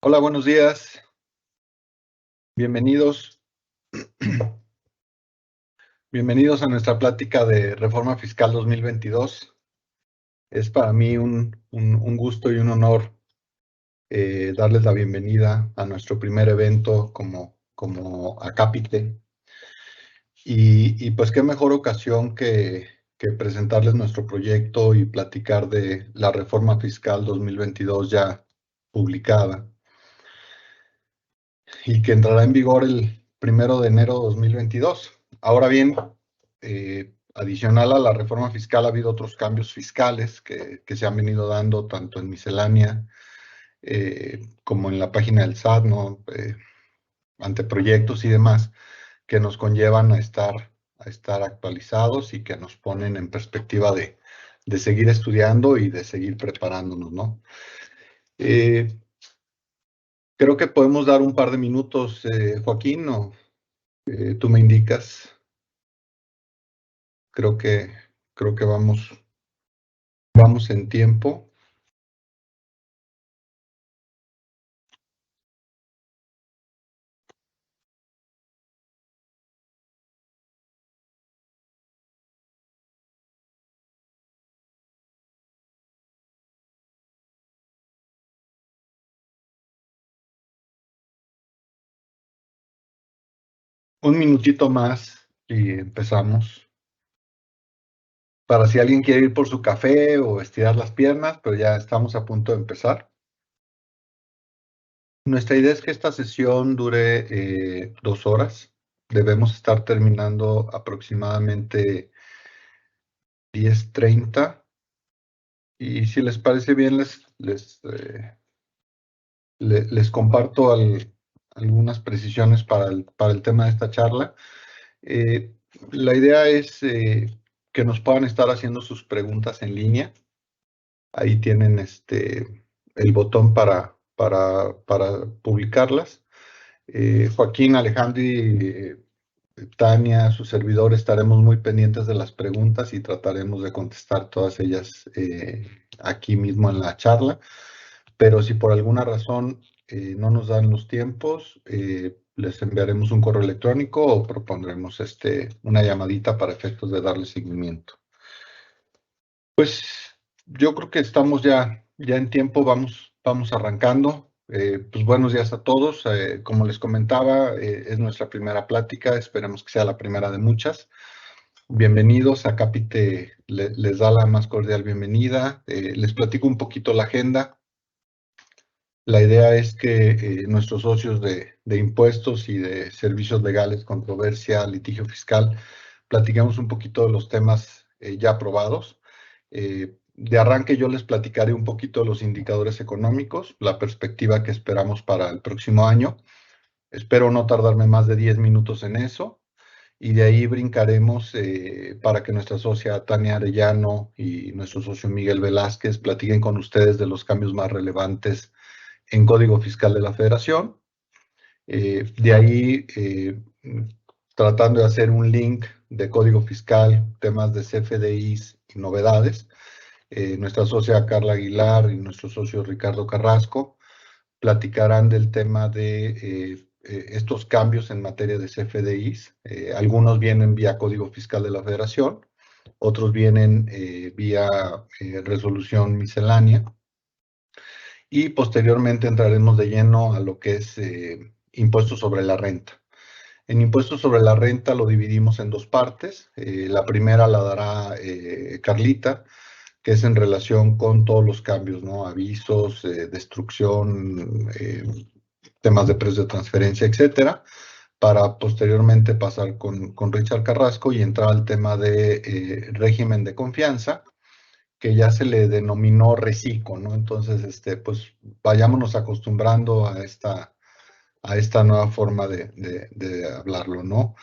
Hola, buenos días. Bienvenidos. Bienvenidos a nuestra plática de Reforma Fiscal 2022. Es para mí un gusto y un honor darles la bienvenida a nuestro primer evento como Acápite. Y pues qué mejor ocasión que presentarles nuestro proyecto y platicar de la Reforma Fiscal 2022 ya publicada y que entrará en vigor el 1 de enero de 2022. Ahora bien, adicional a la reforma fiscal, ha habido otros cambios fiscales que se han venido dando tanto en miscelánea como en la página del SAT, ¿no? Anteproyectos y demás, que nos conllevan a estar actualizados y que nos ponen en perspectiva de seguir estudiando y de seguir preparándonos, ¿no? Creo que podemos dar un par de minutos, Joaquín, o tú me indicas. Creo que vamos en tiempo. Un minutito más y empezamos. Para si alguien quiere ir por su café o estirar las piernas, pero ya estamos a punto de empezar. Nuestra idea es que esta sesión dure 2 horas. Debemos estar terminando aproximadamente 10:30. Y si les parece bien, les comparto algunas precisiones para el tema de esta charla. Eh, la idea es que nos puedan estar haciendo sus preguntas en línea. Ahí tienen el botón para publicarlas. Joaquín, Alejandro y Tania, su servidor, estaremos muy pendientes de las preguntas y trataremos de contestar todas ellas aquí mismo en la charla. Pero si por alguna razón no nos dan los tiempos, les enviaremos un correo electrónico o propondremos una llamadita para efectos de darle seguimiento. Pues yo creo que estamos ya en tiempo, vamos arrancando. Pues buenos días a todos. Como les comentaba, es nuestra primera plática, esperemos que sea la primera de muchas. Bienvenidos, Acápite les da la más cordial bienvenida. Les platico un poquito la agenda. La idea es que nuestros socios de impuestos y de servicios legales, controversia, litigio fiscal, platiquemos un poquito de los temas ya aprobados. De arranque yo les platicaré un poquito de los indicadores económicos, la perspectiva que esperamos para el próximo año. Espero no tardarme más de 10 minutos en eso. Y de ahí brincaremos para que nuestra socia Tania Arellano y nuestro socio Miguel Velázquez platiquen con ustedes de los cambios más relevantes en Código Fiscal de la Federación. De ahí, tratando de hacer un link de Código Fiscal, temas de CFDIs y novedades, nuestra socia Carla Aguilar y nuestro socio Ricardo Carrasco platicarán del tema de estos cambios en materia de CFDIs. Algunos vienen vía Código Fiscal de la Federación, otros vienen vía resolución miscelánea. Y posteriormente entraremos de lleno a lo que es impuestos sobre la renta. En impuestos sobre la renta lo dividimos en 2 partes. La primera la dará Carlita, que es en relación con todos los cambios, ¿no? Avisos, destrucción, temas de precios de transferencia, etcétera, para posteriormente pasar con Richard Carrasco y entrar al tema de régimen de confianza, que ya se le denominó reciclo, ¿no? Entonces, pues vayámonos acostumbrando a esta nueva forma de hablarlo, ¿no?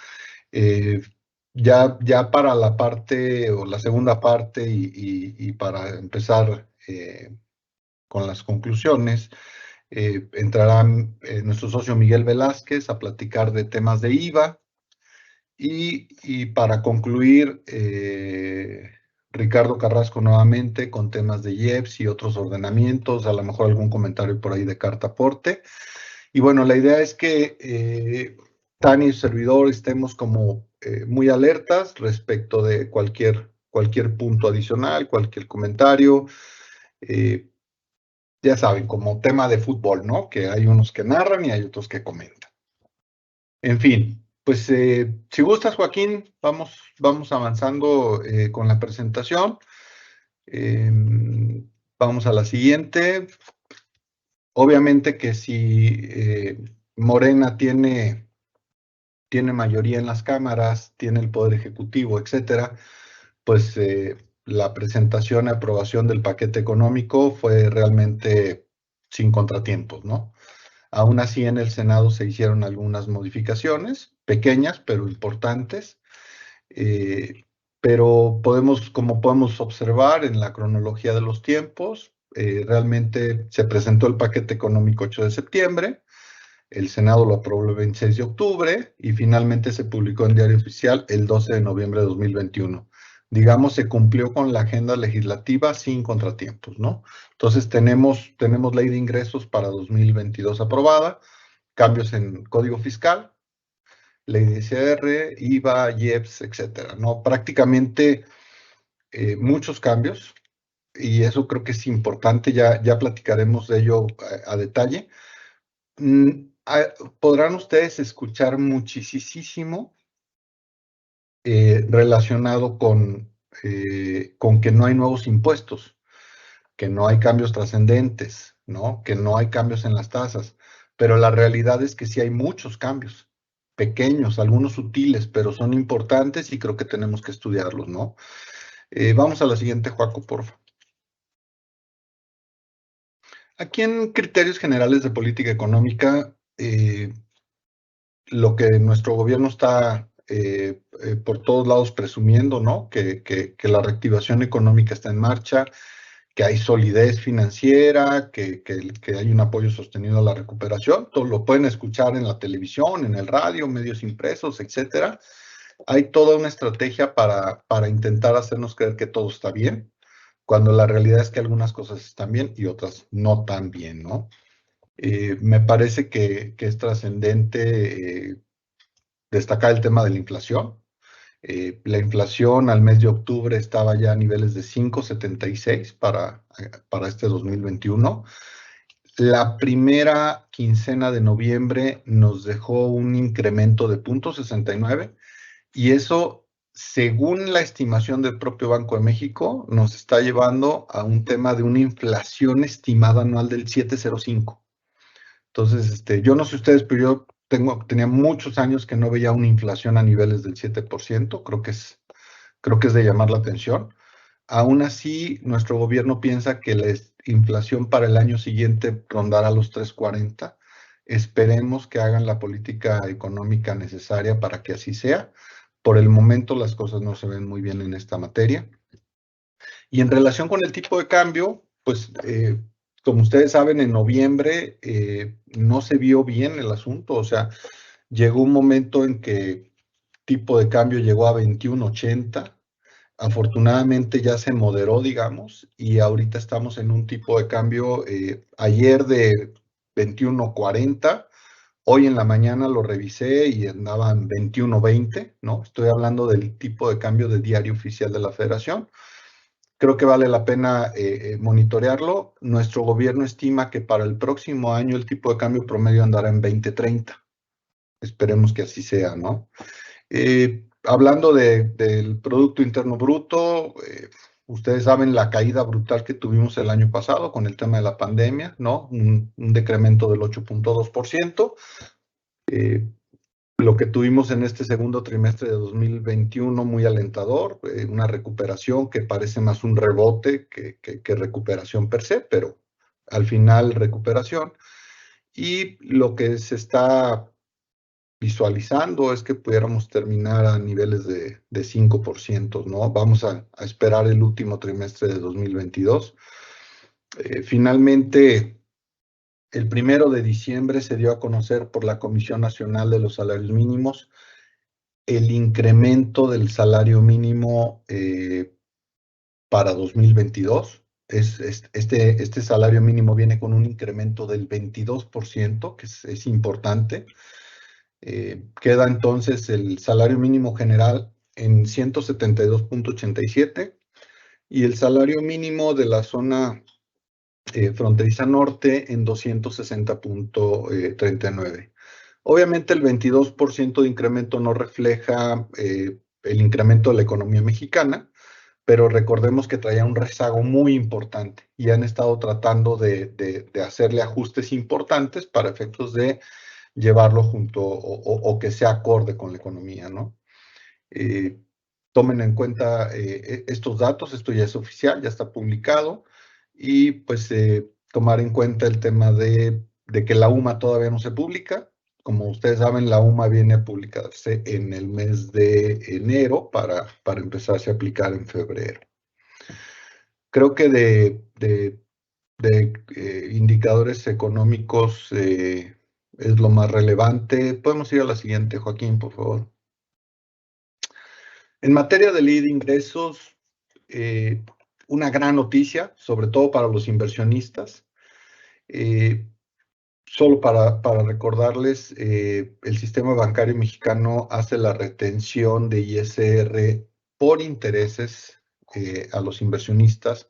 Ya para la parte o la segunda parte y para empezar con las conclusiones, entrará nuestro socio Miguel Velázquez a platicar de temas de IVA y para concluir, Ricardo Carrasco nuevamente con temas de IEPS y otros ordenamientos, a lo mejor algún comentario por ahí de carta aporte. Y bueno, la idea es que Tani y su servidor estemos como muy alertas respecto de cualquier punto adicional, cualquier comentario. Ya saben, como tema de fútbol, ¿no? Que hay unos que narran y hay otros que comentan. En fin, pues si gustas, Joaquín, vamos avanzando con la presentación. Vamos a la siguiente. Obviamente que si Morena tiene mayoría en las cámaras, tiene el poder ejecutivo, etcétera, pues la presentación y aprobación del paquete económico fue realmente sin contratiempos, ¿no? Aún así, en el Senado se hicieron algunas modificaciones, pequeñas pero importantes, pero como podemos observar en la cronología de los tiempos, realmente se presentó el paquete económico 8 de septiembre, el Senado lo aprobó el 26 de octubre y finalmente se publicó en Diario Oficial el 12 de noviembre de 2021. Digamos, se cumplió con la agenda legislativa sin contratiempos, ¿no? Entonces tenemos ley de ingresos para 2022 aprobada, cambios en Código Fiscal, ley de ICR, IVA, IEPS, etcétera, ¿no? Prácticamente muchos cambios y eso creo que es importante, ya platicaremos de ello a detalle. Podrán ustedes escuchar muchísimo relacionado con que no hay nuevos impuestos, que no hay cambios trascendentes, ¿no? Que no hay cambios en las tasas, pero la realidad es que sí hay muchos cambios, pequeños, algunos sutiles, pero son importantes y creo que tenemos que estudiarlos, ¿no? Vamos a la siguiente, Joaco, por favor. Aquí en Criterios Generales de Política Económica, lo que nuestro gobierno está por todos lados presumiendo, ¿no? Que la reactivación económica está en marcha, que hay solidez financiera, que hay un apoyo sostenido a la recuperación. Todo lo pueden escuchar en la televisión, en el radio, medios impresos, etcétera. Hay toda una estrategia para intentar hacernos creer que todo está bien, cuando la realidad es que algunas cosas están bien y otras no tan bien, ¿no? Me parece que es trascendente destacar el tema de la inflación. La inflación al mes de octubre estaba ya a niveles de 5,76 para este 2021. La primera quincena de noviembre nos dejó un incremento de 0,69 y eso, según la estimación del propio Banco de México, nos está llevando a un tema de una inflación estimada anual del 7,05. Entonces, yo no sé ustedes, pero yo tenía muchos años que no veía una inflación a niveles del 7%, creo que es de llamar la atención. Aún así, nuestro gobierno piensa que la inflación para el año siguiente rondará los 3,40. Esperemos que hagan la política económica necesaria para que así sea. Por el momento las cosas no se ven muy bien en esta materia. Y en relación con el tipo de cambio, pues como ustedes saben, en noviembre no se vio bien el asunto, o sea, llegó un momento en que tipo de cambio llegó a 21,80. Afortunadamente ya se moderó, digamos, y ahorita estamos en un tipo de cambio ayer de 21,40. Hoy en la mañana lo revisé y andaban 21,20, ¿no? Estoy hablando del tipo de cambio de Diario Oficial de la Federación. Creo que vale la pena monitorearlo. Nuestro gobierno estima que para el próximo año el tipo de cambio promedio andará en 20,30. Esperemos que así sea, ¿no? Hablando del Producto Interno Bruto, ustedes saben la caída brutal que tuvimos el año pasado con el tema de la pandemia, ¿no? Un decremento del 8,2%. Lo que tuvimos en este segundo trimestre de 2021 muy alentador, una recuperación que parece más un rebote que recuperación per se, pero al final recuperación. Y lo que se está visualizando es que pudiéramos terminar a niveles de 5%, ¿no? Vamos a esperar el último trimestre de 2022. Finalmente, el 1 de diciembre se dio a conocer por la Comisión Nacional de los Salarios Mínimos el incremento del salario mínimo para 2022. Este salario mínimo viene con un incremento del 22%, que es importante. Queda entonces el salario mínimo general en 172.87 y el salario mínimo de la zona fronteriza norte en 260.39. Obviamente el 22% de incremento no refleja el incremento de la economía mexicana, pero recordemos que traía un rezago muy importante y han estado tratando de hacerle ajustes importantes para efectos de llevarlo junto o que sea acorde con la economía, ¿no? Tomen en cuenta estos datos, esto ya es oficial, ya está publicado, y pues tomar en cuenta el tema de que la UMA todavía no se publica. Como ustedes saben, la UMA viene a publicarse en el mes de enero para empezarse a aplicar en febrero. Creo que de indicadores económicos es lo más relevante. Podemos ir a la siguiente, Joaquín, por favor. En materia de ley de ingresos, una gran noticia, sobre todo para los inversionistas. Solo para recordarles, el sistema bancario mexicano hace la retención de ISR por intereses a los inversionistas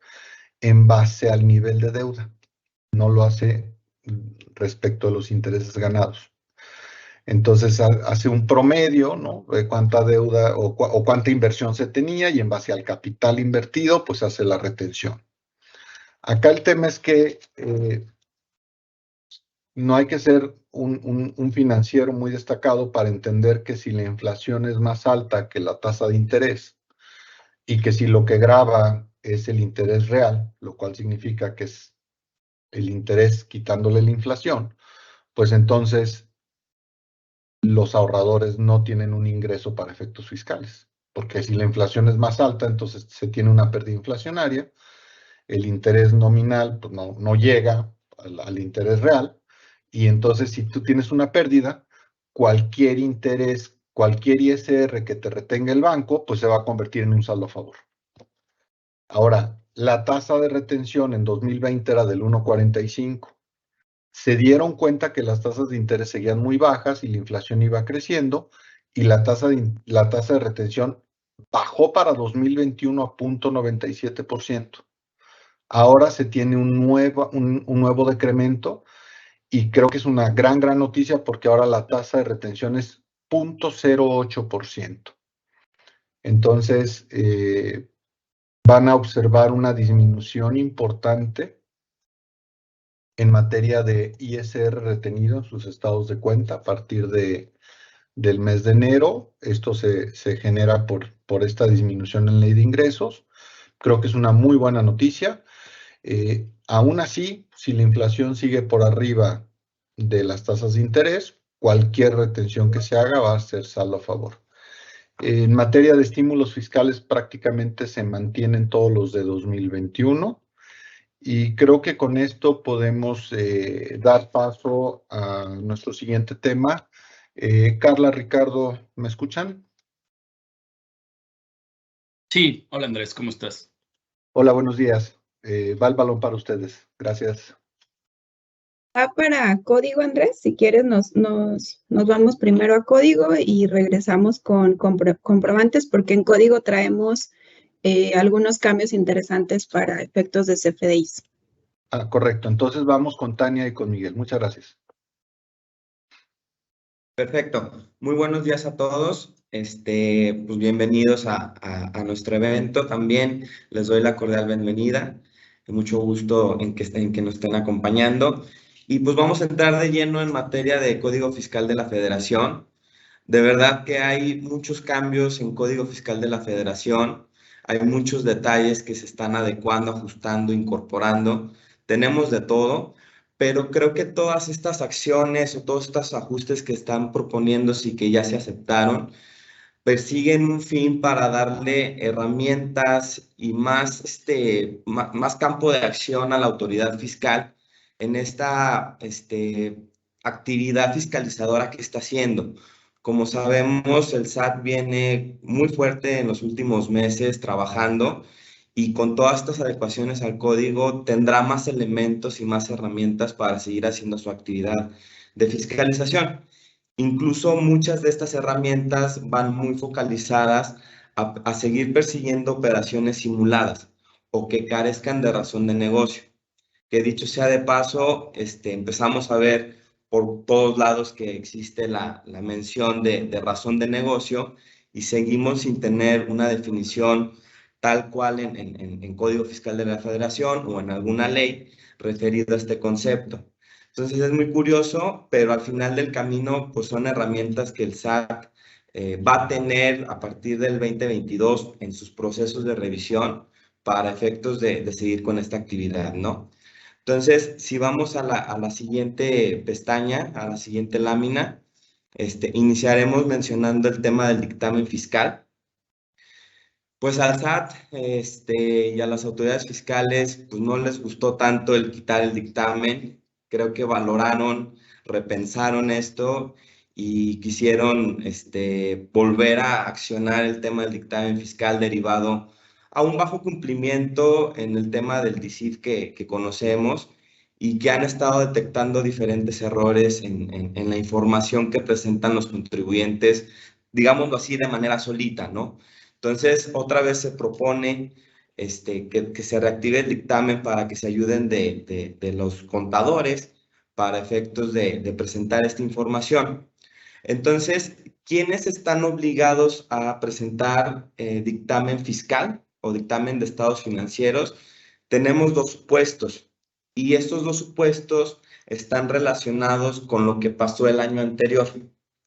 en base al nivel de deuda. No lo hace respecto a los intereses ganados. Entonces hace un promedio, ¿no? De cuánta deuda o cuánta inversión se tenía y en base al capital invertido, pues hace la retención. Acá el tema es que no hay que ser un financiero muy destacado para entender que si la inflación es más alta que la tasa de interés y que si lo que grava es el interés real, lo cual significa que es el interés quitándole la inflación, pues entonces los ahorradores no tienen un ingreso para efectos fiscales, porque si la inflación es más alta, entonces se tiene una pérdida inflacionaria, el interés nominal pues no llega al interés real, y entonces si tú tienes una pérdida, cualquier interés, cualquier ISR que te retenga el banco, pues se va a convertir en un saldo a favor. Ahora, la tasa de retención en 2020 era del 1.45. Se dieron cuenta que las tasas de interés seguían muy bajas y la inflación iba creciendo y la tasa de retención bajó para 2021 a 0.97%. Ahora se tiene un nuevo decremento y creo que es una gran noticia porque ahora la tasa de retención es 0.08%. Entonces, van a observar una disminución importante en materia de ISR retenido en sus estados de cuenta a partir del mes de enero. Esto se genera por esta disminución en ley de ingresos. Creo que es una muy buena noticia. Aún así, si la inflación sigue por arriba de las tasas de interés, cualquier retención que se haga va a ser saldo a favor. En materia de estímulos fiscales, prácticamente se mantienen todos los de 2021. Y creo que con esto podemos dar paso a nuestro siguiente tema. Carla, Ricardo, ¿me escuchan? Sí, hola Andrés, ¿cómo estás? Hola, buenos días. Va el balón para ustedes. Gracias. Para código, Andrés, si quieres nos vamos primero a código y regresamos con comprobantes, porque en código traemos algunos cambios interesantes para efectos de CFDIs. Correcto. Entonces vamos con Tania y con Miguel. Muchas gracias. Perfecto. Muy buenos días a todos. Pues bienvenidos a nuestro evento. También les doy la cordial bienvenida. Mucho gusto en que nos estén acompañando. Y pues vamos a entrar de lleno en materia de Código Fiscal de la Federación. De verdad que hay muchos cambios en Código Fiscal de la Federación. Hay muchos detalles que se están adecuando, ajustando, incorporando. Tenemos de todo, pero creo que todas estas acciones o todos estos ajustes que están proponiéndose y que ya se aceptaron, persiguen un fin para darle herramientas y más campo de acción a la autoridad fiscal en esta actividad fiscalizadora que está haciendo. Como sabemos, el SAT viene muy fuerte en los últimos meses trabajando y con todas estas adecuaciones al código tendrá más elementos y más herramientas para seguir haciendo su actividad de fiscalización. Incluso muchas de estas herramientas van muy focalizadas a seguir persiguiendo operaciones simuladas o que carezcan de razón de negocio. Que dicho sea de paso, empezamos a ver por todos lados que existe la mención de razón de negocio y seguimos sin tener una definición tal cual en Código Fiscal de la Federación o en alguna ley referida a este concepto. Entonces es muy curioso, pero al final del camino pues son herramientas que el SAT va a tener a partir del 2022 en sus procesos de revisión para efectos de seguir con esta actividad, ¿no? Entonces, si vamos a la siguiente pestaña, a la siguiente lámina, iniciaremos mencionando el tema del dictamen fiscal. Pues al SAT y a las autoridades fiscales pues no les gustó tanto el quitar el dictamen. Creo que valoraron, repensaron esto y quisieron volver a accionar el tema del dictamen fiscal derivado a un bajo cumplimiento en el tema del DICIF que conocemos y que han estado detectando diferentes errores en la información que presentan los contribuyentes, digámoslo así, de manera solita, ¿no? Entonces, otra vez se propone que se reactive el dictamen para que se ayuden de los contadores para efectos de presentar esta información. Entonces, ¿quiénes están obligados a presentar dictamen fiscal o dictamen de estados financieros? Tenemos dos supuestos y estos dos supuestos están relacionados con lo que pasó el año anterior,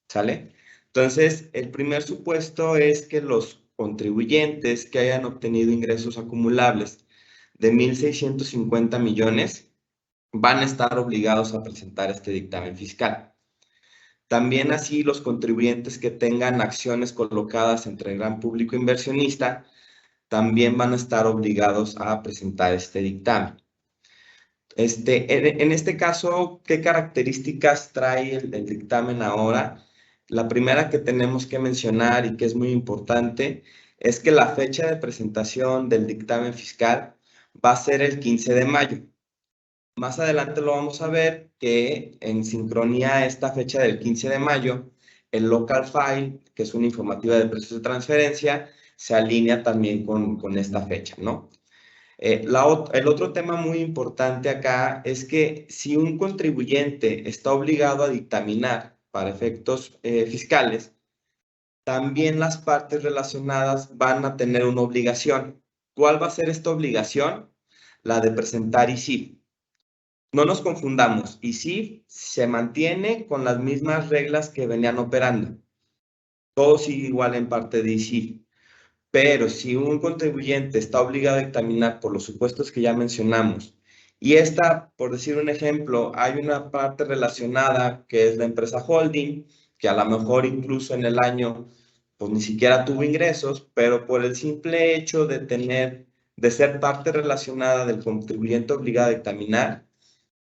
¿sale? Entonces, el primer supuesto es que los contribuyentes que hayan obtenido ingresos acumulables de 1.650 millones van a estar obligados a presentar este dictamen fiscal. También así los contribuyentes que tengan acciones colocadas entre el gran público inversionista también van a estar obligados a presentar este dictamen. En este caso, ¿qué características trae el dictamen ahora? La primera que tenemos que mencionar y que es muy importante es que la fecha de presentación del dictamen fiscal va a ser el 15 de mayo. Más adelante lo vamos a ver que en sincronía a esta fecha del 15 de mayo, el local file, que es una informativa de precios de transferencia, se alinea también con esta fecha, ¿no? El otro tema muy importante acá es que si un contribuyente está obligado a dictaminar para efectos fiscales, también las partes relacionadas van a tener una obligación. ¿Cuál va a ser esta obligación? La de presentar ICIF. No nos confundamos, ICIF se mantiene con las mismas reglas que venían operando. Todo sigue igual en parte de ICIF. Pero si un contribuyente está obligado a dictaminar por los supuestos que ya mencionamos, y esta, por decir un ejemplo, hay una parte relacionada que es la empresa holding, que a lo mejor incluso en el año pues ni siquiera tuvo ingresos, pero por el simple hecho de ser parte relacionada del contribuyente obligado a dictaminar,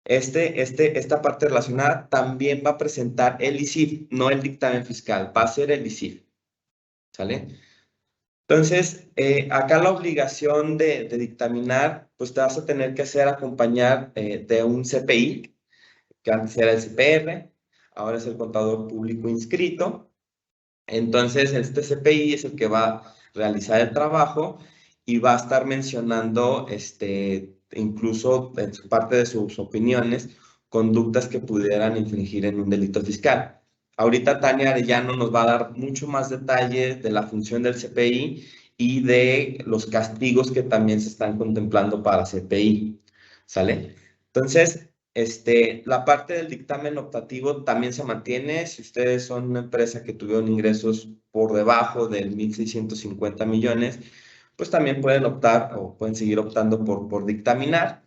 esta parte relacionada también va a presentar el ICIF, no el dictamen fiscal, va a ser el ICIF, ¿sale? Entonces, acá la obligación de dictaminar, pues te vas a tener que hacer acompañar de un CPI, que antes era el CPR, ahora es el contador público inscrito. Entonces, este CPI es el que va a realizar el trabajo y va a estar mencionando, incluso en su parte de sus opiniones, conductas que pudieran infringir en un delito fiscal. Ahorita Tania Arellano nos va a dar mucho más detalles de la función del CPI y de los castigos que también se están contemplando para CPI, ¿sale? Entonces, la parte del dictamen optativo también se mantiene. Si ustedes son una empresa que tuvieron ingresos por debajo del 1.650 millones, pues también pueden optar o pueden seguir optando por dictaminar.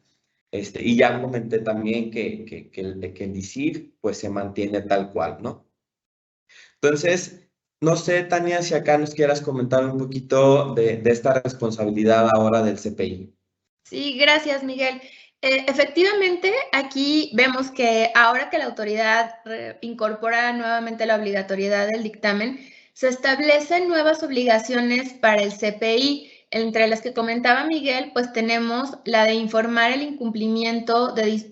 Y ya comenté también que el DICIF pues se mantiene tal cual, ¿no? Entonces, no sé, Tania, si acá nos quieras comentar un poquito de esta responsabilidad ahora del CPI. Sí, gracias, Miguel. Efectivamente, aquí vemos que ahora que la autoridad incorpora nuevamente la obligatoriedad del dictamen, se establecen nuevas obligaciones para el CPI. Entre las que comentaba Miguel, pues tenemos la de informar el incumplimiento de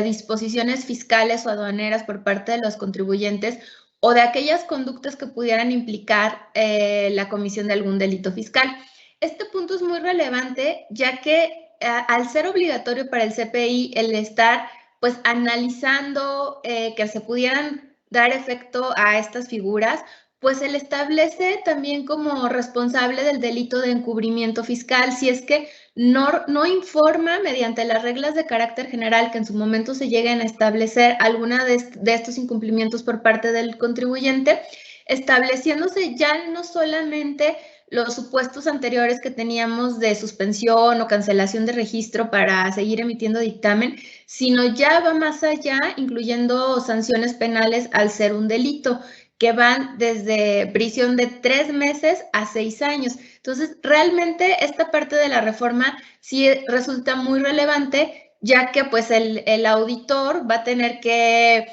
disposiciones fiscales o aduaneras por parte de los contribuyentes o de aquellas conductas que pudieran implicar la comisión de algún delito fiscal. Este punto es muy relevante, ya que al ser obligatorio para el CPI el estar pues analizando que se pudieran dar efecto a estas figuras, pues se le establece también como responsable del delito de encubrimiento fiscal si es que no informa mediante las reglas de carácter general que en su momento se lleguen a establecer alguna de estos incumplimientos por parte del contribuyente, estableciéndose ya no solamente los supuestos anteriores que teníamos de suspensión o cancelación de registro para seguir emitiendo dictamen, sino ya va más allá, incluyendo sanciones penales al ser un delito, que van desde prisión de 3 meses a 6 años. Entonces, realmente esta parte de la reforma sí resulta muy relevante, ya que pues el auditor va a tener que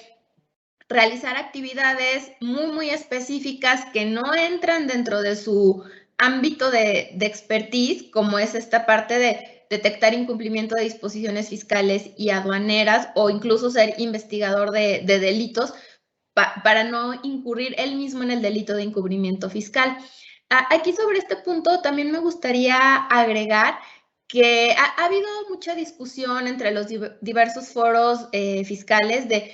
realizar actividades muy específicas que no entran dentro de su ámbito de expertise, como es esta parte de detectar incumplimiento de disposiciones fiscales y aduaneras o incluso ser investigador de delitos para no incurrir él mismo en el delito de encubrimiento fiscal. Aquí sobre este punto también me gustaría agregar que ha habido mucha discusión entre los diversos foros fiscales de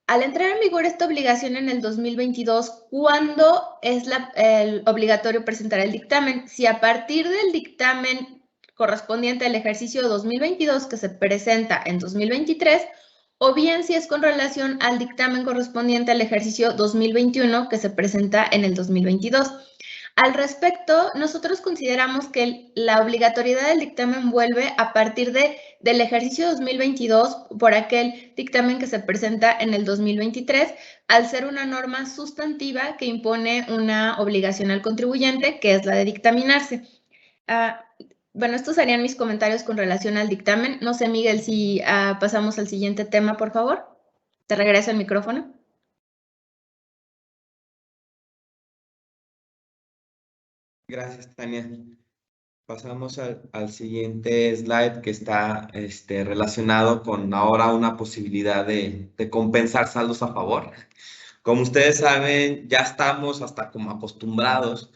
al entrar en vigor esta obligación en el 2022, ¿cuándo es el obligatorio presentar el dictamen? Si a partir del dictamen correspondiente al ejercicio 2022 que se presenta en 2023, o bien si es con relación al dictamen correspondiente al ejercicio 2021 que se presenta en el 2022. Al respecto, nosotros consideramos que la obligatoriedad del dictamen vuelve a partir del ejercicio 2022 por aquel dictamen que se presenta en el 2023, al ser una norma sustantiva que impone una obligación al contribuyente, que es la de dictaminarse. Bueno, estos serían mis comentarios con relación al dictamen. No sé, Miguel, si pasamos al siguiente tema, por favor. Te regreso el micrófono. Gracias, Tania. Pasamos al siguiente slide que está relacionado con ahora una posibilidad de compensar saldos a favor. Como ustedes saben, ya estamos hasta como acostumbrados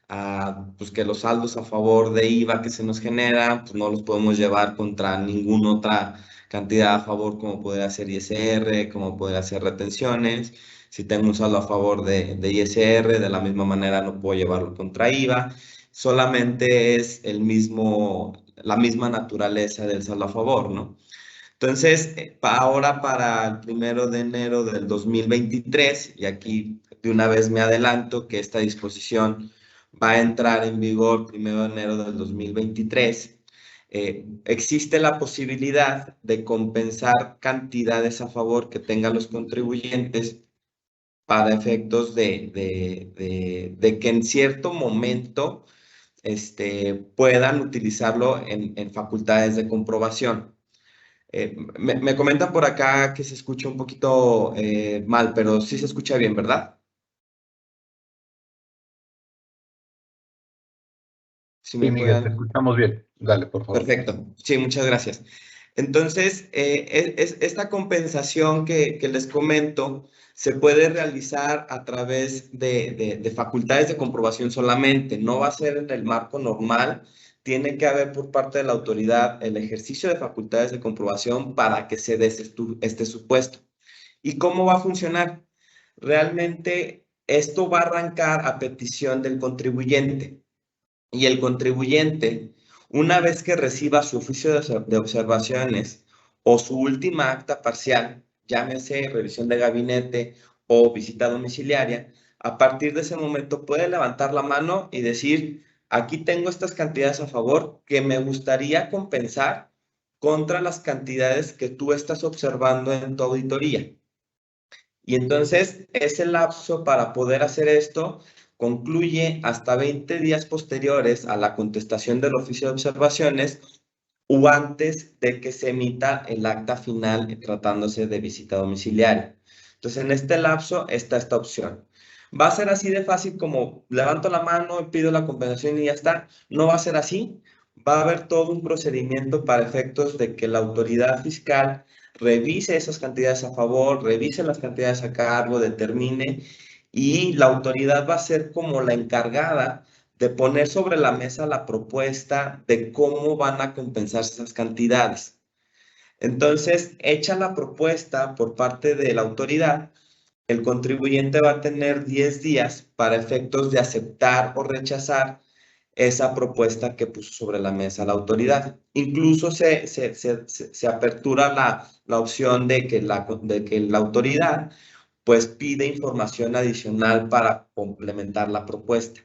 a pues, que los saldos a favor de IVA que se nos generan, pues no los podemos llevar contra ninguna otra cantidad a favor, como podría ser ISR, como podría ser retenciones. Si tengo un saldo a favor de ISR, de la misma manera no puedo llevarlo contra IVA. Solamente es la misma naturaleza del saldo a favor, ¿no? Entonces, ahora para el 1 de enero del 2023, y aquí de una vez me adelanto que esta disposición va a entrar en vigor 1 de enero del 2023, existe la posibilidad de compensar cantidades a favor que tengan los contribuyentes para efectos de que en cierto momento puedan utilizarlo en facultades de comprobación. Me comentan por acá que se escucha un poquito mal, pero sí se escucha bien, ¿verdad? Sí, Miguel, te escuchamos bien. Dale, por favor. Perfecto. Sí, muchas gracias. Entonces, esta compensación que les comento se puede realizar a través de facultades de comprobación solamente. No va a ser en el marco normal. Tiene que haber por parte de la autoridad el ejercicio de facultades de comprobación para que se dé este supuesto. ¿Y cómo va a funcionar? Realmente esto va a arrancar a petición del contribuyente. Y el contribuyente, una vez que reciba su oficio de observaciones o su última acta parcial, llámese revisión de gabinete o visita domiciliaria, a partir de ese momento puede levantar la mano y decir, aquí tengo estas cantidades a favor que me gustaría compensar contra las cantidades que tú estás observando en tu auditoría. Y entonces ese lapso para poder hacer esto concluye hasta 20 días posteriores a la contestación del oficio de observaciones o antes de que se emita el acta final tratándose de visita domiciliaria. Entonces, en este lapso está esta opción. ¿Va a ser así de fácil como levanto la mano y pido la compensación y ya está? No va a ser así. Va a haber todo un procedimiento para efectos de que la autoridad fiscal revise esas cantidades a favor, revise las cantidades a cargo, determine, y la autoridad va a ser como la encargada de poner sobre la mesa la propuesta de cómo van a compensarse esas cantidades. Entonces, hecha la propuesta por parte de la autoridad, el contribuyente va a tener 10 días para efectos de aceptar o rechazar esa propuesta que puso sobre la mesa la autoridad. Incluso se apertura la opción de que la autoridad pues pide información adicional para complementar la propuesta.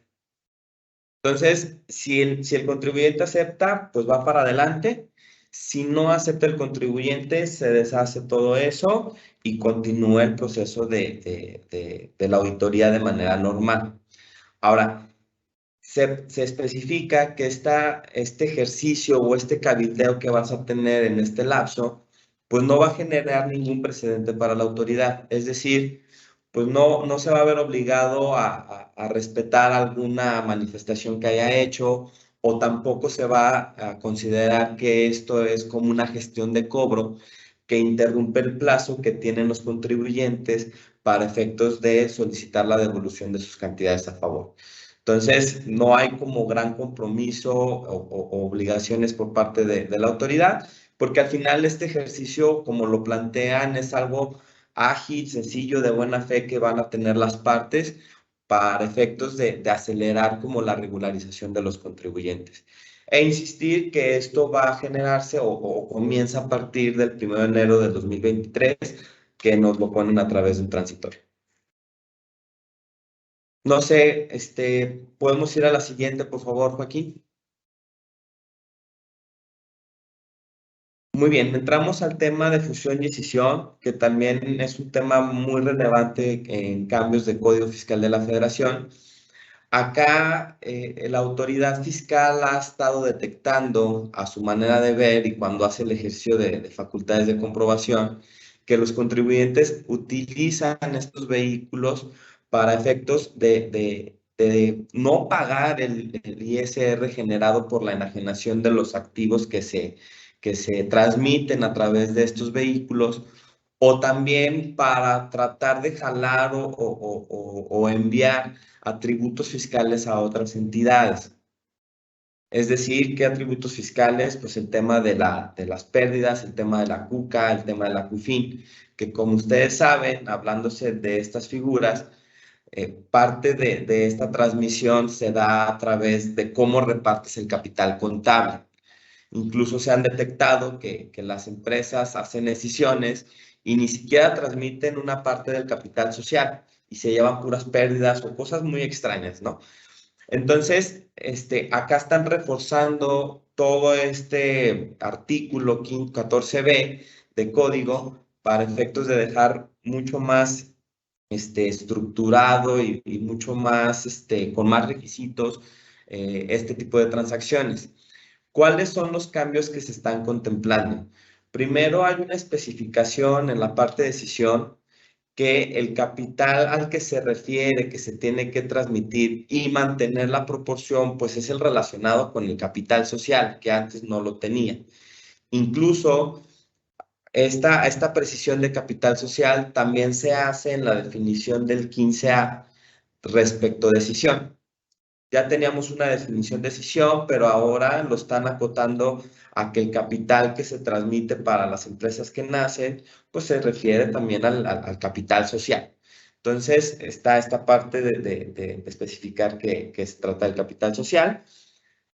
Entonces, si el contribuyente acepta, pues va para adelante. Si no acepta el contribuyente, se deshace todo eso y continúa el proceso de la auditoría de manera normal. Ahora, se especifica que este ejercicio o este cabildeo que vas a tener en este lapso, pues no va a generar ningún precedente para la autoridad. Es decir, pues no se va a ver obligado a respetar alguna manifestación que haya hecho, o tampoco se va a considerar que esto es como una gestión de cobro que interrumpe el plazo que tienen los contribuyentes para efectos de solicitar la devolución de sus cantidades a favor. Entonces, no hay como gran compromiso o obligaciones por parte de la autoridad, porque al final este ejercicio, como lo plantean, es algo ágil, sencillo, de buena fe que van a tener las partes para efectos de acelerar como la regularización de los contribuyentes. E insistir que esto va a generarse o comienza a partir del 1 de enero del 2023, que nos lo ponen a través de un transitorio. No sé, podemos ir a la siguiente, por favor, Joaquín. Muy bien, entramos al tema de fusión y escisión, que también es un tema muy relevante en cambios de Código Fiscal de la Federación. Acá la autoridad fiscal ha estado detectando a su manera de ver y cuando hace el ejercicio de facultades de comprobación, que los contribuyentes utilizan estos vehículos para efectos de no pagar el ISR generado por la enajenación de los activos que se transmiten a través de estos vehículos, o también para tratar de jalar o enviar atributos fiscales a otras entidades. Es decir, ¿qué atributos fiscales? Pues el tema de las pérdidas, el tema de la CUCA, el tema de la CUFIN, que como ustedes saben, hablándose de estas figuras, parte de esta transmisión se da a través de cómo repartes el capital contable. Incluso se han detectado que las empresas hacen escisiones y ni siquiera transmiten una parte del capital social y se llevan puras pérdidas o cosas muy extrañas, ¿no? Entonces, acá están reforzando todo este artículo 14b de código para efectos de dejar mucho más estructurado y mucho más, con más requisitos, este tipo de transacciones. ¿Cuáles son los cambios que se están contemplando? Primero, hay una especificación en la parte de decisión que el capital al que se refiere, que se tiene que transmitir y mantener la proporción, pues es el relacionado con el capital social, que antes no lo tenía. Incluso esta precisión de capital social también se hace en la definición del 15A respecto a decisión. Ya teníamos una definición de decisión, pero ahora lo están acotando a que el capital que se transmite para las empresas que nacen, pues se refiere también al capital social. Entonces, está esta parte de especificar que se trata del capital social.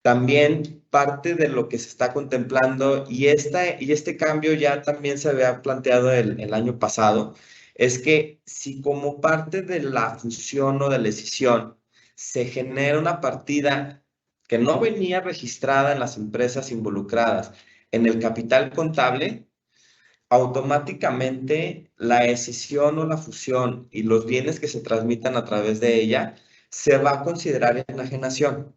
También parte de lo que se está contemplando, y este cambio ya también se había planteado el año pasado, es que si como parte de la fusión o de la escisión se genera una partida que no venía registrada en las empresas involucradas en el capital contable, automáticamente la escisión o la fusión y los bienes que se transmitan a través de ella se va a considerar enajenación.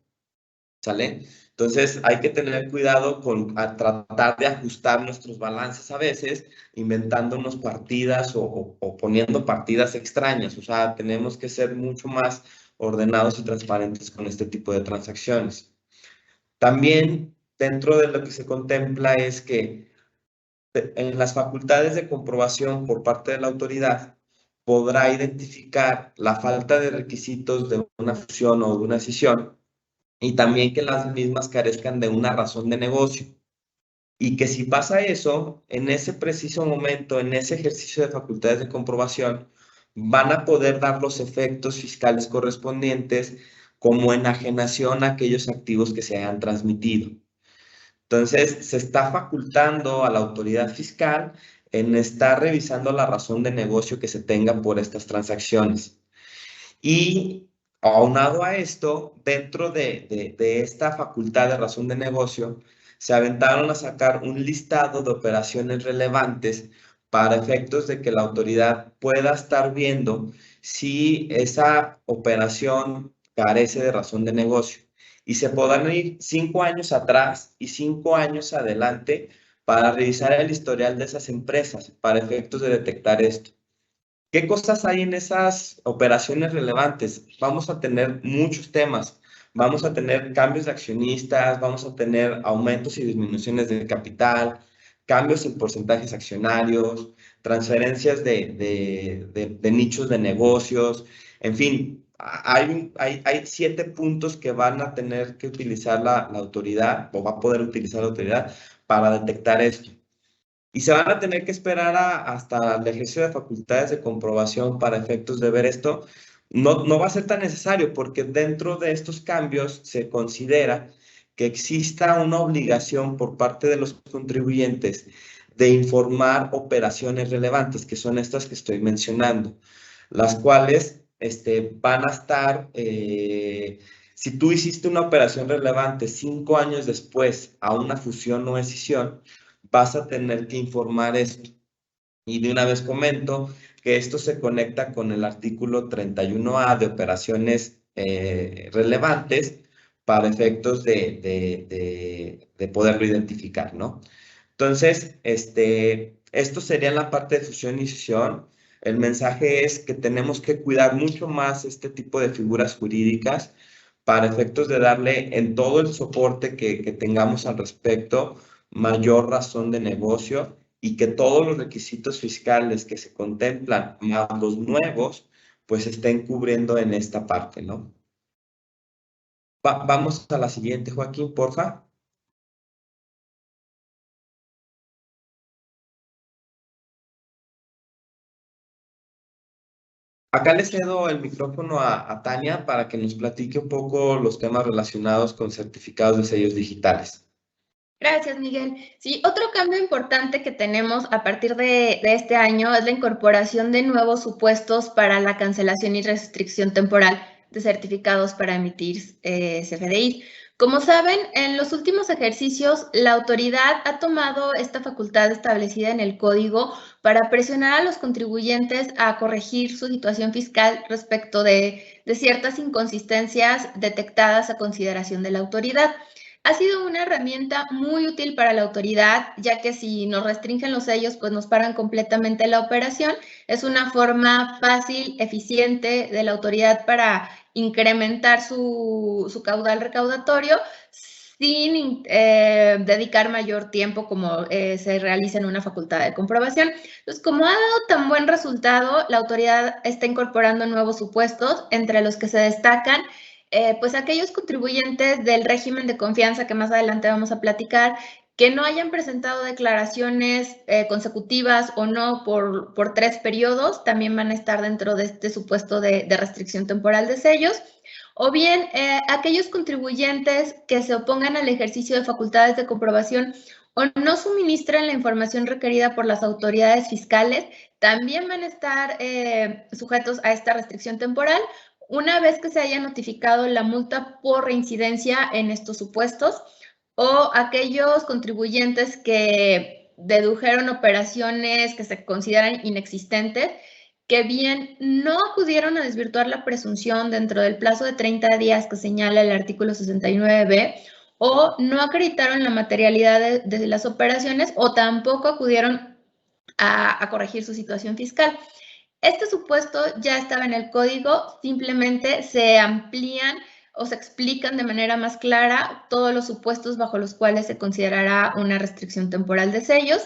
¿sale? Entonces hay que tener cuidado con tratar de ajustar nuestros balances a veces, inventándonos partidas o poniendo partidas extrañas. O sea, tenemos que ser mucho más ordenados y transparentes con este tipo de transacciones. También dentro de lo que se contempla es que en las facultades de comprobación por parte de la autoridad podrá identificar la falta de requisitos de una fusión o de una escisión y también que las mismas carezcan de una razón de negocio. Y que si pasa eso, en ese preciso momento, en ese ejercicio de facultades de comprobación, van a poder dar los efectos fiscales correspondientes como enajenación a aquellos activos que se hayan transmitido. Entonces, se está facultando a la autoridad fiscal en estar revisando la razón de negocio que se tenga por estas transacciones. Y aunado a esto, dentro de esta facultad de razón de negocio, se aventaron a sacar un listado de operaciones relevantes para efectos de que la autoridad pueda estar viendo si esa operación carece de razón de negocio. Y se podrán ir 5 años atrás y 5 años adelante para revisar el historial de esas empresas para efectos de detectar esto. ¿Qué cosas hay en esas operaciones relevantes? Vamos a tener muchos temas. Vamos a tener cambios de accionistas, vamos a tener aumentos y disminuciones de capital, cambios en porcentajes accionarios, transferencias de nichos de negocios. En fin, hay 7 puntos que van a tener que utilizar la autoridad, o va a poder utilizar la autoridad para detectar esto. Y se van a tener que esperar hasta el ejercicio de facultades de comprobación para efectos de ver esto. No va a ser tan necesario porque dentro de estos cambios se considera que exista una obligación por parte de los contribuyentes de informar operaciones relevantes, que son estas que estoy mencionando, las cuales van a estar, si tú hiciste una operación relevante 5 años después a una fusión o escisión, vas a tener que informar esto. Y de una vez comento que esto se conecta con el artículo 31A de operaciones relevantes para efectos de poderlo identificar, ¿no? Entonces, esto sería la parte de fusión y escisión. El mensaje es que tenemos que cuidar mucho más este tipo de figuras jurídicas para efectos de darle en todo el soporte que tengamos al respecto mayor razón de negocio y que todos los requisitos fiscales que se contemplan, más los nuevos, pues estén cubriendo en esta parte, ¿no? Vamos a la siguiente, Joaquín, porfa. Acá le cedo el micrófono a Tania para que nos platique un poco los temas relacionados con certificados de sellos digitales. Gracias, Miguel. Sí, otro cambio importante que tenemos a partir de este año es la incorporación de nuevos supuestos para la cancelación y restricción temporal de certificados para emitir CFDIs. Como saben, en los últimos ejercicios, la autoridad ha tomado esta facultad establecida en el código para presionar a los contribuyentes a corregir su situación fiscal respecto de ciertas inconsistencias detectadas a consideración de la autoridad. Ha sido una herramienta muy útil para la autoridad, ya que si nos restringen los sellos, pues nos paran completamente la operación. Es una forma fácil, eficiente de la autoridad para incrementar su caudal recaudatorio sin dedicar mayor tiempo como se realiza en una facultad de comprobación. Entonces, como ha dado tan buen resultado, la autoridad está incorporando nuevos supuestos, entre los que se destacan pues aquellos contribuyentes del régimen de confianza que más adelante vamos a platicar, que no hayan presentado declaraciones consecutivas o no por 3 periodos, también van a estar dentro de este supuesto de restricción temporal de sellos. O bien, aquellos contribuyentes que se opongan al ejercicio de facultades de comprobación o no suministran la información requerida por las autoridades fiscales, también van a estar sujetos a esta restricción temporal una vez que se haya notificado la multa por reincidencia en estos supuestos, o aquellos contribuyentes que dedujeron operaciones que se consideran inexistentes que bien no acudieron a desvirtuar la presunción dentro del plazo de 30 días que señala el artículo 69b, o no acreditaron la materialidad de las operaciones, o tampoco acudieron a corregir su situación fiscal. Este supuesto ya estaba en el código, simplemente se amplían o se explican de manera más clara todos los supuestos bajo los cuales se considerará una restricción temporal de sellos.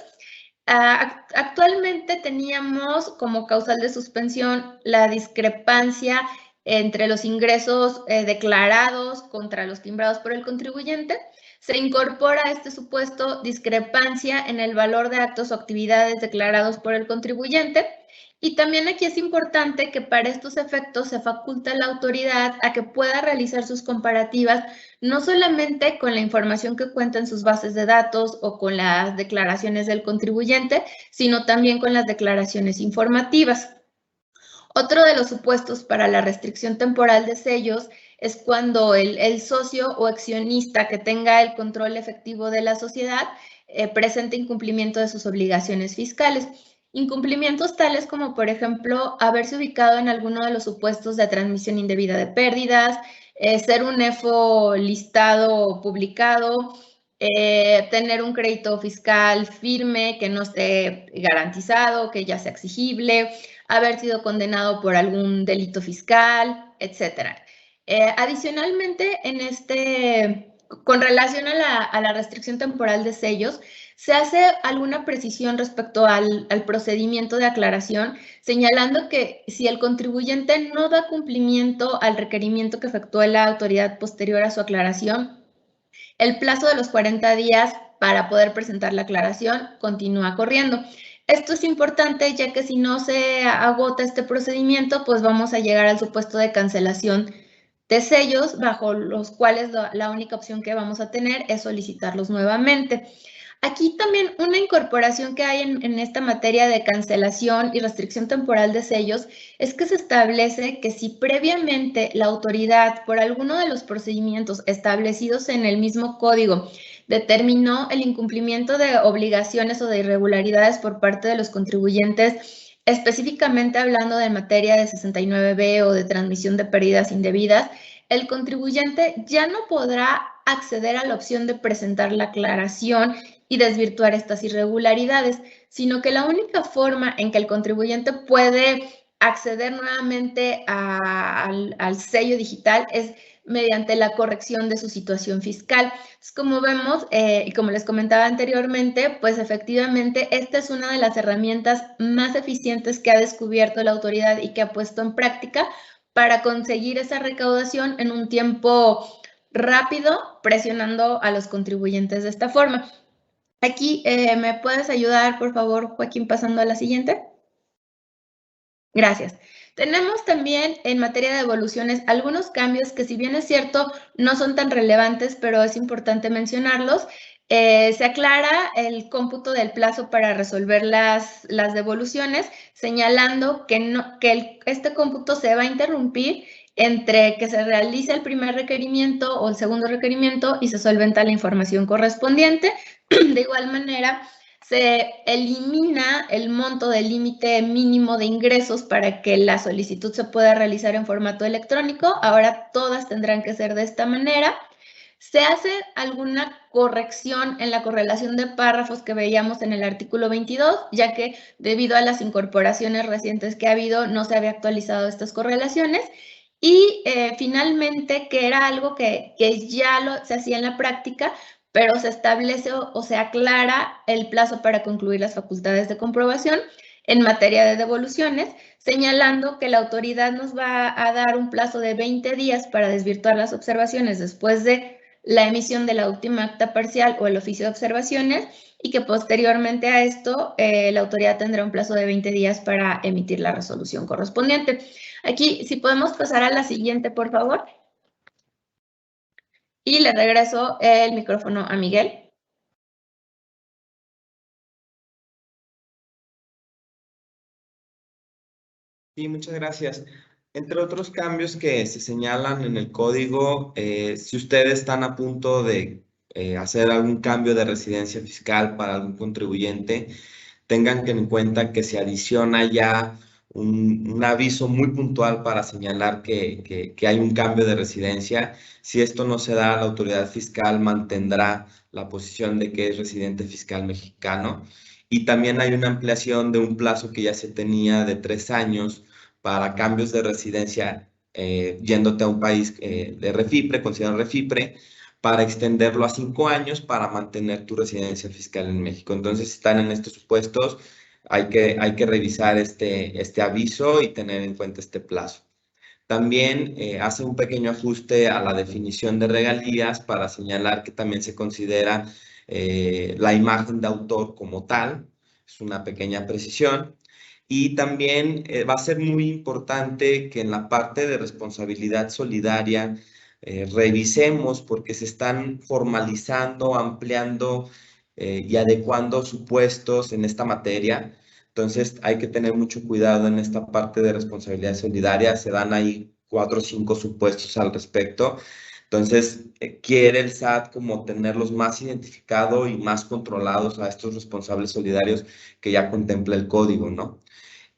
Actualmente teníamos como causal de suspensión la discrepancia entre los ingresos declarados contra los timbrados por el contribuyente. Se incorpora a este supuesto discrepancia en el valor de actos o actividades declarados por el contribuyente. Y también aquí es importante que para estos efectos se faculta a la autoridad a que pueda realizar sus comparativas no solamente con la información que cuenta en sus bases de datos o con las declaraciones del contribuyente, sino también con las declaraciones informativas. Otro de los supuestos para la restricción temporal de sellos es cuando el socio o accionista que tenga el control efectivo de la sociedad presente incumplimiento de sus obligaciones fiscales. Incumplimientos tales como, por ejemplo, haberse ubicado en alguno de los supuestos de transmisión indebida de pérdidas, ser un EFO listado o publicado, tener un crédito fiscal firme que no esté garantizado, que ya sea exigible, haber sido condenado por algún delito fiscal, etc. Adicionalmente, con relación a la restricción temporal de sellos, se hace alguna precisión respecto al procedimiento de aclaración, señalando que si el contribuyente no da cumplimiento al requerimiento que efectuó la autoridad posterior a su aclaración, el plazo de los 40 días para poder presentar la aclaración continúa corriendo. Esto es importante, ya que si no se agota este procedimiento, pues vamos a llegar al supuesto de cancelación de sellos, bajo los cuales la única opción que vamos a tener es solicitarlos nuevamente. Aquí también una incorporación que hay en esta materia de cancelación y restricción temporal de sellos es que se establece que si previamente la autoridad, por alguno de los procedimientos establecidos en el mismo código, determinó el incumplimiento de obligaciones o de irregularidades por parte de los contribuyentes, específicamente hablando de materia de 69b o de transmisión de pérdidas indebidas, el contribuyente ya no podrá acceder a la opción de presentar la aclaración y desvirtuar estas irregularidades, sino que la única forma en que el contribuyente puede acceder nuevamente al sello digital es mediante la corrección de su situación fiscal. Entonces, como vemos, y como les comentaba anteriormente, pues efectivamente esta es una de las herramientas más eficientes que ha descubierto la autoridad y que ha puesto en práctica para conseguir esa recaudación en un tiempo rápido, presionando a los contribuyentes de esta forma. Aquí, ¿me puedes ayudar, por favor, Joaquín, pasando a la siguiente? Gracias. Tenemos también en materia de devoluciones algunos cambios que, si bien es cierto, no son tan relevantes, pero es importante mencionarlos. Se aclara el cómputo del plazo para resolver las devoluciones, señalando que este cómputo se va a interrumpir entre que se realiza el primer requerimiento o el segundo requerimiento y se solventa la información correspondiente. De igual manera, se elimina el monto del límite mínimo de ingresos para que la solicitud se pueda realizar en formato electrónico. Ahora todas tendrán que ser de esta manera. Se hace alguna corrección en la correlación de párrafos que veíamos en el artículo 22, ya que debido a las incorporaciones recientes que ha habido, no se había actualizado estas correlaciones. Y finalmente, que era algo que ya se hacía en la práctica, pero se establece o se aclara el plazo para concluir las facultades de comprobación en materia de devoluciones, señalando que la autoridad nos va a dar un plazo de 20 días para desvirtuar las observaciones después de la emisión de la última acta parcial o el oficio de observaciones, y que posteriormente a esto la autoridad tendrá un plazo de 20 días para emitir la resolución correspondiente. Aquí, si podemos pasar a la siguiente, por favor. Y le regreso el micrófono a Miguel. Sí, muchas gracias. Entre otros cambios que se señalan en el código, si ustedes están a punto de hacer algún cambio de residencia fiscal para algún contribuyente, tengan en cuenta que se adiciona ya un aviso muy puntual para señalar que hay un cambio de residencia. Si esto no se da, la autoridad fiscal mantendrá la posición de que es residente fiscal mexicano. Y también hay una ampliación de un plazo que ya se tenía de 3 años para cambios de residencia yéndote a un país de Refipre, considerado Refipre, para extenderlo a 5 años para mantener tu residencia fiscal en México. Entonces, si están en estos supuestos, hay que revisar este aviso y tener en cuenta este plazo. También hace un pequeño ajuste a la definición de regalías para señalar que también se considera la imagen de autor como tal. Es una pequeña precisión. Y también va a ser muy importante que en la parte de responsabilidad solidaria revisemos porque se están formalizando, ampliando y adecuando supuestos en esta materia. Entonces hay que tener mucho cuidado en esta parte de responsabilidad solidaria. Se dan ahí 4 o 5 supuestos al respecto. Entonces quiere el SAT como tenerlos más identificados y más controlados a estos responsables solidarios que ya contempla el código, ¿no?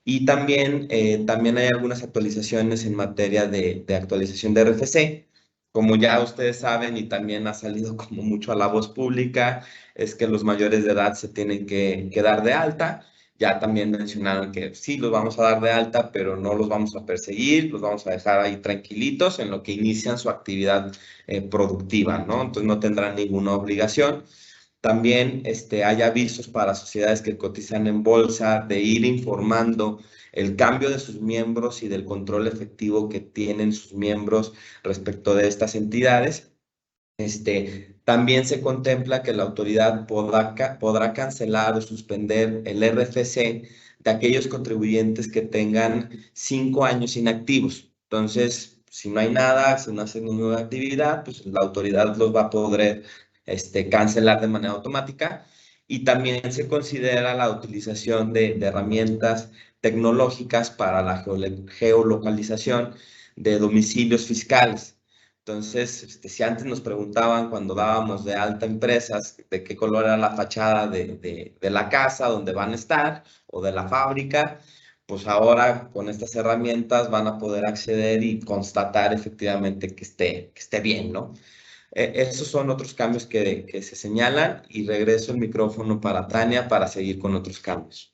Y también hay algunas actualizaciones en materia de actualización de RFC. Como ya ustedes saben y también ha salido como mucho a la voz pública, es que los mayores de edad se tienen que dar de alta. Ya también mencionaron que sí, los vamos a dar de alta, pero no los vamos a perseguir, los vamos a dejar ahí tranquilitos en lo que inician su actividad productiva, ¿no? Entonces no tendrán ninguna obligación. También hay avisos para sociedades que cotizan en bolsa de ir informando el cambio de sus miembros y del control efectivo que tienen sus miembros respecto de estas entidades. También se contempla que la autoridad podrá cancelar o suspender el RFC de aquellos contribuyentes que tengan 5 años inactivos. Entonces, si no hay nada, si no hacen ninguna actividad, pues la autoridad los va a poder cancelar de manera automática. Y también se considera la utilización de herramientas tecnológicas para la geolocalización de domicilios fiscales. Entonces, si antes nos preguntaban cuando dábamos de alta empresas de qué color era la fachada de la casa donde van a estar o de la fábrica, pues ahora con estas herramientas van a poder acceder y constatar efectivamente que esté bien, ¿no? Esos son otros cambios que se señalan y regreso el micrófono para Tania para seguir con otros cambios.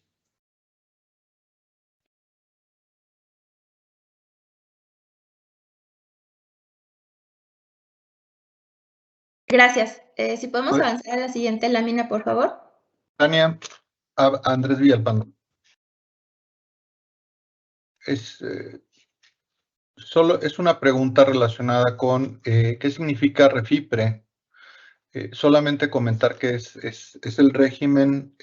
Gracias. Si podemos avanzar a la siguiente lámina, por favor. Tania, Andrés Villalpando. Solo es una pregunta relacionada con qué significa Refipre. Solamente comentar que es el régimen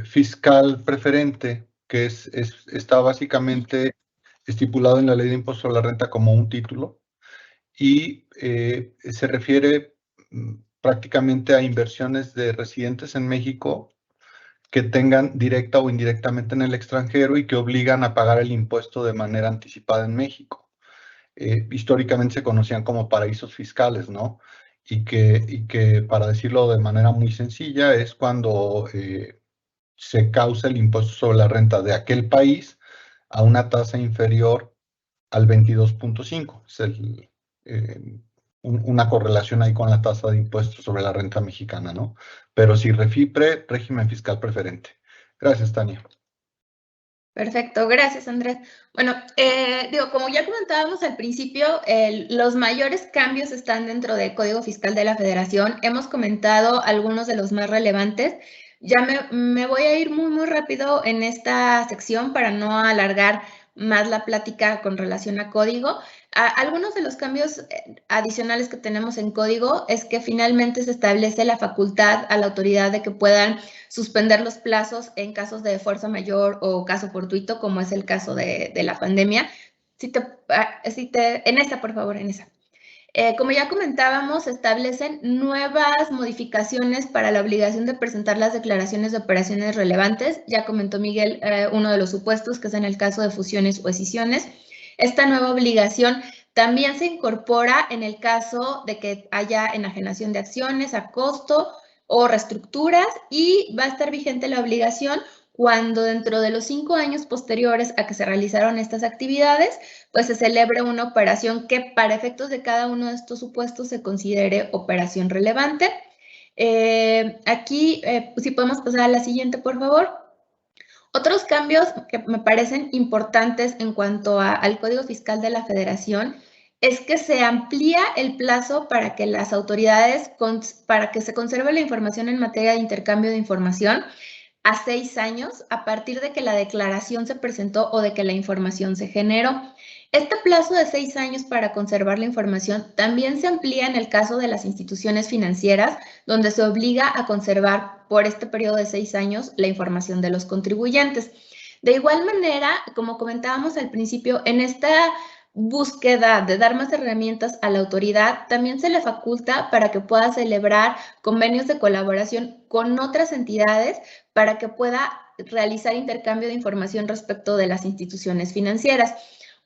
fiscal preferente, que está básicamente estipulado en la Ley de Impuesto a la Renta como un título y se refiere prácticamente a inversiones de residentes en México que tengan directa o indirectamente en el extranjero y que obligan a pagar el impuesto de manera anticipada en México. Históricamente se conocían como paraísos fiscales, ¿no? Y que para decirlo de manera muy sencilla, es cuando se causa el impuesto sobre la renta de aquel país a una tasa inferior al 22.5. Es una correlación ahí con la tasa de impuestos sobre la renta mexicana, ¿no? Pero si Refipre, régimen fiscal preferente. Gracias, Tania. Perfecto, gracias, Andrés. Bueno, como ya comentábamos al principio, los mayores cambios están dentro del Código Fiscal de la Federación. Hemos comentado algunos de los más relevantes. Ya me voy a ir muy rápido en esta sección para no alargar más la plática con relación a código. Algunos de los cambios adicionales que tenemos en código es que finalmente se establece la facultad a la autoridad de que puedan suspender los plazos en casos de fuerza mayor o caso fortuito, como es el caso de la pandemia. En esa, por favor, en esa. Como ya comentábamos, se establecen nuevas modificaciones para la obligación de presentar las declaraciones de operaciones relevantes. Ya comentó Miguel uno de los supuestos, que es en el caso de fusiones o escisiones. Esta nueva obligación también se incorpora en el caso de que haya enajenación de acciones a costo o reestructuras, y va a estar vigente la obligación cuando dentro de los 5 años posteriores a que se realizaron estas actividades, pues se celebre una operación que para efectos de cada uno de estos supuestos se considere operación relevante. Aquí, si podemos pasar a la siguiente, por favor. Otros cambios que me parecen importantes en cuanto al Código Fiscal de la Federación es que se amplía el plazo para que las autoridades, para que se conserve la información en materia de intercambio de información a 6 años a partir de que la declaración se presentó o de que la información se generó. Este plazo de 6 años para conservar la información también se amplía en el caso de las instituciones financieras, donde se obliga a conservar por este periodo de 6 años la información de los contribuyentes. De igual manera, como comentábamos al principio, en esta búsqueda de dar más herramientas a la autoridad, también se le faculta para que pueda celebrar convenios de colaboración con otras entidades para que pueda realizar intercambio de información respecto de las instituciones financieras.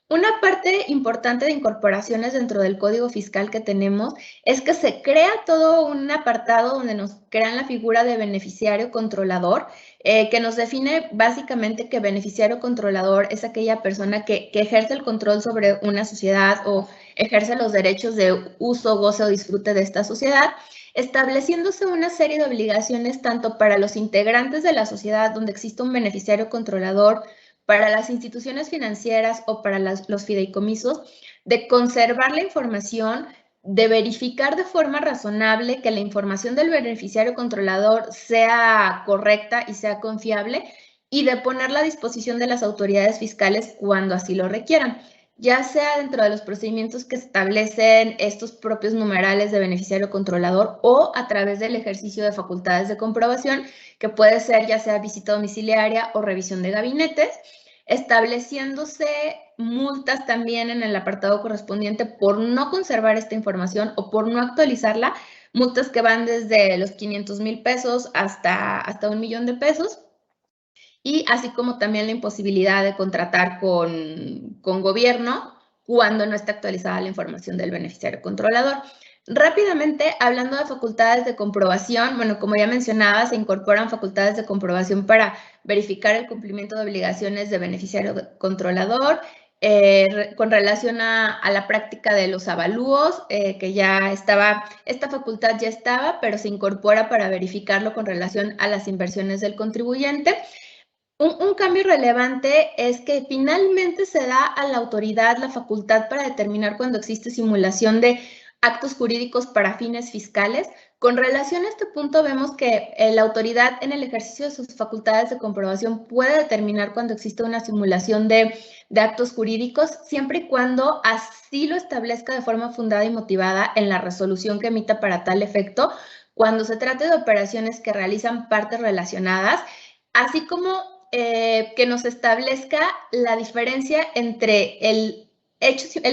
Una parte importante de incorporaciones dentro del Código Fiscal que tenemos es que se crea todo un apartado donde nos crean la figura de beneficiario controlador, que nos define básicamente que beneficiario controlador es aquella persona que ejerce el control sobre una sociedad o ejerce los derechos de uso, goce o disfrute de esta sociedad, estableciéndose una serie de obligaciones tanto para los integrantes de la sociedad donde existe un beneficiario controlador, para las instituciones financieras o para los fideicomisos, de conservar la información, de verificar de forma razonable que la información del beneficiario controlador sea correcta y sea confiable y de ponerla a disposición de las autoridades fiscales cuando así lo requieran, ya sea dentro de los procedimientos que establecen estos propios numerales de beneficiario controlador o a través del ejercicio de facultades de comprobación, que puede ser ya sea visita domiciliaria o revisión de gabinetes, estableciéndose multas también en el apartado correspondiente por no conservar esta información o por no actualizarla, multas que van desde los 500,000 pesos hasta 1 millón de pesos. Y así como también la imposibilidad de contratar con gobierno cuando no está actualizada la información del beneficiario controlador. Rápidamente, hablando de facultades de comprobación, bueno, como ya mencionaba, se incorporan facultades de comprobación para verificar el cumplimiento de obligaciones de beneficiario controlador, con relación a la práctica de los avalúos, que ya estaba, esta facultad ya estaba, pero se incorpora para verificarlo con relación a las inversiones del contribuyente. Un cambio relevante es que finalmente se da a la autoridad la facultad para determinar cuando existe simulación de actos jurídicos para fines fiscales. Con relación a este punto, vemos que la autoridad en el ejercicio de sus facultades de comprobación puede determinar cuando existe una simulación de actos jurídicos, siempre y cuando así lo establezca de forma fundada y motivada en la resolución que emita para tal efecto, cuando se trate de operaciones que realizan partes relacionadas, así como que nos establezca la diferencia entre el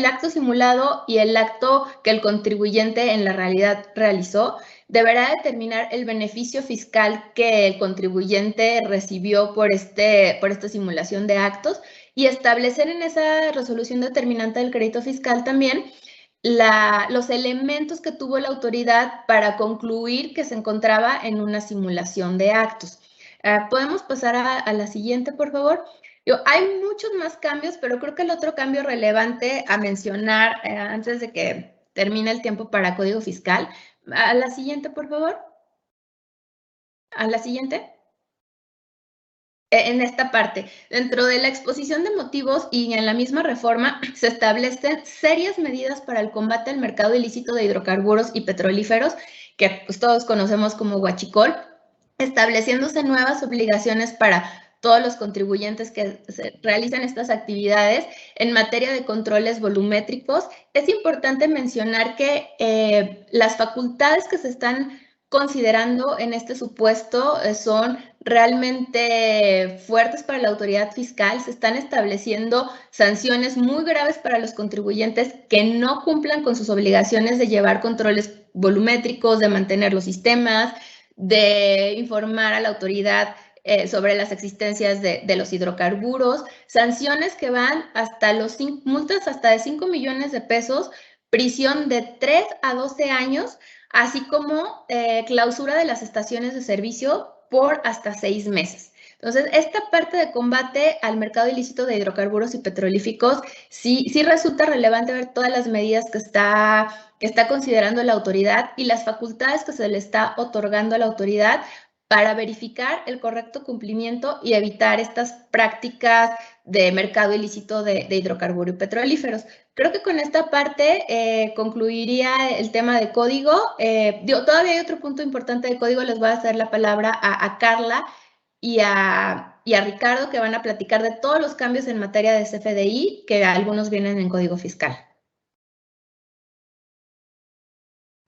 acto simulado y el acto que el contribuyente en la realidad realizó. Deberá determinar el beneficio fiscal que el contribuyente recibió por esta simulación de actos y establecer en esa resolución determinante del crédito fiscal también los elementos que tuvo la autoridad para concluir que se encontraba en una simulación de actos. ¿Podemos pasar a la siguiente, por favor? Hay muchos más cambios, pero creo que el otro cambio relevante a mencionar antes de que termine el tiempo para Código Fiscal. A la siguiente, por favor. A la siguiente. En esta parte, dentro de la exposición de motivos y en la misma reforma, se establecen serias medidas para el combate al mercado ilícito de hidrocarburos y petrolíferos, que pues, todos conocemos como huachicol, estableciéndose nuevas obligaciones para todos los contribuyentes que realizan estas actividades en materia de controles volumétricos. Es importante mencionar que las facultades que se están considerando en este supuesto son realmente fuertes para la autoridad fiscal. Se están estableciendo sanciones muy graves para los contribuyentes que no cumplan con sus obligaciones de llevar controles volumétricos, de mantener los sistemas, de informar a la autoridad sobre las existencias de los hidrocarburos, sanciones que van hasta multas hasta de 5 millones de pesos, prisión de 3 a 12 años, así como clausura de las estaciones de servicio por hasta 6 meses. Entonces, esta parte de combate al mercado ilícito de hidrocarburos y petrolíficos sí resulta relevante ver todas las medidas que está considerando la autoridad y las facultades que se le está otorgando a la autoridad para verificar el correcto cumplimiento y evitar estas prácticas de mercado ilícito de hidrocarburos y petrolíferos. Creo que con esta parte concluiría el tema de código. Todavía hay otro punto importante de código, les voy a hacer la palabra a Carla y a Ricardo, que van a platicar de todos los cambios en materia de CFDI, que algunos vienen en código fiscal.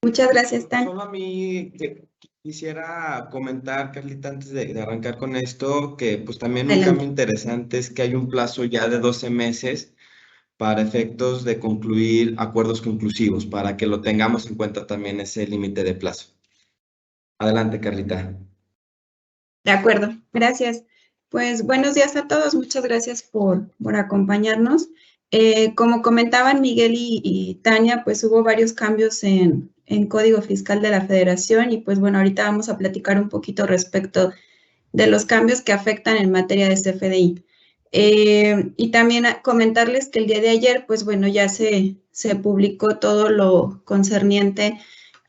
Muchas gracias, Tan. Solo a mí quisiera comentar, Carlita, antes de arrancar con esto, que pues también un cambio interesante es que hay un plazo ya de 12 meses para efectos de concluir acuerdos conclusivos, para que lo tengamos en cuenta también ese límite de plazo. Adelante, Carlita. De acuerdo, gracias. Pues buenos días a todos, muchas gracias por acompañarnos. Como comentaban Miguel y Tania, pues hubo varios cambios en Código Fiscal de la Federación y pues bueno, ahorita vamos a platicar un poquito respecto de los cambios que afectan en materia de CFDI. Y también comentarles que el día de ayer, pues bueno, ya se publicó todo lo concerniente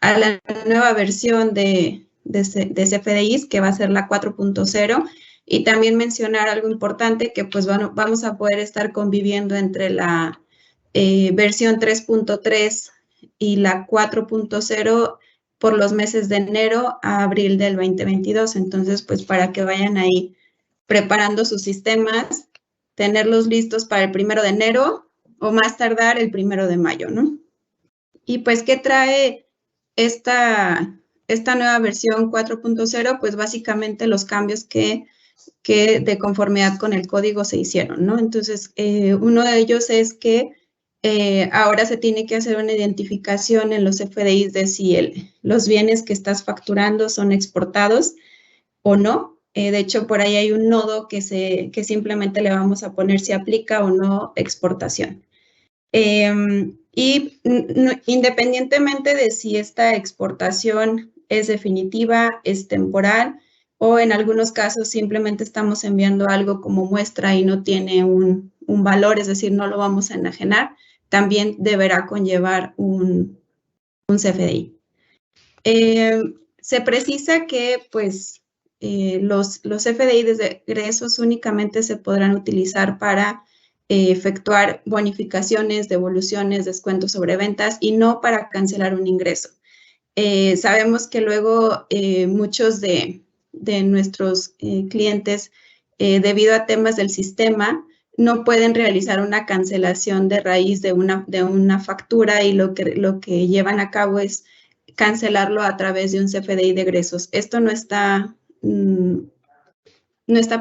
a la nueva versión de CFDIs, que va a ser la 4.0, y también mencionar algo importante, que pues bueno, vamos a poder estar conviviendo entre la versión 3.3 y la 4.0 por los meses de enero a abril del 2022. Entonces, pues para que vayan ahí preparando sus sistemas, tenerlos listos para el 1 de enero o más tardar el 1 de mayo, ¿no? Y pues, ¿qué trae esta nueva versión 4.0? Pues básicamente los cambios que de conformidad con el código se hicieron, ¿no? Entonces, uno de ellos es que ahora se tiene que hacer una identificación en los FDIs de si los bienes que estás facturando son exportados o no. De hecho, por ahí hay un nodo que simplemente le vamos a poner si aplica o no exportación. Y independientemente de si esta exportación es definitiva, es temporal, o en algunos casos simplemente estamos enviando algo como muestra y no tiene un valor, es decir, no lo vamos a enajenar, también deberá conllevar un CFDI. Se precisa que pues los CFDI de egresos únicamente se podrán utilizar para efectuar bonificaciones, devoluciones, descuentos sobre ventas y no para cancelar un ingreso. Sabemos que luego muchos de nuestros clientes, debido a temas del sistema, no pueden realizar una cancelación de raíz de una factura y lo que llevan a cabo es cancelarlo a través de un CFDI de egresos. Esto no está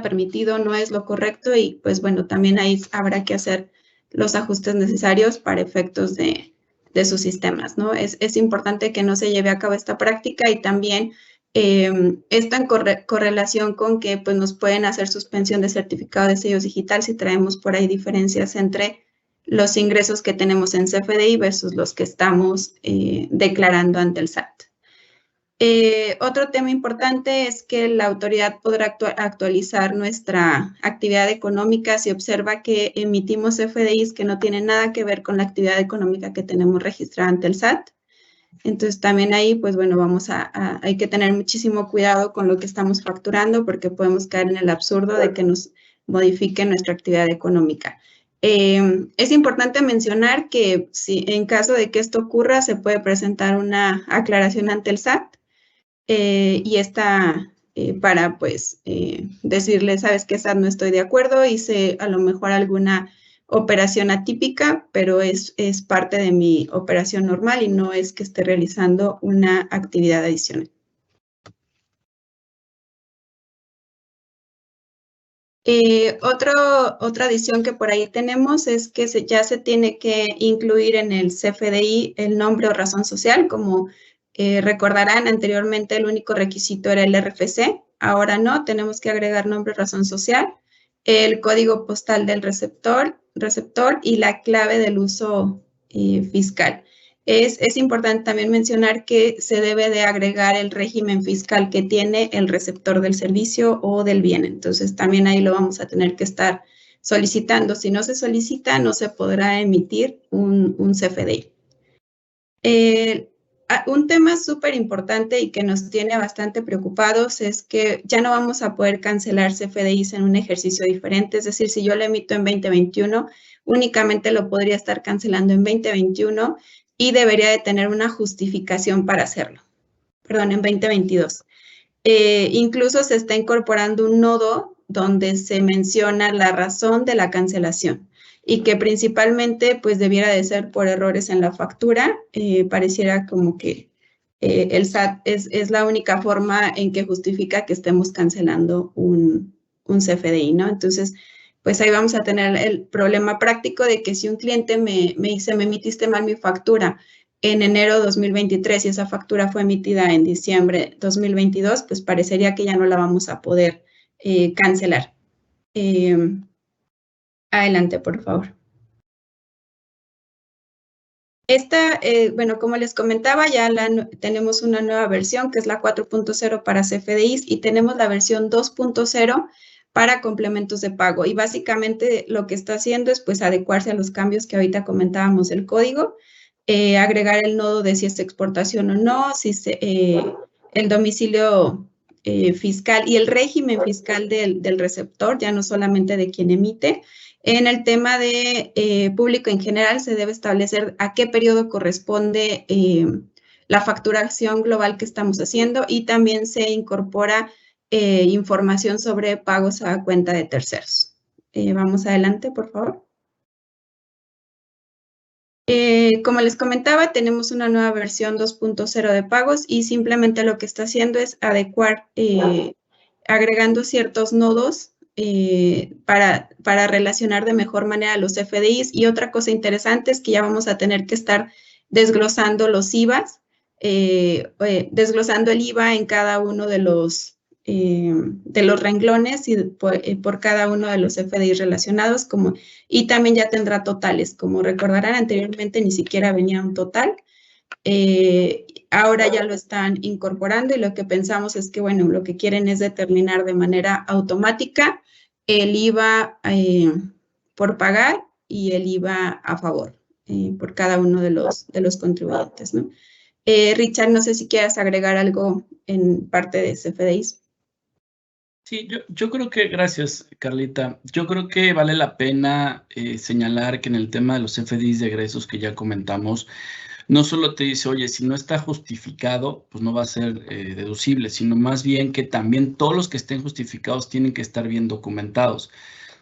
permitido, no es lo correcto y pues bueno, también ahí habrá que hacer los ajustes necesarios para efectos de sus sistemas, ¿no? Es importante que no se lleve a cabo esta práctica y también esto en correlación con que pues, nos pueden hacer suspensión de certificado de sellos digital si traemos por ahí diferencias entre los ingresos que tenemos en CFDI versus los que estamos declarando ante el SAT. Otro tema importante es que la autoridad podrá actualizar nuestra actividad económica si observa que emitimos FDIs que no tienen nada que ver con la actividad económica que tenemos registrada ante el SAT. Entonces, también ahí, pues bueno, hay que tener muchísimo cuidado con lo que estamos facturando porque podemos caer en el absurdo de que nos modifique nuestra actividad económica. Es importante mencionar que si en caso de que esto ocurra, se puede presentar una aclaración ante el SAT y esta para, pues, decirle, sabes que SAT no estoy de acuerdo, hice a lo mejor alguna operación atípica, pero es parte de mi operación normal y no es que esté realizando una actividad adicional. Otra adición que por ahí tenemos es que ya se tiene que incluir en el CFDI el nombre o razón social. Como recordarán, anteriormente el único requisito era el RFC, ahora no, tenemos que agregar nombre o razón social, el código postal del receptor y la clave del uso fiscal. Es importante también mencionar que se debe de agregar el régimen fiscal que tiene el receptor del servicio o del bien. Entonces, también ahí lo vamos a tener que estar solicitando. Si no se solicita, no se podrá emitir un CFDI. Un tema súper importante y que nos tiene bastante preocupados es que ya no vamos a poder cancelar CFDIs en un ejercicio diferente. Es decir, si yo lo emito en 2021, únicamente lo podría estar cancelando en 2021 y debería de tener una justificación para hacerlo. Perdón, en 2022. Incluso se está incorporando un nodo donde se menciona la razón de la cancelación y que principalmente pues debiera de ser por errores en la factura. Pareciera como que el SAT es la única forma en que justifica que estemos cancelando un CFDI, ¿no? Entonces, pues ahí vamos a tener el problema práctico de que si un cliente me dice, me emitiste mal mi factura en enero 2023 y esa factura fue emitida en diciembre 2022, pues parecería que ya no la vamos a poder cancelar. Adelante, por favor. Esta, bueno, como les comentaba, ya tenemos una nueva versión que es la 4.0 para CFDIs y tenemos la versión 2.0 para complementos de pago. Y básicamente lo que está haciendo es pues adecuarse a los cambios que ahorita comentábamos del código, agregar el nodo de si es exportación o no, si el domicilio fiscal y el régimen fiscal del receptor, ya no solamente de quien emite. En el tema de público en general, se debe establecer a qué periodo corresponde la facturación global que estamos haciendo y también se incorpora información sobre pagos a cuenta de terceros. Vamos adelante, por favor. Como les comentaba, tenemos una nueva versión 2.0 de pagos y simplemente lo que está haciendo es adecuar, agregando ciertos nodos para relacionar de mejor manera los FDIs. Y otra cosa interesante es que ya vamos a tener que estar desglosando los IVAs, desglosando el IVA en cada uno de los renglones y por cada uno de los FDIs relacionados, y también ya tendrá totales. Como recordarán, anteriormente ni siquiera venía un total. Ahora ya lo están incorporando y lo que pensamos es que, bueno, lo que quieren es determinar de manera automática el IVA por pagar y el IVA a favor por cada uno de los contribuyentes, ¿no? Richard, no sé si quieras agregar algo en parte de CFDIs. Sí, yo creo que, gracias, Carlita. Yo creo que vale la pena señalar que en el tema de los FDIs de egresos que ya comentamos, no solo te dice, oye, si no está justificado, pues no va a ser deducible, sino más bien que también todos los que estén justificados tienen que estar bien documentados.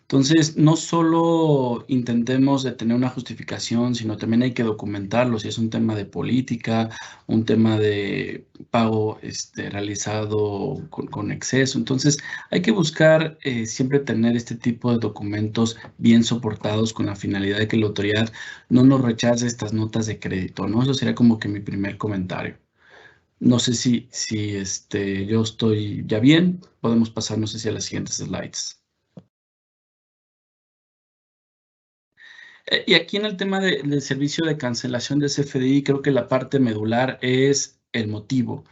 Entonces, no solo intentemos de tener una justificación, sino también hay que documentarlo, si es un tema de política, un tema de pago realizado con exceso. Entonces, hay que buscar siempre tener este tipo de documentos bien soportados con la finalidad de que la autoridad no nos rechace estas notas de crédito, ¿no? Eso sería como que mi primer comentario. No sé si yo estoy ya bien. Podemos pasar, no sé si a las siguientes slides. Y aquí en el tema del servicio de cancelación de CFDI, creo que la parte medular es el motivo.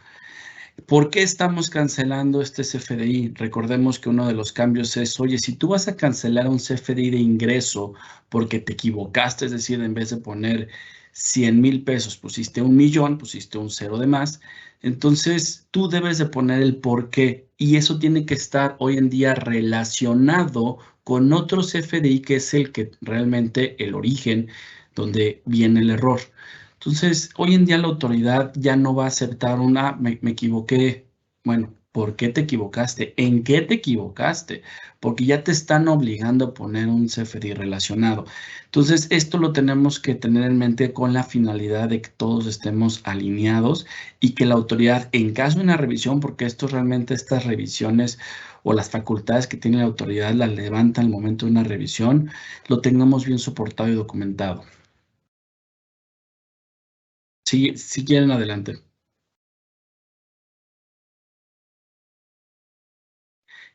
¿Por qué estamos cancelando este CFDI? Recordemos que uno de los cambios es, oye, si tú vas a cancelar un CFDI de ingreso porque te equivocaste, es decir, en vez de poner 100,000 pesos, pusiste 1,000,000, pusiste un cero de más, entonces tú debes de poner el por qué y eso tiene que estar hoy en día relacionado con otro CFDI que es el que realmente el origen donde viene el error. Entonces, hoy en día la autoridad ya no va a aceptar me equivoqué. Bueno, ¿por qué te equivocaste? ¿En qué te equivocaste? Porque ya te están obligando a poner un CFDI relacionado. Entonces, esto lo tenemos que tener en mente con la finalidad de que todos estemos alineados y que la autoridad, en caso de una revisión, porque estas revisiones o las facultades que tiene la autoridad las levanta al momento de una revisión, lo tengamos bien soportado y documentado. Si quieren, adelante.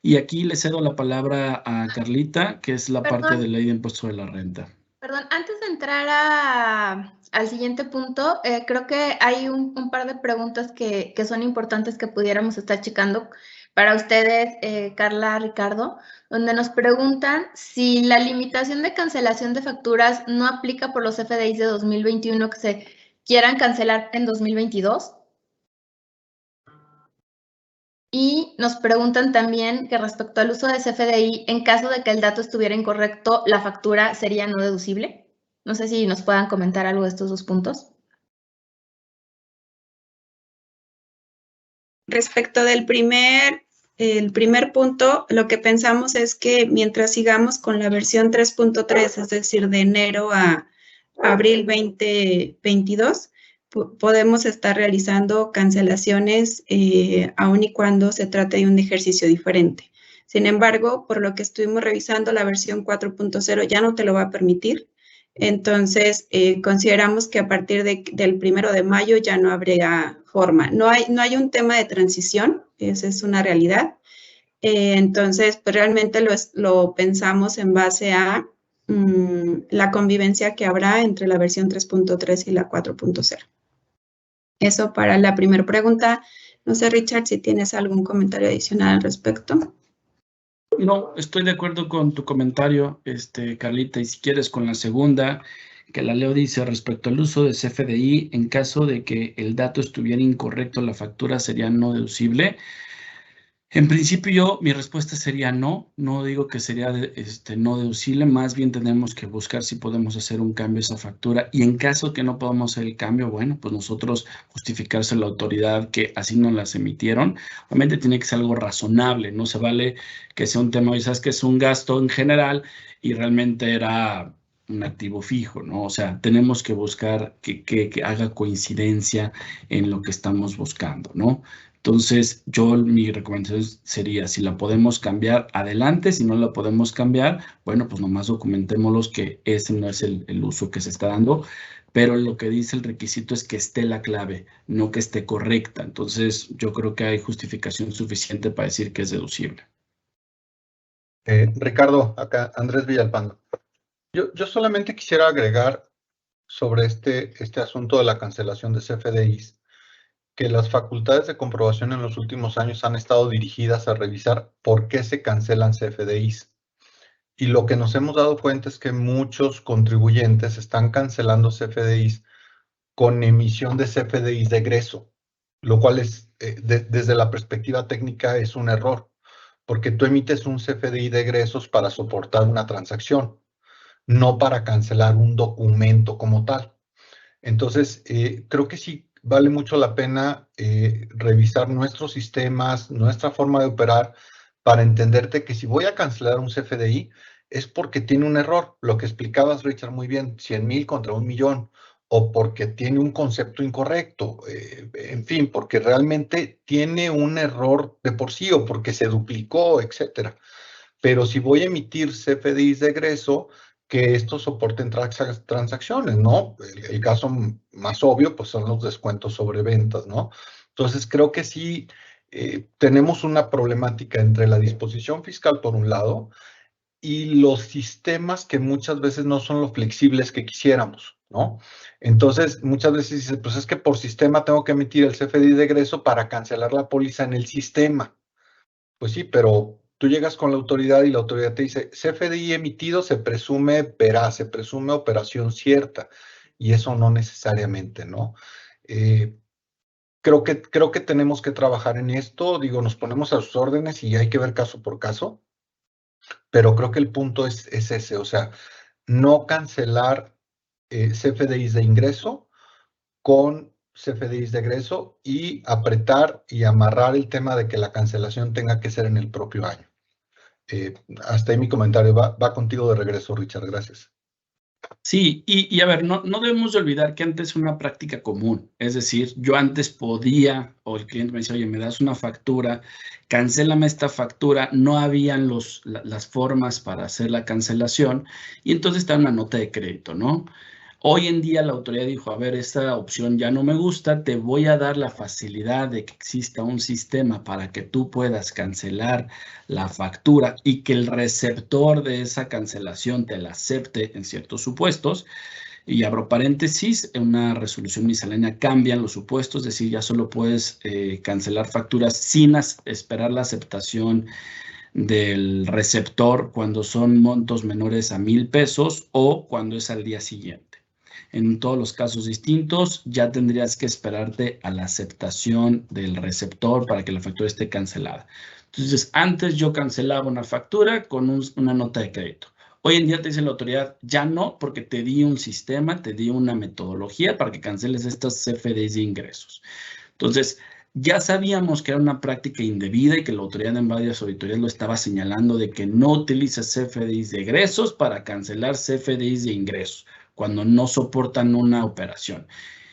Y aquí le cedo la palabra a Carlita, que es la parte de ley de impuesto de la renta. Perdón, antes de entrar al siguiente punto, creo que hay un par de preguntas que son importantes que pudiéramos estar checando para ustedes, Carla, Ricardo, donde nos preguntan si la limitación de cancelación de facturas no aplica por los FDIs de 2021 que se quieran cancelar en 2022. Y nos preguntan también que respecto al uso de CFDI, en caso de que el dato estuviera incorrecto, ¿la factura sería no deducible? No sé si nos puedan comentar algo de estos dos puntos. Respecto del primer punto, lo que pensamos es que mientras sigamos con la versión 3.3, es decir, de enero a abril 2022, podemos estar realizando cancelaciones aun y cuando se trate de un ejercicio diferente. Sin embargo, por lo que estuvimos revisando, la versión 4.0 ya no te lo va a permitir. Entonces, consideramos que a partir del 1 de mayo ya no habría forma. No hay un tema de transición, esa es una realidad. Entonces, pues realmente lo pensamos en base a la convivencia que habrá entre la versión 3.3 y la 4.0. Eso para la primera pregunta. No sé, Richard, si tienes algún comentario adicional al respecto. No, estoy de acuerdo con tu comentario, Carlita, y si quieres con la segunda, que la leo dice respecto al uso de CFDI, en caso de que el dato estuviera incorrecto, la factura sería no deducible. En principio, mi respuesta sería no digo que sería no deducible, más bien tenemos que buscar si podemos hacer un cambio a esa factura y en caso que no podamos hacer el cambio, bueno, pues nosotros justificarse a la autoridad que así nos las emitieron. Obviamente tiene que ser algo razonable, no se vale que sea un tema, sabes que es un gasto en general y realmente era un activo fijo, ¿no? O sea, tenemos que buscar que haga coincidencia en lo que estamos buscando, ¿no? Entonces, mi recomendación sería, si la podemos cambiar, adelante. Si no la podemos cambiar, bueno, pues nomás documentémoslos que ese no es el uso que se está dando. Pero lo que dice el requisito es que esté la clave, no que esté correcta. Entonces, yo creo que hay justificación suficiente para decir que es deducible. Ricardo, acá Andrés Villalpando. Yo solamente quisiera agregar sobre este asunto de la cancelación de CFDIs, que las facultades de comprobación en los últimos años han estado dirigidas a revisar por qué se cancelan CFDIs. Y lo que nos hemos dado cuenta es que muchos contribuyentes están cancelando CFDIs con emisión de CFDIs de egreso, lo cual es, desde la perspectiva técnica, es un error, porque tú emites un CFDI de egresos para soportar una transacción, no para cancelar un documento como tal. Entonces, creo que sí vale mucho la pena revisar nuestros sistemas, nuestra forma de operar, para entenderte que si voy a cancelar un CFDI es porque tiene un error, lo que explicabas, Richard, muy bien, 100,000 contra 1,000,000, o porque tiene un concepto incorrecto, en fin, porque realmente tiene un error de por sí, o porque se duplicó, etcétera. Pero si voy a emitir CFDIs de egreso, que estos soporten transacciones, ¿no? El caso más obvio, pues son los descuentos sobre ventas, ¿no? Entonces, creo que sí tenemos una problemática entre la disposición fiscal, por un lado, y los sistemas que muchas veces no son lo flexibles que quisiéramos, ¿no? Entonces, muchas veces dices, pues es que por sistema tengo que emitir el CFDI de egreso para cancelar la póliza en el sistema. Pues sí, pero tú llegas con la autoridad y la autoridad te dice, CFDI emitido se presume veraz, se presume operación cierta, y eso no necesariamente, ¿no? Creo que tenemos que trabajar en esto, digo, nos ponemos a sus órdenes y hay que ver caso por caso, pero creo que el punto es ese, o sea, no cancelar CFDIs de ingreso con CFDIs de egreso y apretar y amarrar el tema de que la cancelación tenga que ser en el propio año. Hasta ahí mi comentario. Va contigo de regreso, Richard. Gracias. Sí, y a ver, no debemos de olvidar que antes es una práctica común. Es decir, yo antes podía, o el cliente me decía, oye, me das una factura, cancélame esta factura. No habían las formas para hacer la cancelación y entonces está una nota de crédito, ¿no? Hoy en día la autoridad dijo, a ver, esta opción ya no me gusta, te voy a dar la facilidad de que exista un sistema para que tú puedas cancelar la factura y que el receptor de esa cancelación te la acepte en ciertos supuestos. Y abro paréntesis, en una resolución miscelánea cambian los supuestos, es decir, ya solo puedes cancelar facturas sin esperar la aceptación del receptor cuando son montos menores a 1,000 pesos o cuando es al día siguiente. En todos los casos distintos, ya tendrías que esperarte a la aceptación del receptor para que la factura esté cancelada. Entonces, antes yo cancelaba una factura con una nota de crédito. Hoy en día te dice la autoridad, ya no, porque te di un sistema, te di una metodología para que canceles estas CFDIs de ingresos. Entonces, ya sabíamos que era una práctica indebida y que la autoridad en varias auditorías lo estaba señalando de que no utilices CFDIs de egresos para cancelar CFDIs de ingresos cuando no soportan una operación.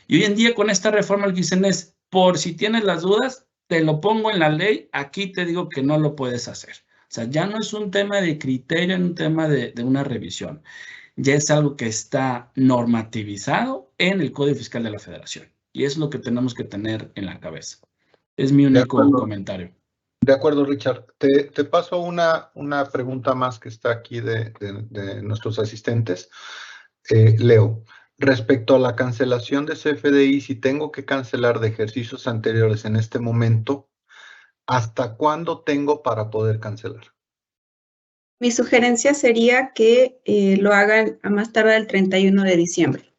Y hoy en día con esta reforma lo que dicen es, por si tienes las dudas, te lo pongo en la ley, aquí te digo que no lo puedes hacer. O sea, ya no es un tema de criterio, un tema de una revisión. Ya es algo que está normativizado en el Código Fiscal de la Federación. Y es lo que tenemos que tener en la cabeza. Es mi único comentario. De acuerdo, Richard. Te paso una pregunta más que está aquí de nuestros asistentes. Leo, respecto a la cancelación de CFDI, si tengo que cancelar de ejercicios anteriores en este momento, ¿hasta cuándo tengo para poder cancelar? Mi sugerencia sería que lo hagan a más tardar el 31 de diciembre,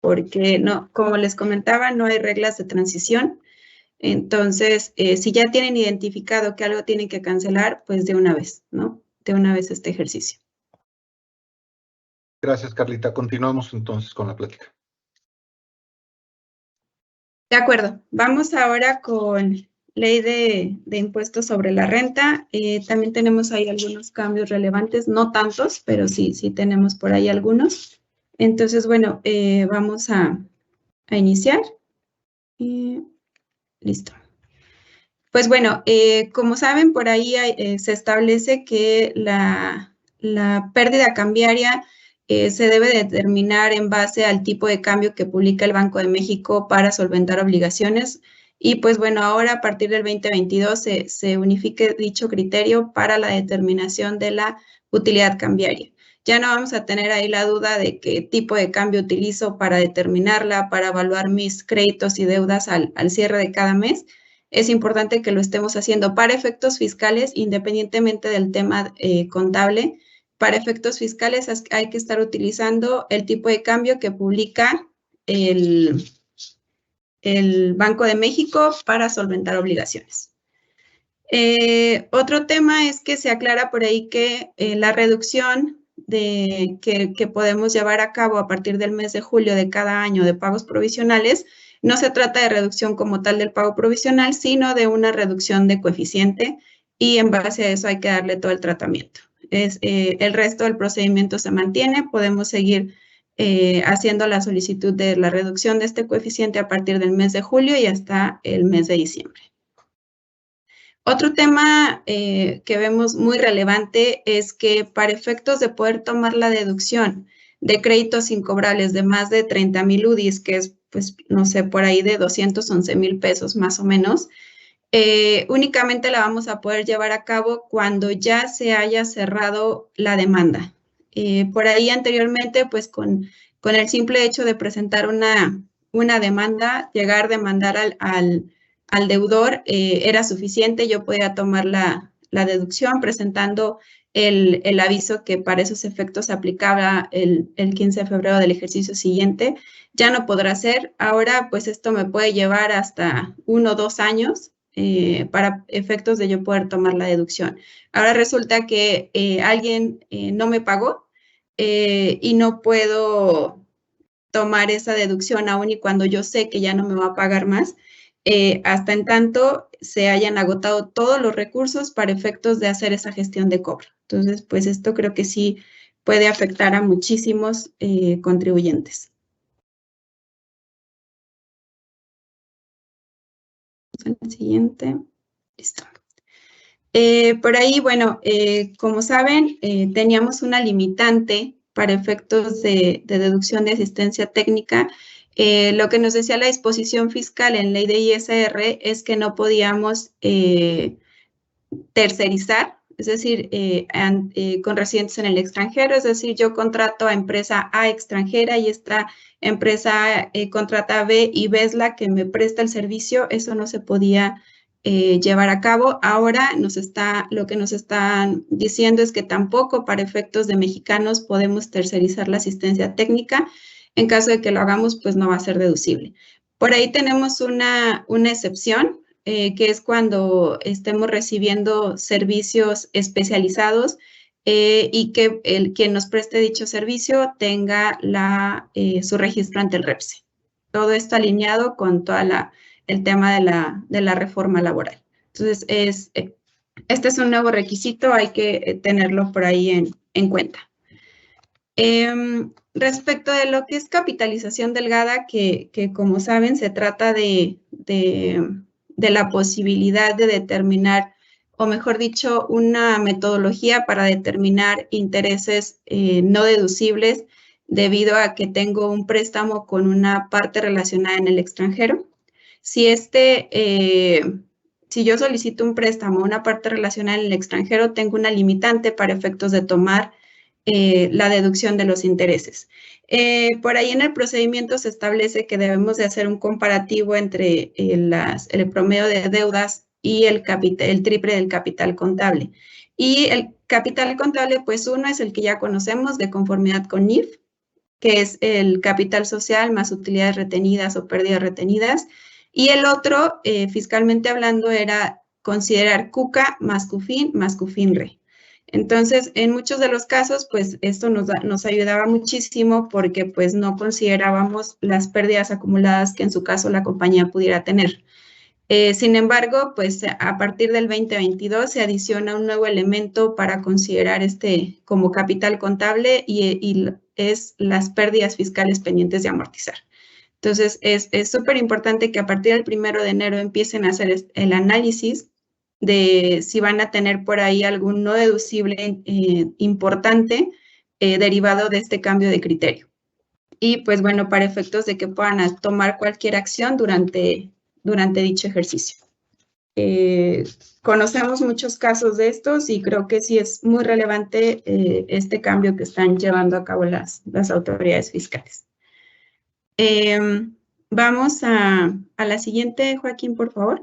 porque no, como les comentaba, no hay reglas de transición. Entonces, si ya tienen identificado que algo tienen que cancelar, pues de una vez, ¿no? De una vez este ejercicio. Gracias, Carlita. Continuamos entonces con la plática. De acuerdo. Vamos ahora con ley de impuestos sobre la renta. También tenemos ahí algunos cambios relevantes, no tantos, pero sí tenemos por ahí algunos. Entonces, bueno, vamos a iniciar. Listo. Pues bueno, como saben, por ahí se establece que la pérdida cambiaria se debe determinar en base al tipo de cambio que publica el Banco de México para solventar obligaciones. Y pues bueno, ahora a partir del 2022 se unifique dicho criterio para la determinación de la utilidad cambiaria. Ya no vamos a tener ahí la duda de qué tipo de cambio utilizo para determinarla, para evaluar mis créditos y deudas al cierre de cada mes. Es importante que lo estemos haciendo para efectos fiscales, independientemente del tema contable. Para efectos fiscales hay que estar utilizando el tipo de cambio que publica el Banco de México para solventar obligaciones. Otro tema es que se aclara por ahí que la reducción que podemos llevar a cabo a partir del mes de julio de cada año de pagos provisionales no se trata de reducción como tal del pago provisional, sino de una reducción de coeficiente y en base a eso hay que darle todo el tratamiento. El resto del procedimiento se mantiene, podemos seguir haciendo la solicitud de la reducción de este coeficiente a partir del mes de julio y hasta el mes de diciembre. Otro tema que vemos muy relevante es que para efectos de poder tomar la deducción de créditos incobrables de más de 30,000 UDIs, que es, pues, no sé, por ahí de 211,000 pesos más o menos, únicamente la vamos a poder llevar a cabo cuando ya se haya cerrado la demanda. Por ahí anteriormente, pues con el simple hecho de presentar una demanda, llegar a demandar al deudor era suficiente, yo podía tomar la deducción presentando el aviso que para esos efectos se aplicaba el 15 de febrero del ejercicio siguiente. Ya no podrá ser. Ahora, pues esto me puede llevar hasta 1 o 2 años para efectos de yo poder tomar la deducción. Ahora resulta que alguien no me pagó y no puedo tomar esa deducción aún y cuando yo sé que ya no me va a pagar más, hasta en tanto se hayan agotado todos los recursos para efectos de hacer esa gestión de cobro. Entonces, pues esto creo que sí puede afectar a muchísimos contribuyentes. El siguiente. Listo. Por ahí, bueno, como saben, teníamos una limitante para efectos de deducción de asistencia técnica. Lo que nos decía la disposición fiscal en ley de ISR es que no podíamos tercerizar, es decir, con residentes en el extranjero, es decir, yo contrato a empresa A extranjera y esta empresa contrata a B y B es la que me presta el servicio, eso no se podía llevar a cabo. Ahora lo que nos están diciendo es que tampoco para efectos de mexicanos podemos tercerizar la asistencia técnica. En caso de que lo hagamos, pues no va a ser deducible. Por ahí tenemos una excepción, que es cuando estemos recibiendo servicios especializados y que quien nos preste dicho servicio tenga su registro ante el REPSE. Todo esto alineado con todo el tema de la reforma laboral. Entonces, este es un nuevo requisito, hay que tenerlo por ahí en cuenta. Respecto de lo que es capitalización delgada, que como saben se trata de la posibilidad de determinar, o mejor dicho, una metodología para determinar intereses no deducibles debido a que tengo un préstamo con una parte relacionada en el extranjero. Si yo solicito un préstamo, una parte relacionada en el extranjero, tengo una limitante para efectos de tomar la deducción de los intereses. Por ahí en el procedimiento se establece que debemos de hacer un comparativo entre el promedio de deudas y el triple del capital contable. Y el capital contable, pues uno es el que ya conocemos de conformidad con NIF, que es el capital social más utilidades retenidas o pérdidas retenidas. Y el otro, fiscalmente hablando, era considerar CUCA más CUFIN más CUFINRE. Entonces, en muchos de los casos, pues esto nos ayudaba muchísimo porque pues no considerábamos las pérdidas acumuladas que en su caso la compañía pudiera tener. Sin embargo, pues a partir del 2022 se adiciona un nuevo elemento para considerar como capital contable y es las pérdidas fiscales pendientes de amortizar. Entonces, es súper importante que a partir del 1 de enero empiecen a hacer el análisis de si van a tener por ahí algún no deducible importante derivado de este cambio de criterio. Y pues bueno, para efectos de que puedan tomar cualquier acción durante dicho ejercicio. Conocemos muchos casos de estos y creo que sí es muy relevante este cambio que están llevando a cabo las autoridades fiscales. Vamos a la siguiente, Joaquín, por favor.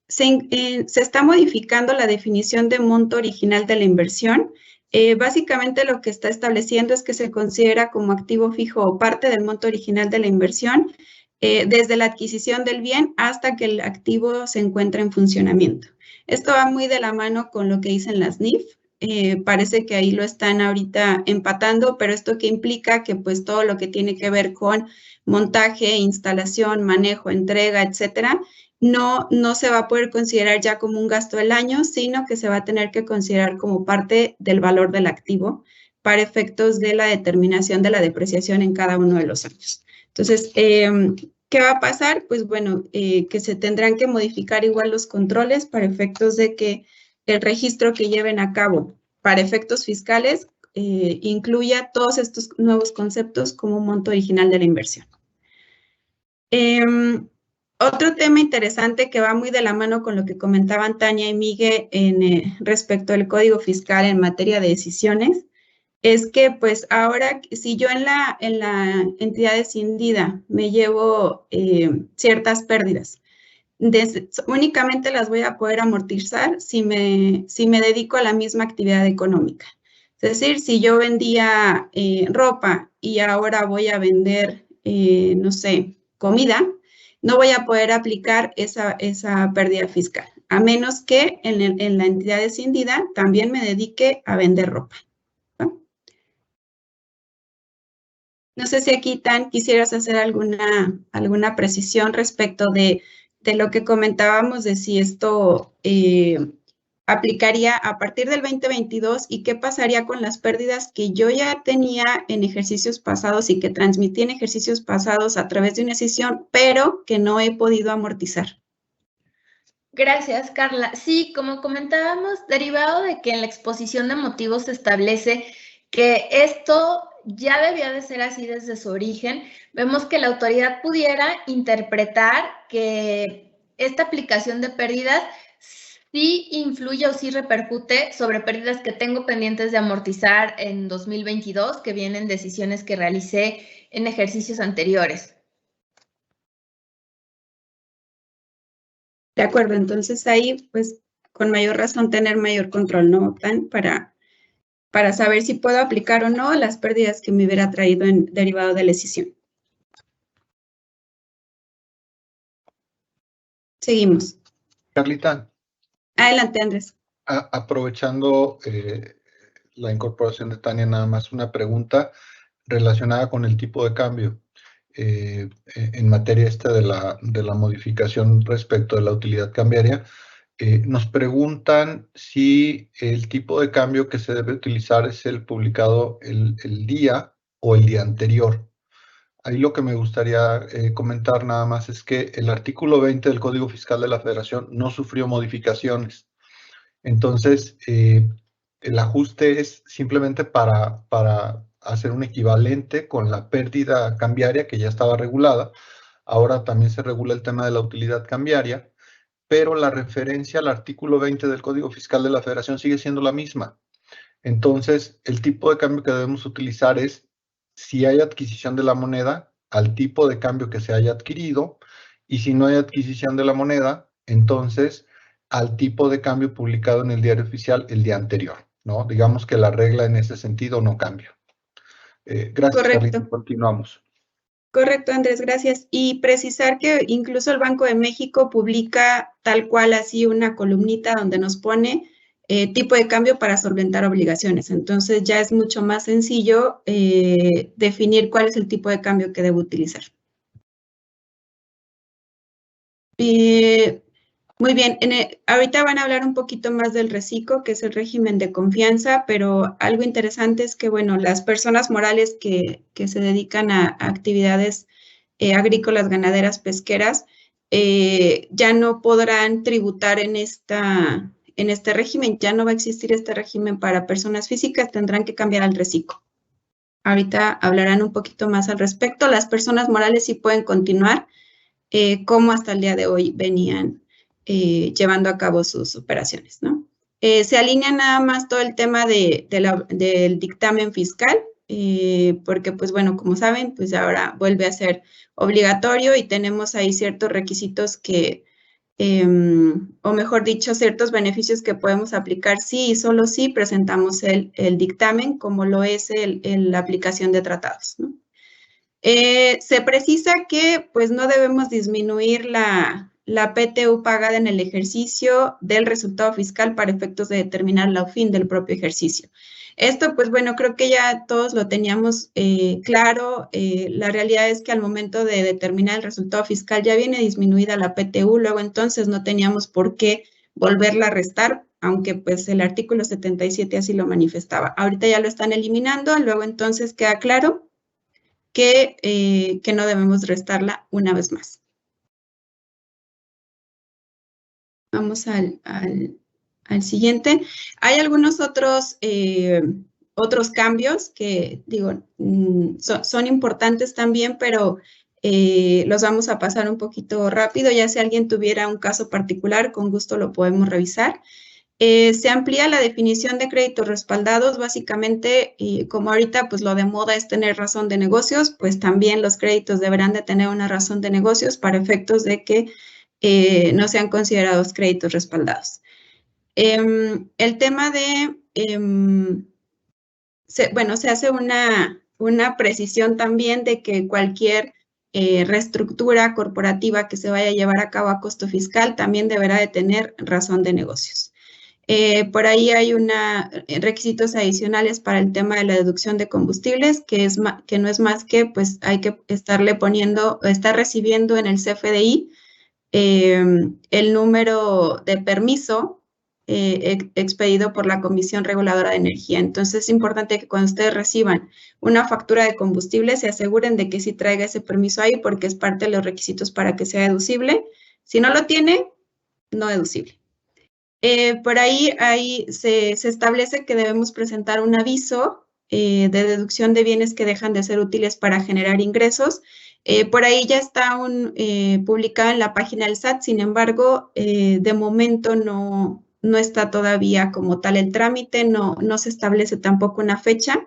Se está modificando la definición de monto original de la inversión. Básicamente lo que está estableciendo es que se considera como activo fijo o parte del monto original de la inversión desde la adquisición del bien hasta que el activo se encuentra en funcionamiento. Esto va muy de la mano con lo que dicen las NIF. Parece que ahí lo están ahorita empatando, pero esto que implica que pues todo lo que tiene que ver con montaje, instalación, manejo, entrega, etcétera, no se va a poder considerar ya como un gasto del año, sino que se va a tener que considerar como parte del valor del activo para efectos de la determinación de la depreciación en cada uno de los años. Entonces, ¿qué va a pasar? Pues bueno, que se tendrán que modificar igual los controles para efectos de que el registro que lleven a cabo para efectos fiscales incluya todos estos nuevos conceptos como monto original de la inversión. Otro tema interesante que va muy de la mano con lo que comentaban Tania y Miguel respecto al Código Fiscal en materia de decisiones, es que pues ahora si yo en la entidad escindida me llevo ciertas pérdidas, únicamente las voy a poder amortizar si me dedico a la misma actividad económica. Es decir, si yo vendía ropa y ahora voy a vender, no sé, comida, no voy a poder aplicar esa pérdida fiscal, a menos que en la entidad escindida también me dedique a vender ropa. No sé si aquí, Tan, quisieras hacer alguna precisión respecto de lo que comentábamos de si esto aplicaría a partir del 2022 y qué pasaría con las pérdidas que yo ya tenía en ejercicios pasados y que transmití en ejercicios pasados a través de una decisión, pero que no he podido amortizar. Gracias, Carla. Sí, como comentábamos, derivado de que en la exposición de motivos se establece que esto ya debía de ser así desde su origen, vemos que la autoridad pudiera interpretar que esta aplicación de pérdidas sí influye o sí repercute sobre pérdidas que tengo pendientes de amortizar en 2022, que vienen decisiones que realicé en ejercicios anteriores. De acuerdo, entonces ahí, pues, con mayor razón tener mayor control, ¿no? Optan para saber si puedo aplicar o no las pérdidas que me hubiera traído en derivado de la escisión. Seguimos. Carlita. Adelante, Andrés. Aprovechando la incorporación de Tania, nada más una pregunta relacionada con el tipo de cambio. En materia de la modificación respecto de la utilidad cambiaria, nos preguntan si el tipo de cambio que se debe utilizar es el publicado el día o el día anterior. Ahí lo que me gustaría comentar nada más es que el artículo 20 del Código Fiscal de la Federación no sufrió modificaciones. Entonces, el ajuste es simplemente para hacer un equivalente con la pérdida cambiaria que ya estaba regulada. Ahora también se regula el tema de la utilidad cambiaria, pero la referencia al artículo 20 del Código Fiscal de la Federación sigue siendo la misma. Entonces, el tipo de cambio que debemos utilizar es, si hay adquisición de la moneda, al tipo de cambio que se haya adquirido, y si no hay adquisición de la moneda, entonces al tipo de cambio publicado en el diario oficial el día anterior, ¿no? Digamos que la regla en ese sentido no cambia. Gracias, Carlita. Continuamos. Correcto, Andrés, gracias. Y precisar que incluso el Banco de México publica tal cual así una columnita donde nos pone tipo de cambio para solventar obligaciones. Entonces ya es mucho más sencillo definir cuál es el tipo de cambio que debo utilizar. Muy bien, ahorita van a hablar un poquito más del RECICO, que es el régimen de confianza, pero algo interesante es que, bueno, las personas morales que se dedican a actividades agrícolas, ganaderas, pesqueras, ya no podrán tributar en este régimen, ya no va a existir este régimen para personas físicas, tendrán que cambiar al RECICO. Ahorita hablarán un poquito más al respecto. Las personas morales sí pueden continuar como hasta el día de hoy venían llevando a cabo sus operaciones, ¿no? Se alinea nada más todo el tema del dictamen fiscal, porque, pues bueno, como saben, pues ahora vuelve a ser obligatorio y tenemos ahí ciertos requisitos que, o mejor dicho, ciertos beneficios que podemos aplicar sí y solo si presentamos el dictamen, como lo es la aplicación de tratados, ¿no? Se precisa que pues no debemos disminuir la PTU pagada en el ejercicio del resultado fiscal para efectos de determinar la fin del propio ejercicio. Esto, pues bueno, creo que ya todos lo teníamos claro. La realidad es que al momento de determinar el resultado fiscal ya viene disminuida la PTU, luego entonces no teníamos por qué volverla a restar, aunque pues el artículo 77 así lo manifestaba. Ahorita ya lo están eliminando, luego entonces queda claro que no debemos restarla una vez más. Vamos al siguiente. Hay algunos otros cambios que, digo, son importantes también, pero los vamos a pasar un poquito rápido. Ya si alguien tuviera un caso particular, con gusto lo podemos revisar. Se amplía la definición de créditos respaldados, básicamente, como ahorita pues lo de moda es tener razón de negocios, pues también los créditos deberán de tener una razón de negocios para efectos de que no sean considerados créditos respaldados. El tema de, se hace una precisión también de que cualquier reestructura corporativa que se vaya a llevar a cabo a costo fiscal también deberá de tener razón de negocios. Por ahí hay requisitos adicionales para el tema de la deducción de combustibles, que no es más que, pues, hay que estar recibiendo en el CFDI el número de permiso expedido por la Comisión Reguladora de Energía. Entonces, es importante que cuando ustedes reciban una factura de combustible, se aseguren de que sí traiga ese permiso ahí, porque es parte de los requisitos para que sea deducible. Si no lo tiene, no deducible. Por ahí se establece que debemos presentar un aviso de deducción de bienes que dejan de ser útiles para generar ingresos. Por ahí ya está publicado en la página del SAT, sin embargo, de momento no está todavía como tal el trámite, no se establece tampoco una fecha,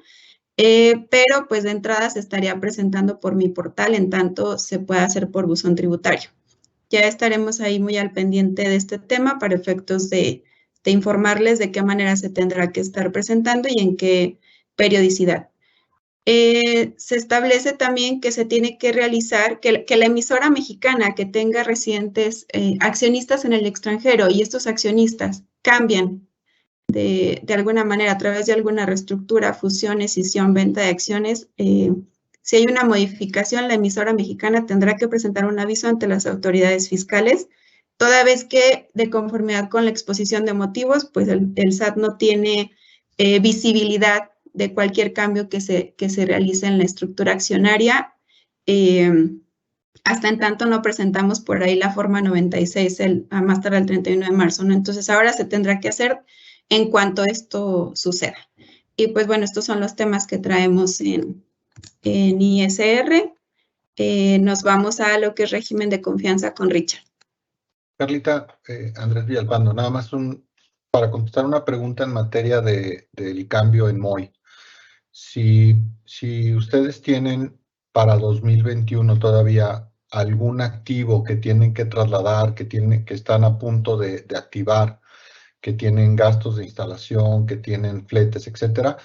pero pues de entrada se estaría presentando por mi portal, en tanto se pueda hacer por buzón tributario. Ya estaremos ahí muy al pendiente de este tema para efectos de informarles de qué manera se tendrá que estar presentando y en qué periodicidad. Se establece también que se tiene que realizar, que la emisora mexicana que tenga residentes accionistas en el extranjero y estos accionistas cambian de alguna manera a través de alguna reestructura, fusión, escisión, venta de acciones, si hay una modificación, la emisora mexicana tendrá que presentar un aviso ante las autoridades fiscales, toda vez que de conformidad con la exposición de motivos, pues el SAT no tiene visibilidad de cualquier cambio que se realice en la estructura accionaria. Hasta en tanto no presentamos por ahí la forma 96 a más tarde el 31 de marzo, ¿no? Entonces ahora se tendrá que hacer en cuanto esto suceda. Y pues bueno, estos son los temas que traemos en ISR. Nos vamos a lo que es régimen de confianza con Richard. Carlita, Andrés Villalpando, nada más para contestar una pregunta en materia del cambio en MOI. Si ustedes tienen para 2021 todavía algún activo que tienen que trasladar, que están a punto de activar, que tienen gastos de instalación, que tienen fletes, etcétera,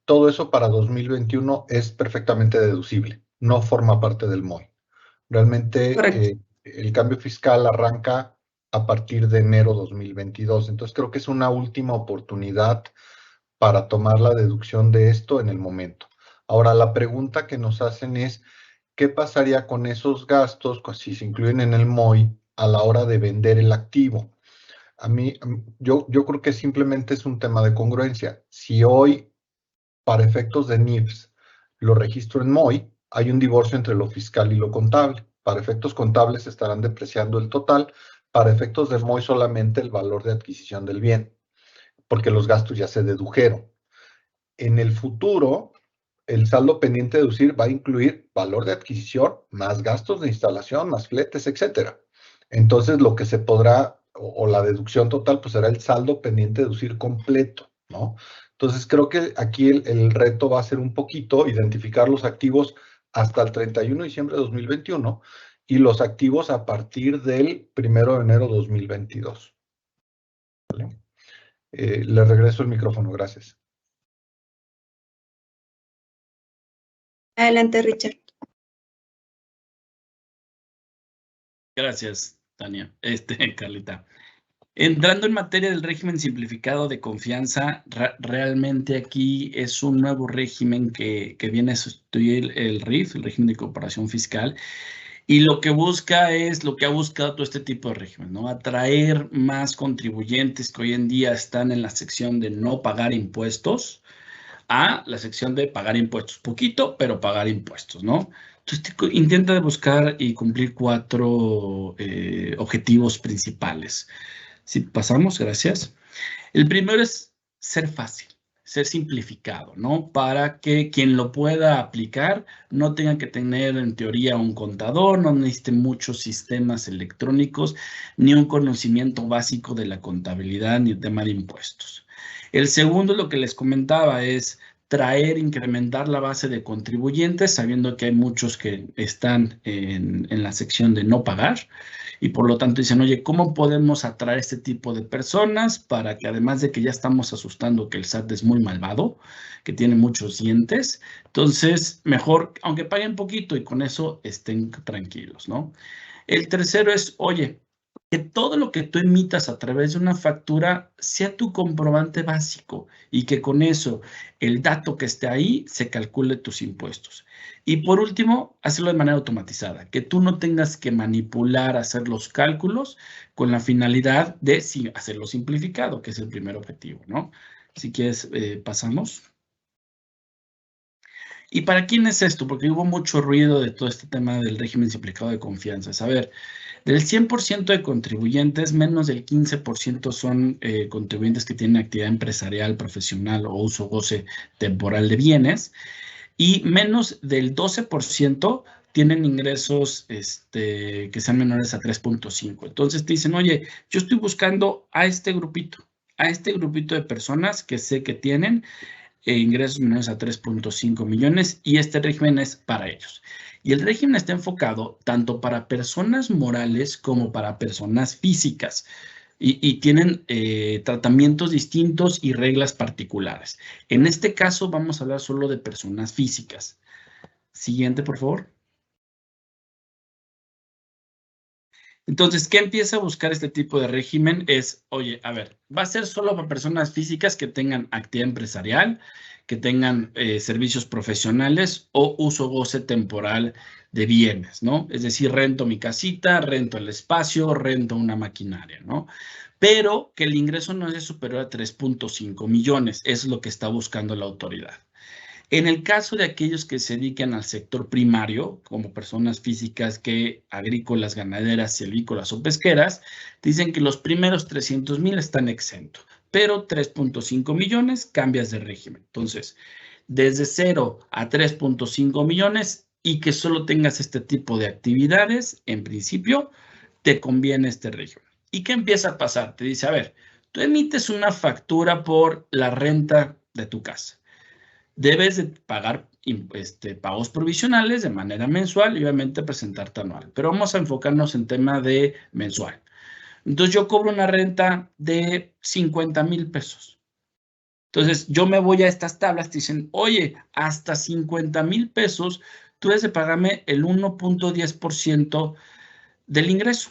todo eso para 2021 es perfectamente deducible, no forma parte del MOI. Realmente el cambio fiscal arranca a partir de enero 2022, entonces creo que es una última oportunidad para tomar la deducción de esto en el momento. Ahora, la pregunta que nos hacen es, ¿qué pasaría con esos gastos si se incluyen en el MOI a la hora de vender el activo? Yo creo que simplemente es un tema de congruencia. Si hoy, para efectos de NIFS, lo registro en MOI, hay un divorcio entre lo fiscal y lo contable. Para efectos contables estarán depreciando el total, para efectos de MOI solamente el valor de adquisición del bien, porque los gastos ya se dedujeron. En el futuro, el saldo pendiente de deducir va a incluir valor de adquisición, más gastos de instalación, más fletes, etcétera. Entonces, lo que se podrá, o la deducción total, pues será el saldo pendiente de deducir completo, ¿no? Entonces, creo que aquí el reto va a ser un poquito identificar los activos hasta el 31 de diciembre de 2021 y los activos a partir del 1 de enero de 2022. ¿Vale? Le regreso el micrófono, gracias. Adelante, Richard. Gracias, Tania. Carlita. Entrando en materia del régimen simplificado de confianza, realmente aquí es un nuevo régimen que viene a sustituir el RIF, el régimen de cooperación fiscal, y lo que busca es lo que ha buscado todo este tipo de régimen, ¿no? Atraer más contribuyentes que hoy en día están en la sección de no pagar impuestos a la sección de pagar impuestos. Poquito, pero pagar impuestos, ¿no? Entonces, intenta buscar y cumplir 4 objetivos principales. Si pasamos, gracias. El primero es ser fácil, ser simplificado, ¿no? Para que quien lo pueda aplicar no tenga que tener en teoría un contador, no necesite muchos sistemas electrónicos, ni un conocimiento básico de la contabilidad ni el tema de impuestos. El segundo, lo que les comentaba, es incrementar la base de contribuyentes, sabiendo que hay muchos que están en la sección de no pagar y por lo tanto dicen, oye, ¿cómo podemos atraer este tipo de personas para que además de que ya estamos asustando que el SAT es muy malvado, que tiene muchos dientes, entonces mejor, aunque paguen poquito y con eso estén tranquilos, ¿no? El tercero es, oye, que todo lo que tú emitas a través de una factura sea tu comprobante básico y que con eso el dato que esté ahí se calcule tus impuestos. Y por último, hacerlo de manera automatizada, que tú no tengas que manipular, hacer los cálculos con la finalidad de hacerlo simplificado, que es el primer objetivo, ¿no? Si quieres, pasamos. ¿Y para quién es esto? Porque hubo mucho ruido de todo este tema del régimen simplificado de confianza. A ver, del 100% de contribuyentes, menos del 15% son contribuyentes que tienen actividad empresarial, profesional o uso o goce temporal de bienes, y menos del 12% tienen ingresos que sean menores a 3.5. Entonces te dicen, oye, yo estoy buscando a este grupito de personas que sé que tienen ingresos menores a 3.5 millones y este régimen es para ellos. Y el régimen está enfocado tanto para personas morales como para personas físicas y tienen tratamientos distintos y reglas particulares. En este caso vamos a hablar solo de personas físicas. Siguiente, por favor. Entonces, ¿qué empieza a buscar este tipo de régimen? Es, oye, a ver, va a ser solo para personas físicas que tengan actividad empresarial, que tengan servicios profesionales o uso goce temporal de bienes, ¿no? Es decir, rento mi casita, rento el espacio, rento una maquinaria, ¿no? Pero que el ingreso no sea superior a 3.5 millones, es lo que está buscando la autoridad. En el caso de aquellos que se dedican al sector primario, como personas físicas que agrícolas, ganaderas, silvícolas o pesqueras, dicen que los primeros 300,000 están exentos, pero 3.5 millones cambias de régimen. Entonces, desde 0 a 3.5 millones y que solo tengas este tipo de actividades, en principio, te conviene este régimen. ¿Y qué empieza a pasar? Te dice, a ver, tú emites una factura por la renta de tu casa. Debes de pagar pagos provisionales de manera mensual y obviamente presentarte anual. Pero vamos a enfocarnos en tema de mensual. Entonces yo cobro una renta de 50,000 pesos. Entonces yo me voy a estas tablas, te dicen, oye, hasta 50,000 pesos, tú debes de pagarme el 1.10% del ingreso.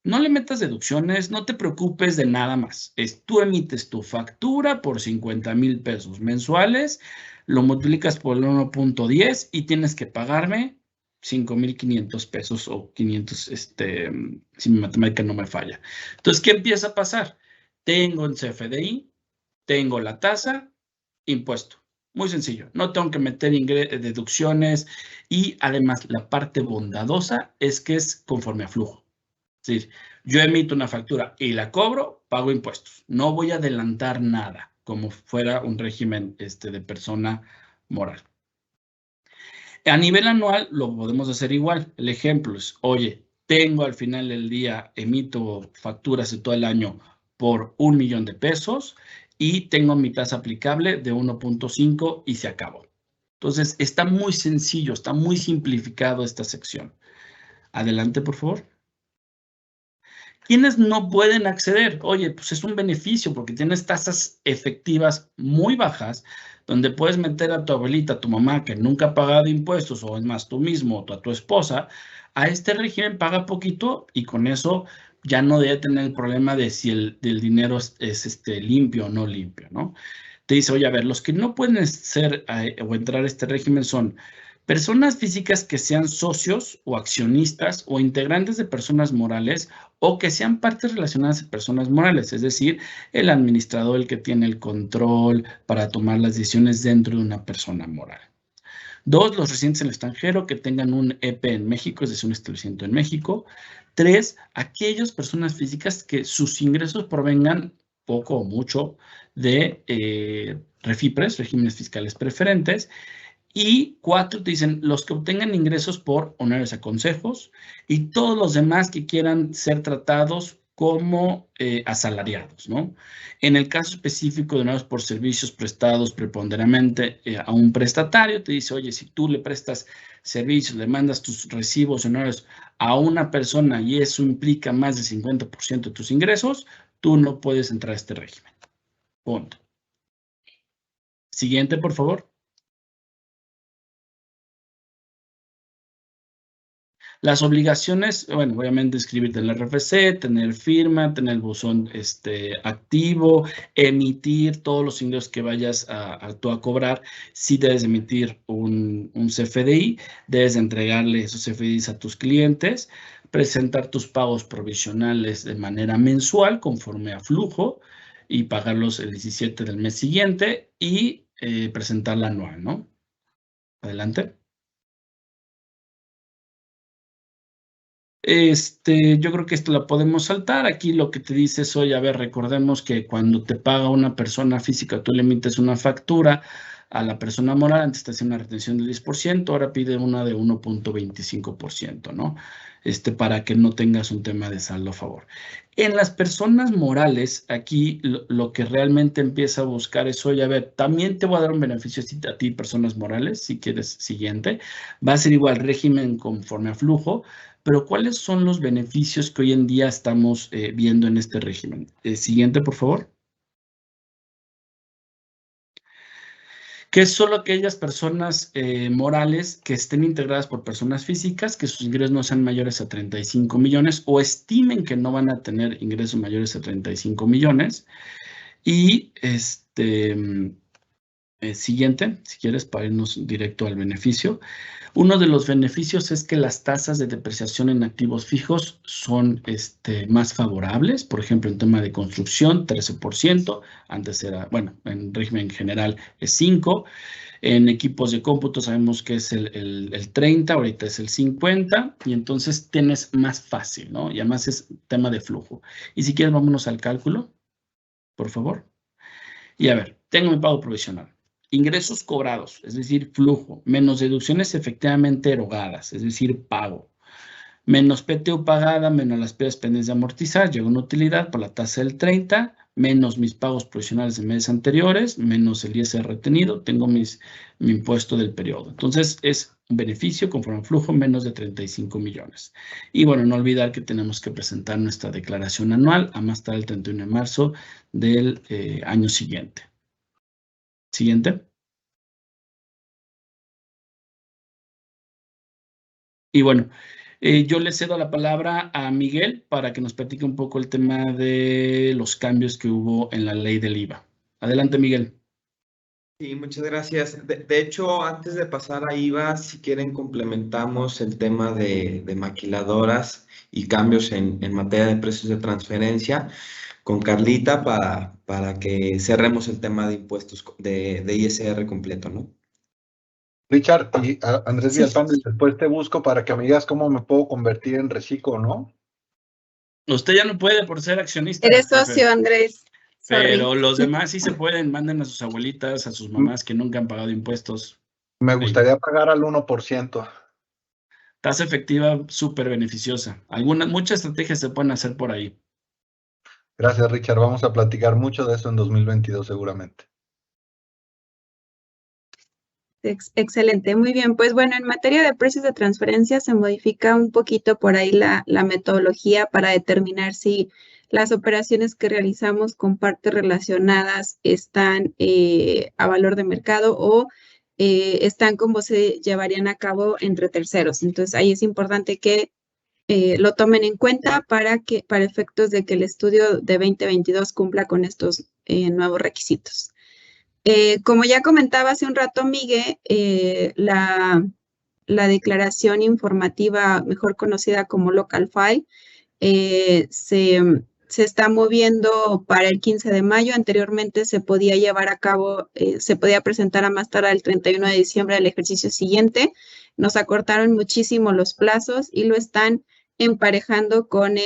No le metas deducciones, no te preocupes de nada más. Tú emites tu factura por 50,000 pesos mensuales, lo multiplicas por el 1.10 y tienes que pagarme 5,500 pesos o 500, si mi matemática no me falla. Entonces, ¿qué empieza a pasar? Tengo el CFDI, tengo la tasa, impuesto. Muy sencillo, no tengo que meter deducciones y además la parte bondadosa es que es conforme a flujo. Es decir, yo emito una factura y la cobro, pago impuestos. No voy a adelantar nada, como fuera un régimen de persona moral. A nivel anual lo podemos hacer igual. El ejemplo es, oye, tengo al final del día, emito facturas de todo el año por 1 millón de pesos y tengo mi tasa aplicable de 1.5 y se acabó. Entonces, está muy sencillo, está muy simplificado esta sección. Adelante, por favor. ¿Quiénes no pueden acceder? Oye, pues es un beneficio porque tienes tasas efectivas muy bajas donde puedes meter a tu abuelita, a tu mamá que nunca ha pagado impuestos o es más tú mismo o a tu esposa, a este régimen paga poquito y con eso ya no debe tener el problema de si el dinero es limpio o no limpio, ¿no? Te dice, oye, a ver, los que no pueden ser o entrar a este régimen son personas físicas que sean socios o accionistas o integrantes de personas morales o que sean partes relacionadas a personas morales, es decir, el administrador, el que tiene el control para tomar las decisiones dentro de una persona moral. 2, los residentes en el extranjero que tengan un EP en México, es decir, un establecimiento en México. 3, aquellas personas físicas que sus ingresos provengan poco o mucho de REFIPRES, regímenes fiscales preferentes. Y 4, te dicen los que obtengan ingresos por honores a consejos y todos los demás que quieran ser tratados como asalariados, ¿no? En el caso específico de honores por servicios prestados preponderantemente a un prestatario, te dice, oye, si tú le prestas servicios, le mandas tus recibos honores a una persona y eso implica más del 50% de tus ingresos, tú no puedes entrar a este régimen. Punto. Siguiente, por favor. Las obligaciones, bueno, obviamente escribirte en el RFC, tener firma, tener el buzón activo, emitir todos los ingresos que vayas tú a cobrar. Si debes emitir un CFDI, debes entregarle esos CFDIs a tus clientes, presentar tus pagos provisionales de manera mensual conforme a flujo y pagarlos el 17 del mes siguiente y presentar la anual, ¿no? Adelante. Yo creo que esto la podemos saltar. Aquí lo que te dice es, oye, a ver, recordemos que cuando te paga una persona física, tú le emites una factura a la persona moral, antes te hacía una retención del 10%, ahora pide una de 1.25%, ¿no? Para que no tengas un tema de saldo a favor. En las personas morales, aquí lo que realmente empieza a buscar es, oye, a ver, también te voy a dar un beneficio a ti, personas morales, si quieres, siguiente. Va a ser igual régimen conforme a flujo, pero ¿cuáles son los beneficios que hoy en día estamos viendo en este régimen? Siguiente, por favor. Que es solo aquellas personas morales que estén integradas por personas físicas, que sus ingresos no sean mayores a 35 millones o estimen que no van a tener ingresos mayores a 35 millones. Y siguiente, si quieres, para irnos directo al beneficio. Uno de los beneficios es que las tasas de depreciación en activos fijos son más favorables. Por ejemplo, en tema de construcción, 13%. Antes era, bueno, en régimen general es 5%. En equipos de cómputo sabemos que es el 30%, ahorita es el 50%. Y entonces tienes más fácil, ¿no? Y además es tema de flujo. Y si quieres, vámonos al cálculo, por favor. Y a ver, tengo mi pago provisional. Ingresos cobrados, es decir, flujo, menos deducciones efectivamente erogadas, es decir, pago, menos PTU pagada, menos las pérdidas pendientes de amortizar, llega una utilidad por la tasa del 30, menos mis pagos provisionales de meses anteriores, menos el ISR retenido, tengo mi impuesto del periodo. Entonces, es un beneficio conforme al flujo menos de 35 millones. Y bueno, no olvidar que tenemos que presentar nuestra declaración anual a más tarde el 31 de marzo del año siguiente. Siguiente. Y bueno, yo le cedo la palabra a Miguel para que nos platique un poco el tema de los cambios que hubo en la ley del IVA. Adelante, Miguel. Sí, muchas gracias. De hecho, antes de pasar a IVA, si quieren complementamos el tema de maquiladoras y cambios en materia de precios de transferencia con Carlita para que cerremos el tema de impuestos de ISR completo, ¿no? Richard y Andrés Sí. Villalpando, y después te busco para que me digas cómo me puedo convertir en reciclo, ¿no? Usted ya no puede por ser accionista. Eres jefe, socio, Andrés. Sorry. pero los demás sí se pueden. Manden a sus abuelitas, a sus mamás que nunca han pagado impuestos. Me gustaría pagar al 1%. Tasa efectiva súper beneficiosa. Muchas estrategias se pueden hacer por ahí. Gracias, Richard. Vamos a platicar mucho de eso en 2022 seguramente. Excelente, muy bien. Pues bueno, en materia de precios de transferencia se modifica un poquito por ahí la metodología para determinar si las operaciones que realizamos con partes relacionadas están a valor de mercado o están como se llevarían a cabo entre terceros. Entonces ahí es importante que lo tomen en cuenta para efectos de que el estudio de 2022 cumpla con estos nuevos requisitos. Como ya comentaba hace un rato, Miguel, la declaración informativa, mejor conocida como Local File, se está moviendo para el 15 de mayo. Anteriormente se podía llevar a cabo, se podía presentar a más tardar el 31 de diciembre del ejercicio siguiente. Nos acortaron muchísimo los plazos y lo están emparejando con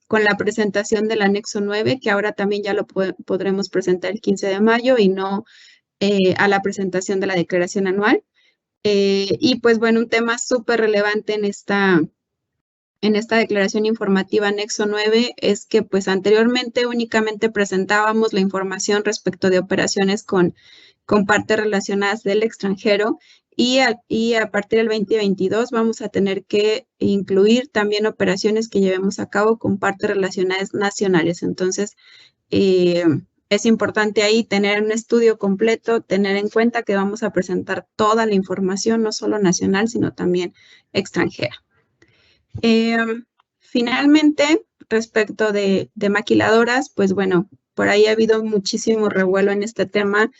con la presentación del anexo 9, que ahora también ya lo podremos presentar el 15 de mayo y no a la presentación de la declaración anual. Y pues bueno, un tema súper relevante en esta declaración informativa anexo 9 es que pues anteriormente únicamente presentábamos la información respecto de operaciones con partes relacionadas del extranjero y a partir del 2022 vamos a tener que incluir también operaciones que llevemos a cabo con partes relacionadas nacionales. Entonces, es importante ahí tener un estudio completo, tener en cuenta que vamos a presentar toda la información, no solo nacional, sino también extranjera. Finalmente, respecto de maquiladoras, pues bueno, por ahí ha habido muchísimo revuelo en este tema,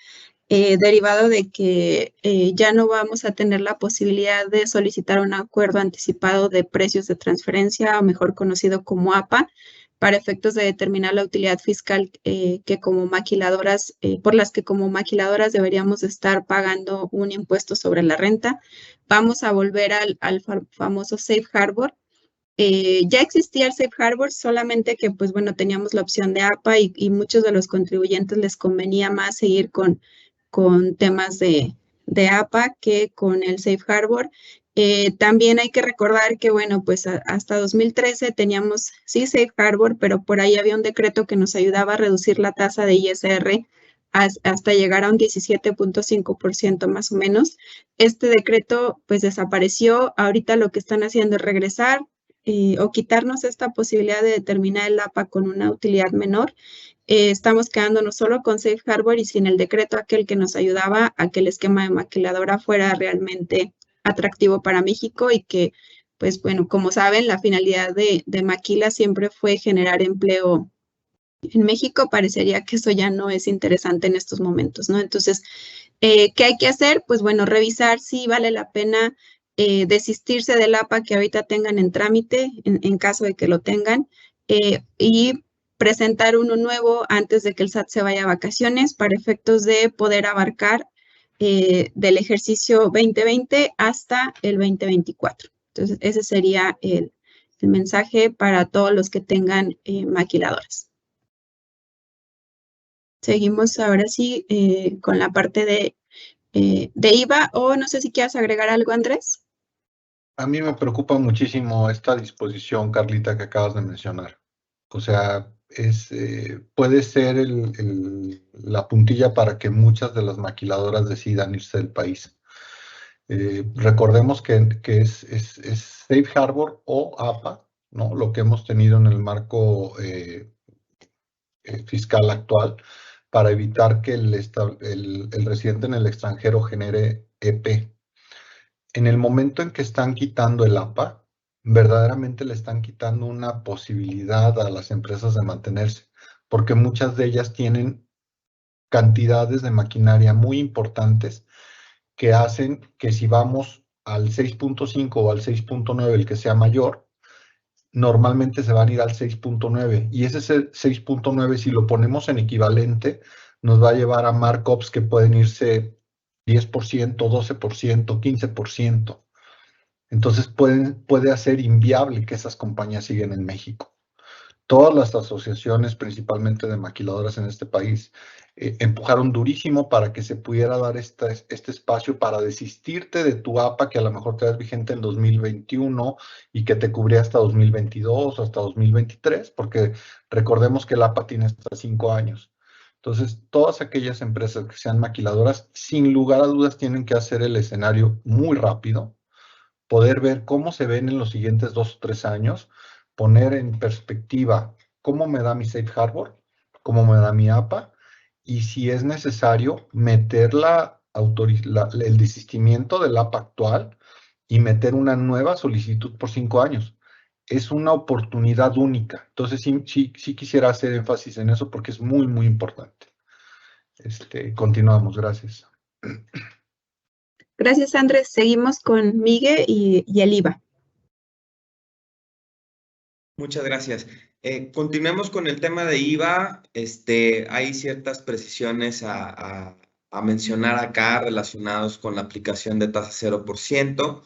derivado de que ya no vamos a tener la posibilidad de solicitar un acuerdo anticipado de precios de transferencia, o mejor conocido como APA, para efectos de determinar la utilidad fiscal que como maquiladoras, por las que como maquiladoras deberíamos estar pagando un impuesto sobre la renta. Vamos a volver al famoso Safe Harbor. Ya existía el Safe Harbor, solamente que, pues bueno, teníamos la opción de APA y muchos de los contribuyentes les convenía más seguir con temas de APA que con el Safe Harbor. También hay que recordar que, bueno, pues hasta 2013 teníamos, sí, Safe Harbor, pero por ahí había un decreto que nos ayudaba a reducir la tasa de ISR hasta llegar a un 17.5% más o menos. Este decreto, pues, desapareció. Ahorita lo que están haciendo es regresar o quitarnos esta posibilidad de determinar el APA con una utilidad menor. Estamos quedándonos solo con Safe Harbor y sin el decreto aquel que nos ayudaba a que el esquema de maquiladora fuera realmente atractivo para México y que, pues bueno, como saben, la finalidad de Maquila siempre fue generar empleo en México. Parecería que eso ya no es interesante en estos momentos, ¿no? Entonces, ¿qué hay que hacer? Pues bueno, revisar si vale la pena desistirse del APA que ahorita tengan en trámite, en caso de que lo tengan, y presentar uno nuevo antes de que el SAT se vaya a vacaciones para efectos de poder abarcar del ejercicio 2020 hasta el 2024. Entonces, ese sería el mensaje para todos los que tengan maquiladoras. Seguimos ahora sí con la parte de IVA, o no sé si quieras agregar algo, Andrés. A mí me preocupa muchísimo esta disposición, Carlita, que acabas de mencionar. O sea, puede ser la puntilla para que muchas de las maquiladoras decidan irse del país. Recordemos que es Safe Harbor o APA, ¿no? Lo que hemos tenido en el marco fiscal actual para evitar que el residente en el extranjero genere EP. En el momento en que están quitando el APA, verdaderamente le están quitando una posibilidad a las empresas de mantenerse, porque muchas de ellas tienen cantidades de maquinaria muy importantes que hacen que si vamos al 6.5 o al 6.9, el que sea mayor, normalmente se van a ir al 6.9. Y ese 6.9, si lo ponemos en equivalente, nos va a llevar a markups que pueden irse 10%, 12%, 15%. Entonces puede hacer inviable que esas compañías sigan en México. Todas las asociaciones, principalmente de maquiladoras en este país, empujaron durísimo para que se pudiera dar este espacio para desistirte de tu APA, que a lo mejor te das vigente en 2021 y que te cubría hasta 2022 o hasta 2023, porque recordemos que el APA tiene hasta 5 años. Entonces, todas aquellas empresas que sean maquiladoras, sin lugar a dudas, tienen que hacer el escenario muy rápido, poder ver cómo se ven en los siguientes 2 o 3 años, poner en perspectiva cómo me da mi Safe Harbor, cómo me da mi APA, y si es necesario meter el desistimiento del APA actual y meter una nueva solicitud por 5 años. Es una oportunidad única. Entonces, sí quisiera hacer énfasis en eso porque es muy, muy importante. Continuamos, gracias. Gracias, Andrés. Seguimos con Miguel y el IVA. Muchas gracias. Continuemos con el tema de IVA. Hay ciertas precisiones a mencionar acá relacionados con la aplicación de tasa 0%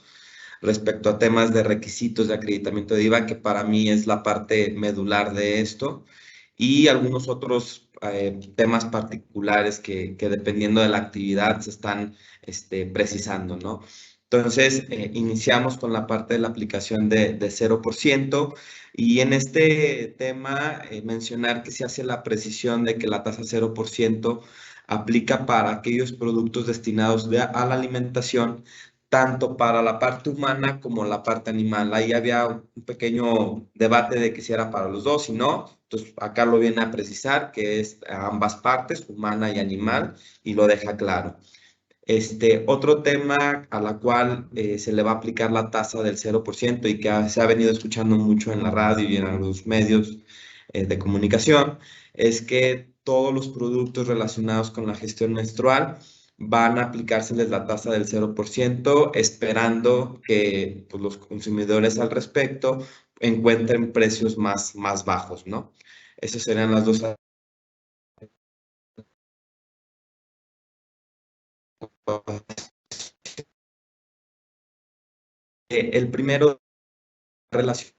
respecto a temas de requisitos de acreditamiento de IVA, que para mí es la parte medular de esto, y algunos otros temas particulares que dependiendo de la actividad se están precisando, ¿no? Entonces, iniciamos con la parte de la aplicación de 0%, y en este tema mencionar que se hace la precisión de que la tasa 0% aplica para aquellos productos destinados a la alimentación, tanto para la parte humana como la parte animal. Ahí había un pequeño debate de que si era para los dos y no. Entonces, acá lo viene a precisar que es a ambas partes, humana y animal, y lo deja claro. Otro tema a la cual se le va a aplicar la tasa del 0% y que se ha venido escuchando mucho en la radio y en algunos medios de comunicación, es que todos los productos relacionados con la gestión menstrual van a aplicárseles la tasa del 0%, esperando que pues, los consumidores al respecto encuentren precios más bajos, ¿no? Esas serían las dos. El primero, relación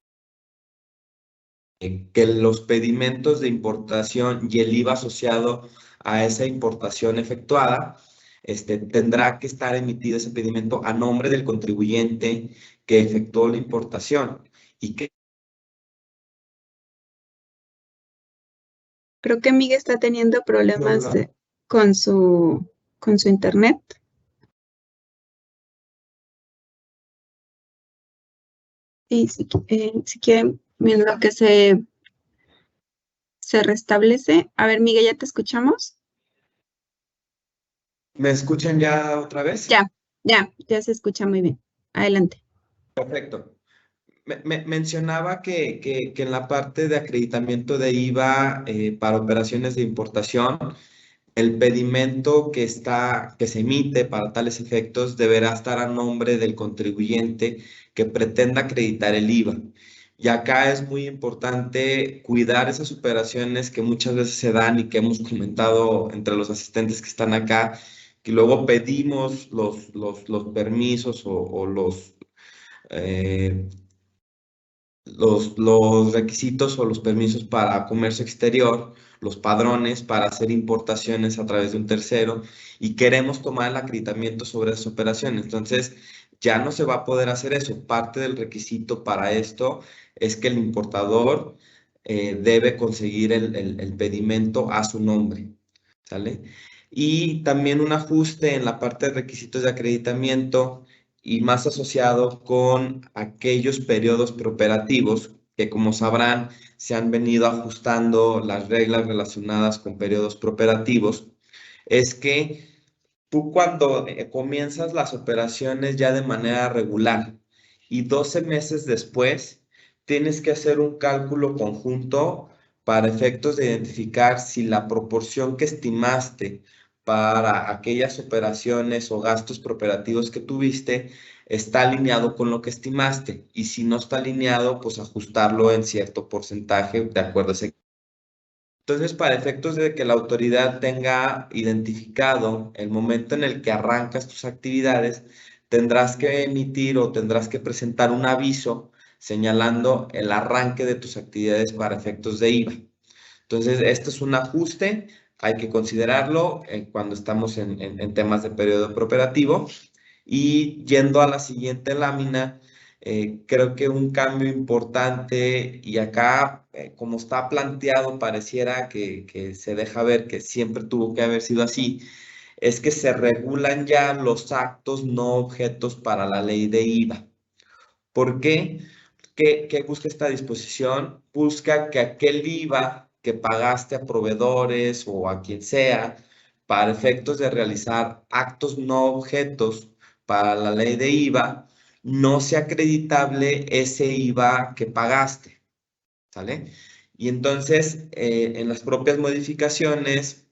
que los pedimentos de importación y el IVA asociado a esa importación efectuada, tendrá que estar emitido ese pedimento a nombre del contribuyente que efectuó la importación y que... Creo que Miguel está teniendo problemas con su internet. Y si quieren, mientras que se restablece. A ver, Miguel, ¿ya te escuchamos? ¿Me escuchan ya otra vez? Ya se escucha muy bien. Adelante. Perfecto. Mencionaba que en la parte de acreditamiento de IVA para operaciones de importación, el pedimento que se emite para tales efectos deberá estar a nombre del contribuyente que pretenda acreditar el IVA. Y acá es muy importante cuidar esas operaciones que muchas veces se dan y que hemos comentado entre los asistentes que están acá, que luego pedimos los permisos o los requisitos o los permisos para comercio exterior, los padrones para hacer importaciones a través de un tercero y queremos tomar el acreditamiento sobre esas operaciones. Entonces, ya no se va a poder hacer eso. Parte del requisito para esto es que el importador debe conseguir el pedimento a su nombre, ¿sale? Y también un ajuste en la parte de requisitos de acreditamiento y más asociado con aquellos periodos preoperativos que, como sabrán, se han venido ajustando las reglas relacionadas con periodos preoperativos, es que tú cuando comienzas las operaciones ya de manera regular y 12 meses después tienes que hacer un cálculo conjunto para efectos de identificar si la proporción que estimaste para aquellas operaciones o gastos preoperativos que tuviste está alineado con lo que estimaste, y si no está alineado, pues ajustarlo en cierto porcentaje de acuerdo a ese. Entonces, para efectos de que la autoridad tenga identificado el momento en el que arrancas tus actividades, tendrás que emitir o tendrás que presentar un aviso señalando el arranque de tus actividades para efectos de IVA. Entonces, esto es un ajuste, hay que considerarlo cuando estamos en temas de periodo preoperativo. Y yendo a la siguiente lámina, creo que un cambio importante, y acá, como está planteado, pareciera que se deja ver que siempre tuvo que haber sido así, es que se regulan ya los actos no objetos para la ley de IVA. ¿Por qué? ¿Qué busca esta disposición? Busca que aquel IVA que pagaste a proveedores o a quien sea para efectos de realizar actos no objetos para la ley de IVA, no sea acreditable ese IVA que pagaste, ¿sale? Y entonces, en las propias modificaciones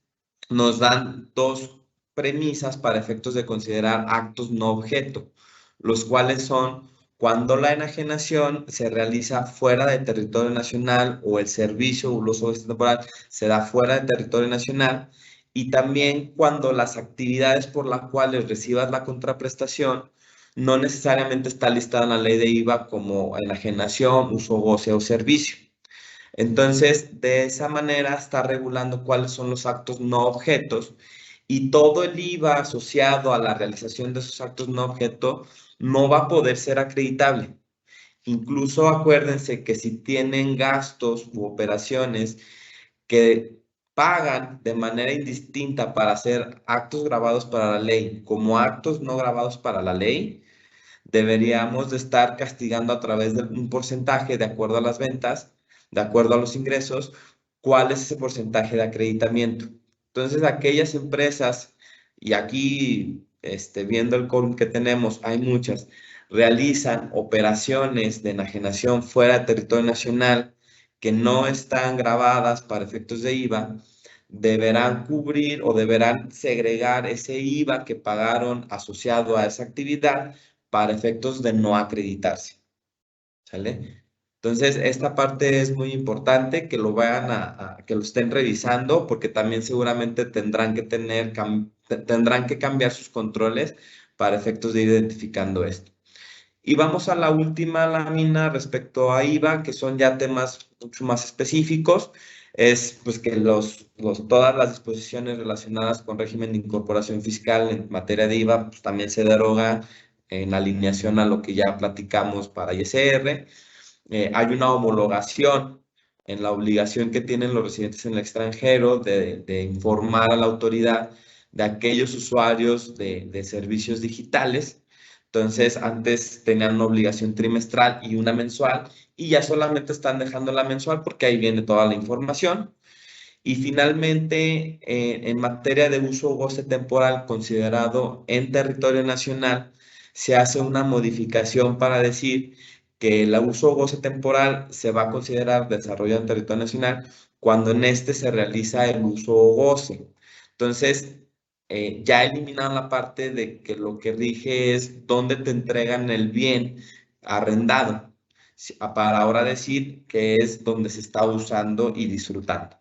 nos dan dos premisas para efectos de considerar actos no objeto, los cuales son cuando la enajenación se realiza fuera de territorio nacional o el servicio o el uso temporal se da fuera de territorio nacional, y también cuando las actividades por las cuales recibas la contraprestación no necesariamente está listada en la ley de IVA como enajenación, uso, goce o servicio. Entonces, de esa manera está regulando cuáles son los actos no objetos, y todo el IVA asociado a la realización de esos actos no objeto no va a poder ser acreditable. Incluso acuérdense que si tienen gastos u operaciones que pagan de manera indistinta para hacer actos grabados para la ley como actos no grabados para la ley, deberíamos de estar castigando a través de un porcentaje de acuerdo a las ventas, de acuerdo a los ingresos, cuál es ese porcentaje de acreditamiento. Entonces, aquellas empresas, y aquí viendo el quórum que tenemos, hay muchas, realizan operaciones de enajenación fuera de territorio nacional que no están grabadas para efectos de IVA, deberán cubrir o deberán segregar ese IVA que pagaron asociado a esa actividad para efectos de no acreditarse, ¿sale? Entonces, esta parte es muy importante que lo vayan que lo estén revisando, porque también seguramente tendrán que cambiar sus controles para efectos de ir identificando esto. Y vamos a la última lámina respecto a IVA, que son ya temas mucho más específicos. Es pues que todas las disposiciones relacionadas con régimen de incorporación fiscal en materia de IVA pues, también se deroga en alineación a lo que ya platicamos para ISR. Hay una homologación en la obligación que tienen los residentes en el extranjero de informar a la autoridad de aquellos usuarios de servicios digitales. Entonces, antes tenían una obligación trimestral y una mensual, y ya solamente están dejando la mensual porque ahí viene toda la información. Y finalmente, en materia de uso o goce temporal considerado en territorio nacional, se hace una modificación para decir que el uso o goce temporal se va a considerar desarrollado en territorio nacional cuando en este se realiza el uso o goce. Entonces, ya eliminaron la parte de que lo que rige es dónde te entregan el bien arrendado, para ahora decir que es donde se está usando y disfrutando.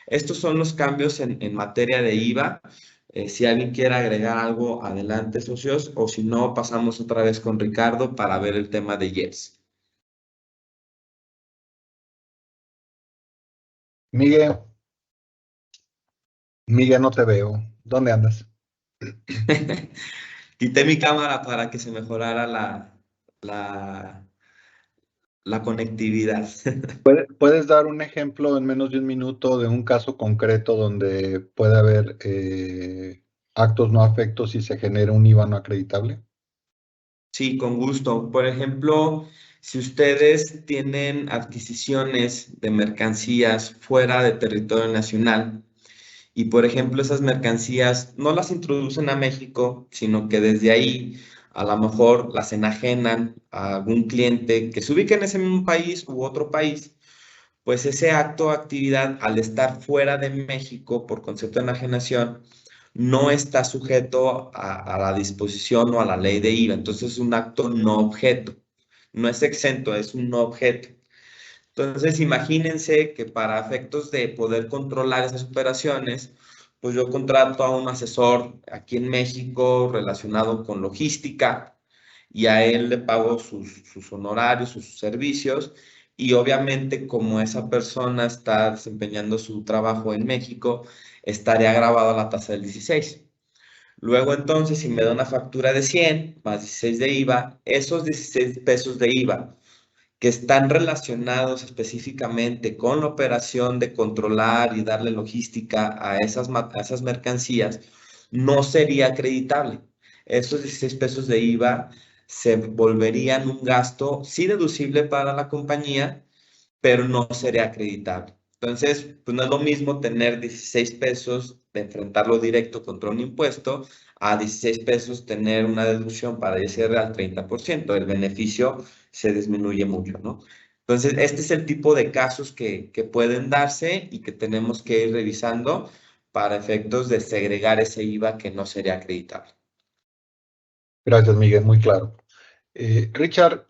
Estos son los cambios en materia de IVA. Si alguien quiere agregar algo, adelante, socios, o si no, pasamos otra vez con Ricardo para ver el tema de IEPS. Miguel, no te veo. ¿Dónde andas? Quité mi cámara para que se mejorara la conectividad. ¿Puedes dar un ejemplo en menos de un minuto de un caso concreto donde puede haber actos no afectos y se genera un IVA no acreditable? Sí, con gusto. Por ejemplo, si ustedes tienen adquisiciones de mercancías fuera de territorio nacional y, por ejemplo, esas mercancías no las introducen a México, sino que desde ahí a lo mejor las enajenan a algún cliente que se ubique en ese mismo país u otro país, pues ese acto o actividad, al estar fuera de México por concepto de enajenación, no está sujeto a la disposición o a la ley de IVA. Entonces es un acto no objeto. No es exento, es un no objeto. Entonces imagínense que para efectos de poder controlar esas operaciones, pues yo contrato a un asesor aquí en México relacionado con logística y a él le pago sus honorarios, sus servicios, y obviamente como esa persona está desempeñando su trabajo en México, estaría grabado a la tasa del 16. Luego entonces, si me da una factura de 100 más 16 de IVA, esos 16 pesos de IVA que están relacionados específicamente con la operación de controlar y darle logística a esas mercancías, no sería acreditable. Esos 16 pesos de IVA se volverían un gasto, sí deducible para la compañía, pero no sería acreditable. Entonces, pues no es lo mismo tener 16 pesos de enfrentarlo directo contra un impuesto a 16 pesos tener una deducción para ISR al 30%. El beneficio se disminuye mucho, ¿no? Entonces, este es el tipo de casos que pueden darse y que tenemos que ir revisando para efectos de segregar ese IVA que no sería acreditable. Gracias, Miguel, muy claro. Richard,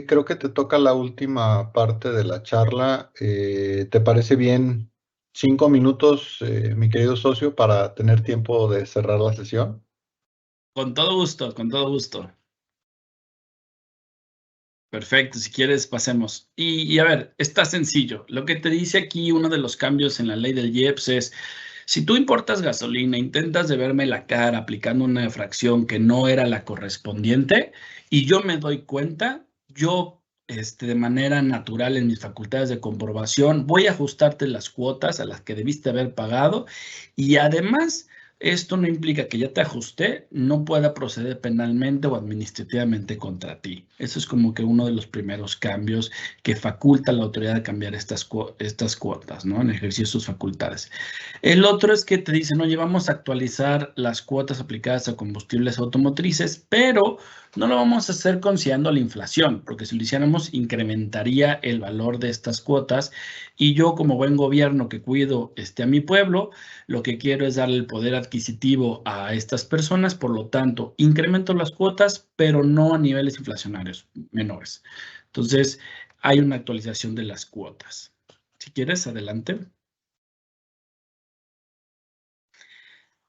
creo que te toca la última parte de la charla. ¿Te parece bien 5 minutos, mi querido socio, para tener tiempo de cerrar la sesión? Con todo gusto, con todo gusto. Perfecto, si quieres pasemos. Y a ver, está sencillo. Lo que te dice aquí uno de los cambios en la ley del IEPS es, si tú importas gasolina, intentas de verme la cara aplicando una fracción que no era la correspondiente y yo me doy cuenta, yo de manera natural en mis facultades de comprobación voy a ajustarte las cuotas a las que debiste haber pagado y además esto no implica que ya te ajusté, no pueda proceder penalmente o administrativamente contra ti. Eso es como que uno de los primeros cambios que faculta a la autoridad de cambiar estas cuotas, ¿no? En ejercicio de sus facultades. El otro es que te dicen, oye, vamos a actualizar las cuotas aplicadas a combustibles automotrices, pero no lo vamos a hacer considerando la inflación, porque si lo hiciéramos incrementaría el valor de estas cuotas y yo como buen gobierno que cuido a mi pueblo, lo que quiero es darle el poder adquisitivo a estas personas, por lo tanto, incremento las cuotas, pero no a niveles inflacionarios menores. Entonces, hay una actualización de las cuotas. Si quieres, adelante.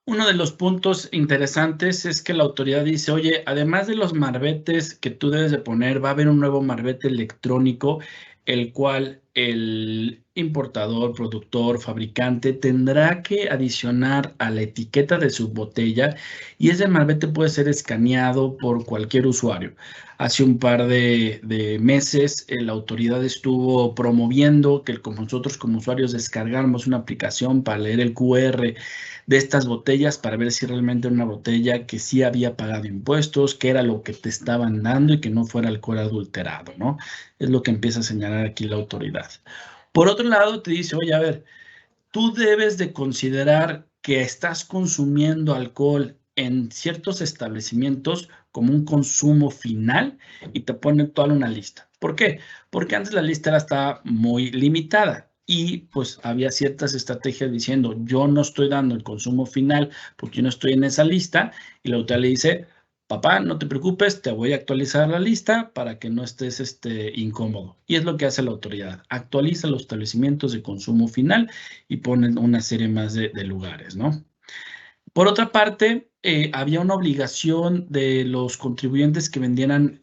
Uno de los puntos interesantes es que la autoridad dice, oye, además de los marbetes que tú debes de poner, va a haber un nuevo marbete electrónico, el cual el importador, productor, fabricante tendrá que adicionar a la etiqueta de su botella, y ese marbete puede ser escaneado por cualquier usuario. Hace un par de meses la autoridad estuvo promoviendo que nosotros como usuarios descargáramos una aplicación para leer el QR de estas botellas para ver si realmente era una botella que sí había pagado impuestos, que era lo que te estaban dando y que no fuera alcohol adulterado, ¿no? Es lo que empieza a señalar aquí la autoridad. Por otro lado, te dice, oye, a ver, tú debes de considerar que estás consumiendo alcohol en ciertos establecimientos como un consumo final y te pone toda una lista. ¿Por qué? Porque antes la lista estaba muy limitada y pues había ciertas estrategias diciendo yo no estoy dando el consumo final porque yo no estoy en esa lista, y la autoridad le dice, papá, no te preocupes, te voy a actualizar la lista para que no estés incómodo. Y es lo que hace la autoridad, actualiza los establecimientos de consumo final y ponen una serie más de lugares, ¿no? Por otra parte, había una obligación de los contribuyentes que vendieran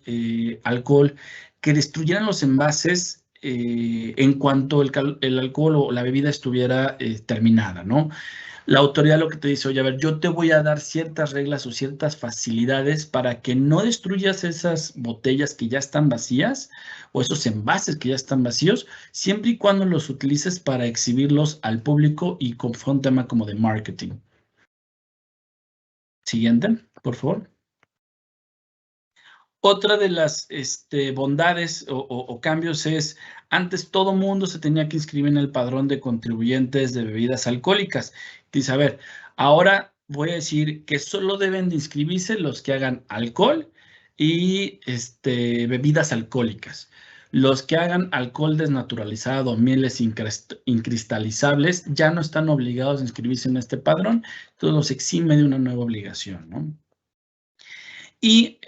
alcohol, que destruyeran los envases en cuanto el alcohol o la bebida estuviera terminada, ¿no? La autoridad lo que te dice, oye, a ver, yo te voy a dar ciertas reglas o ciertas facilidades para que no destruyas esas botellas que ya están vacías o esos envases que ya están vacíos, siempre y cuando los utilices para exhibirlos al público y con un tema como de marketing. Siguiente, por favor. Otra de las bondades o cambios es, antes todo mundo se tenía que inscribir en el padrón de contribuyentes de bebidas alcohólicas. Dice, a ver, ahora voy a decir que solo deben de inscribirse los que hagan alcohol y bebidas alcohólicas. Los que hagan alcohol desnaturalizado, mieles incristalizables, ya no están obligados a inscribirse en este padrón, entonces los exime de una nueva obligación, ¿no? Y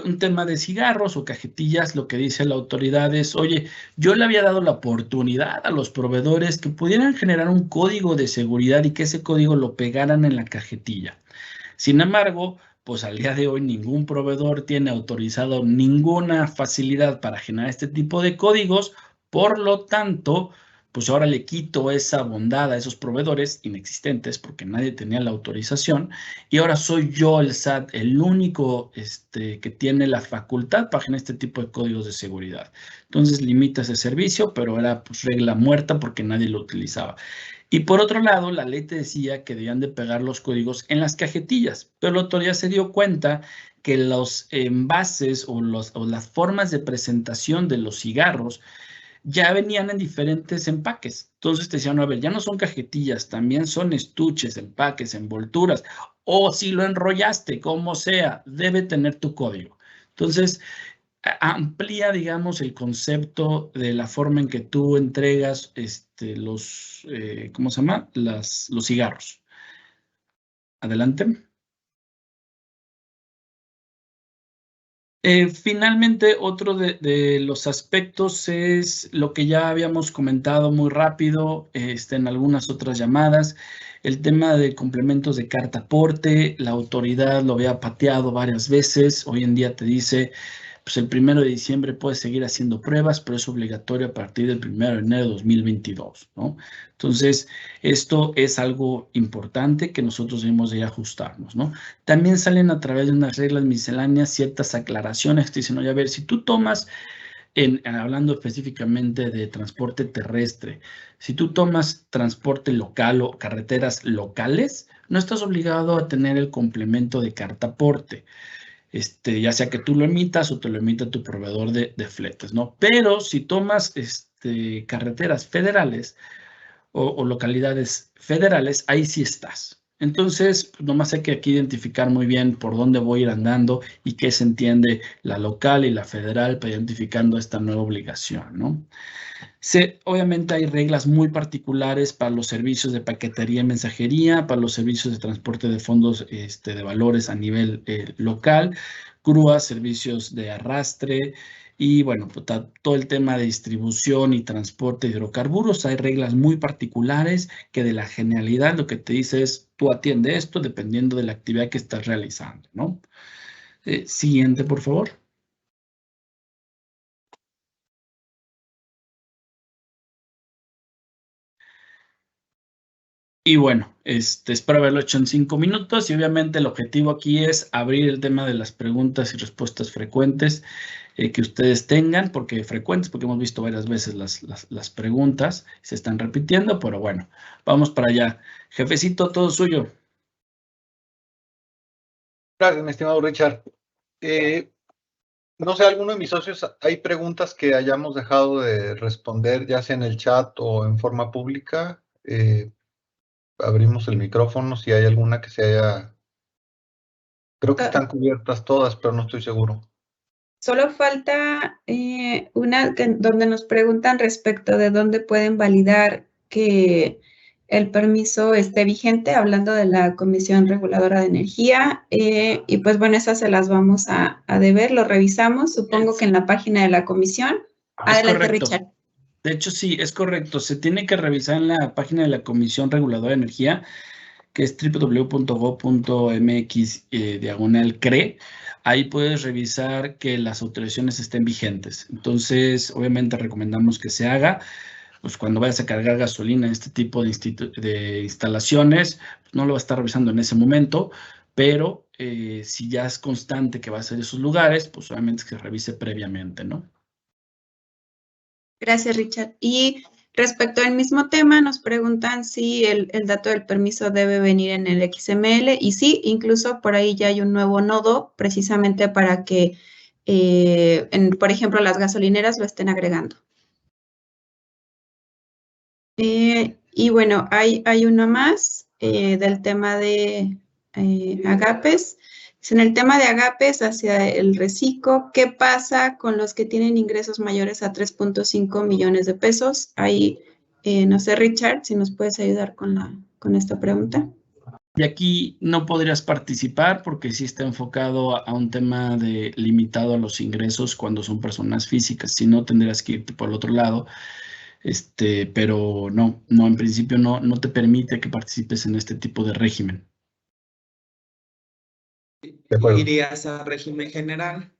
un tema de cigarros o cajetillas, lo que dice la autoridad es, oye, yo le había dado la oportunidad a los proveedores que pudieran generar un código de seguridad y que ese código lo pegaran en la cajetilla. Sin embargo, pues al día de hoy ningún proveedor tiene autorizado ninguna facilidad para generar este tipo de códigos, por lo tanto, pues ahora le quito esa bondad a esos proveedores inexistentes porque nadie tenía la autorización, y ahora soy yo, el SAT, el único que tiene la facultad para generar este tipo de códigos de seguridad. Entonces limita ese servicio, pero era pues regla muerta porque nadie lo utilizaba. Y por otro lado, la ley te decía que debían de pegar los códigos en las cajetillas, pero la autoridad se dio cuenta que los envases o las formas de presentación de los cigarros ya venían en diferentes empaques. Entonces te decían, a ver, ya no son cajetillas, también son estuches, empaques, envolturas, o si lo enrollaste, como sea, debe tener tu código. Entonces, amplía, digamos, el concepto de la forma en que tú entregas los, ¿cómo se llama? Los cigarros. Adelante. Finalmente, otro de los aspectos es lo que ya habíamos comentado muy rápido en algunas otras llamadas, el tema de complementos de carta aporte. La autoridad lo había pateado varias veces. Hoy en día te dice, pues el 1 de diciembre puedes seguir haciendo pruebas, pero es obligatorio a partir del 1 de enero de 2022, ¿no? Entonces, esto es algo importante que nosotros debemos de ir a ajustarnos, ¿no? También salen a través de unas reglas misceláneas ciertas aclaraciones que dicen, oye, a ver, si tú tomas, hablando específicamente de transporte terrestre, si tú tomas transporte local o carreteras locales, no estás obligado a tener el complemento de carta aporte. Ya sea que tú lo emitas o te lo emita tu proveedor de fletes, ¿no? Pero si tomas carreteras federales o localidades federales, ahí sí estás. Entonces, pues, nomás hay que aquí identificar muy bien por dónde voy a ir andando y qué se entiende la local y la federal para identificando esta nueva obligación, ¿no? Obviamente hay reglas muy particulares para los servicios de paquetería y mensajería, para los servicios de transporte de fondos de valores a nivel local, grúas, servicios de arrastre, Y bueno, pues, todo el tema de distribución y transporte de hidrocarburos, hay reglas muy particulares que de la generalidad lo que te dice es, tú atiende esto dependiendo de la actividad que estás realizando, ¿no? Siguiente, por favor. Y bueno, espero haberlo hecho en 5 minutos y obviamente el objetivo aquí es abrir el tema de las preguntas y respuestas frecuentes que ustedes tengan, porque hemos visto varias veces las preguntas, se están repitiendo, pero bueno, vamos para allá. Jefecito, todo suyo. Gracias, mi estimado Richard. No sé, alguno de mis socios, ¿hay preguntas que hayamos dejado de responder, ya sea en el chat o en forma pública? Abrimos el micrófono si hay alguna que se haya... Creo que están cubiertas todas, pero no estoy seguro. Solo falta una donde nos preguntan respecto de dónde pueden validar que el permiso esté vigente, hablando de la Comisión Reguladora de Energía. Y pues bueno, esas se las vamos a deber, lo revisamos, supongo que en la página de la comisión. Adelante, correcto. Richard. De hecho, sí, es correcto. Se tiene que revisar en la página de la Comisión Reguladora de Energía, que es www.go.mx/CRE. Ahí puedes revisar que las autorizaciones estén vigentes. Entonces, obviamente recomendamos que se haga. Pues cuando vayas a cargar gasolina en este tipo de instalaciones, pues no lo vas a estar revisando en ese momento, pero si ya es constante que va a ser esos lugares, pues obviamente que se revise previamente, ¿no? Gracias, Richard. Y respecto al mismo tema, nos preguntan si el dato del permiso debe venir en el XML, y sí, incluso por ahí ya hay un nuevo nodo precisamente para que, por ejemplo, las gasolineras lo estén agregando. Y bueno, hay uno más del tema de agapes. En el tema de agapes hacia el reciclo, ¿qué pasa con los que tienen ingresos mayores a 3.5 millones de pesos? Ahí, no sé, Richard, si nos puedes ayudar con esta pregunta. Y aquí no podrías participar porque sí está enfocado a un tema limitado a los ingresos cuando son personas físicas. Si no, tendrías que irte por el otro lado. Pero no, en principio no te permite que participes en este tipo de régimen. Irías al régimen general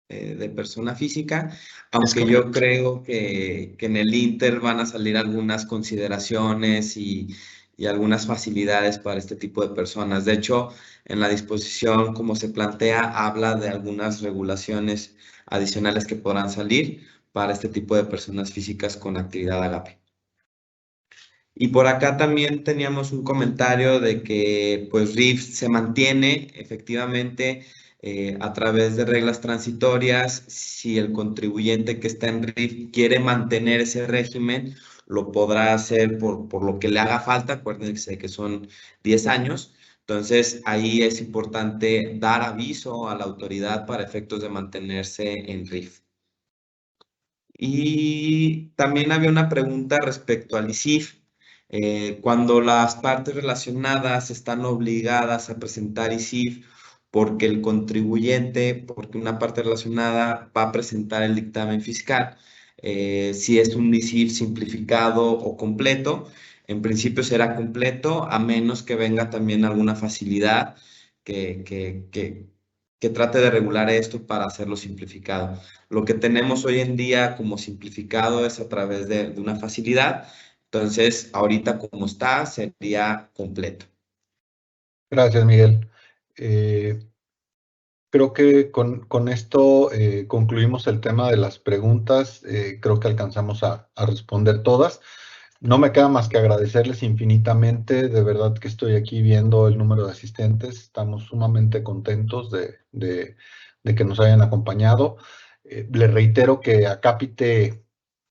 de persona física, aunque yo creo que en el Inter van a salir algunas consideraciones y algunas facilidades para este tipo de personas. De hecho, en la disposición, como se plantea, habla de algunas regulaciones adicionales que podrán salir para este tipo de personas físicas con actividad agape. Y por acá también teníamos un comentario de que pues RIF se mantiene efectivamente a través de reglas transitorias. Si el contribuyente que está en RIF quiere mantener ese régimen, lo podrá hacer por lo que le haga falta. Acuérdense que son 10 años. Entonces, ahí es importante dar aviso a la autoridad para efectos de mantenerse en RIF. Y también había una pregunta respecto al ISIF. Cuando las partes relacionadas están obligadas a presentar ISIF porque el contribuyente, porque una parte relacionada va a presentar el dictamen fiscal, si es un ISIF simplificado o completo, en principio será completo, a menos que venga también alguna facilidad que trate de regular esto para hacerlo simplificado. Lo que tenemos hoy en día como simplificado es a través de una facilidad. Entonces, ahorita como está, sería completo. Gracias, Miguel. Creo que con esto concluimos el tema de las preguntas. Creo que alcanzamos a responder todas. No me queda más que agradecerles infinitamente. De verdad que estoy aquí viendo el número de asistentes. Estamos sumamente contentos de que nos hayan acompañado. Les reitero que Acápite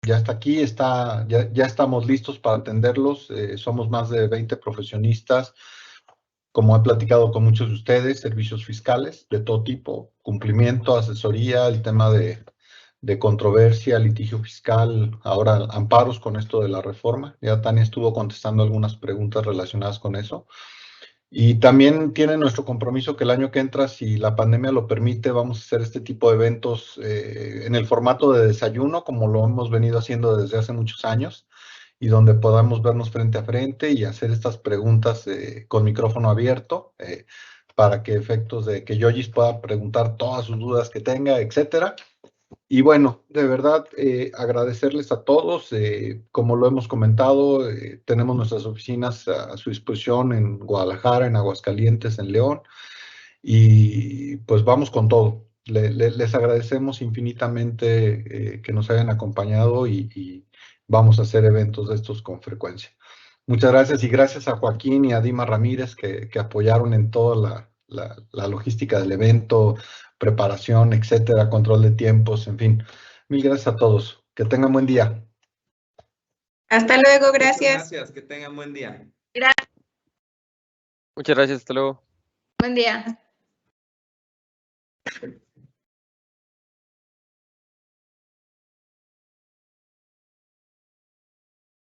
ya está aquí, ya estamos listos para atenderlos. Somos más de 20 profesionistas. Como he platicado con muchos de ustedes, servicios fiscales de todo tipo, cumplimiento, asesoría, el tema de controversia, litigio fiscal, ahora amparos con esto de la reforma. Ya Tania estuvo contestando algunas preguntas relacionadas con eso. Y también tiene nuestro compromiso que el año que entra, si la pandemia lo permite, vamos a hacer este tipo de eventos en el formato de desayuno, como lo hemos venido haciendo desde hace muchos años, y donde podamos vernos frente a frente y hacer estas preguntas con micrófono abierto, para que efectos de que Yogis pueda preguntar todas sus dudas que tenga, etcétera. Y bueno, de verdad, agradecerles a todos. Como lo hemos comentado, tenemos nuestras oficinas a su disposición en Guadalajara, en Aguascalientes, en León, y pues vamos con todo. Les agradecemos infinitamente que nos hayan acompañado y vamos a hacer eventos de estos con frecuencia. Muchas gracias y gracias a Joaquín y a Dima Ramírez que apoyaron en toda la logística del evento, preparación, etcétera, control de tiempos, en fin. Mil gracias a todos. Que tengan buen día. Hasta luego, Muchas gracias. gracias, que tengan buen día. Muchas gracias, hasta luego. Buen día.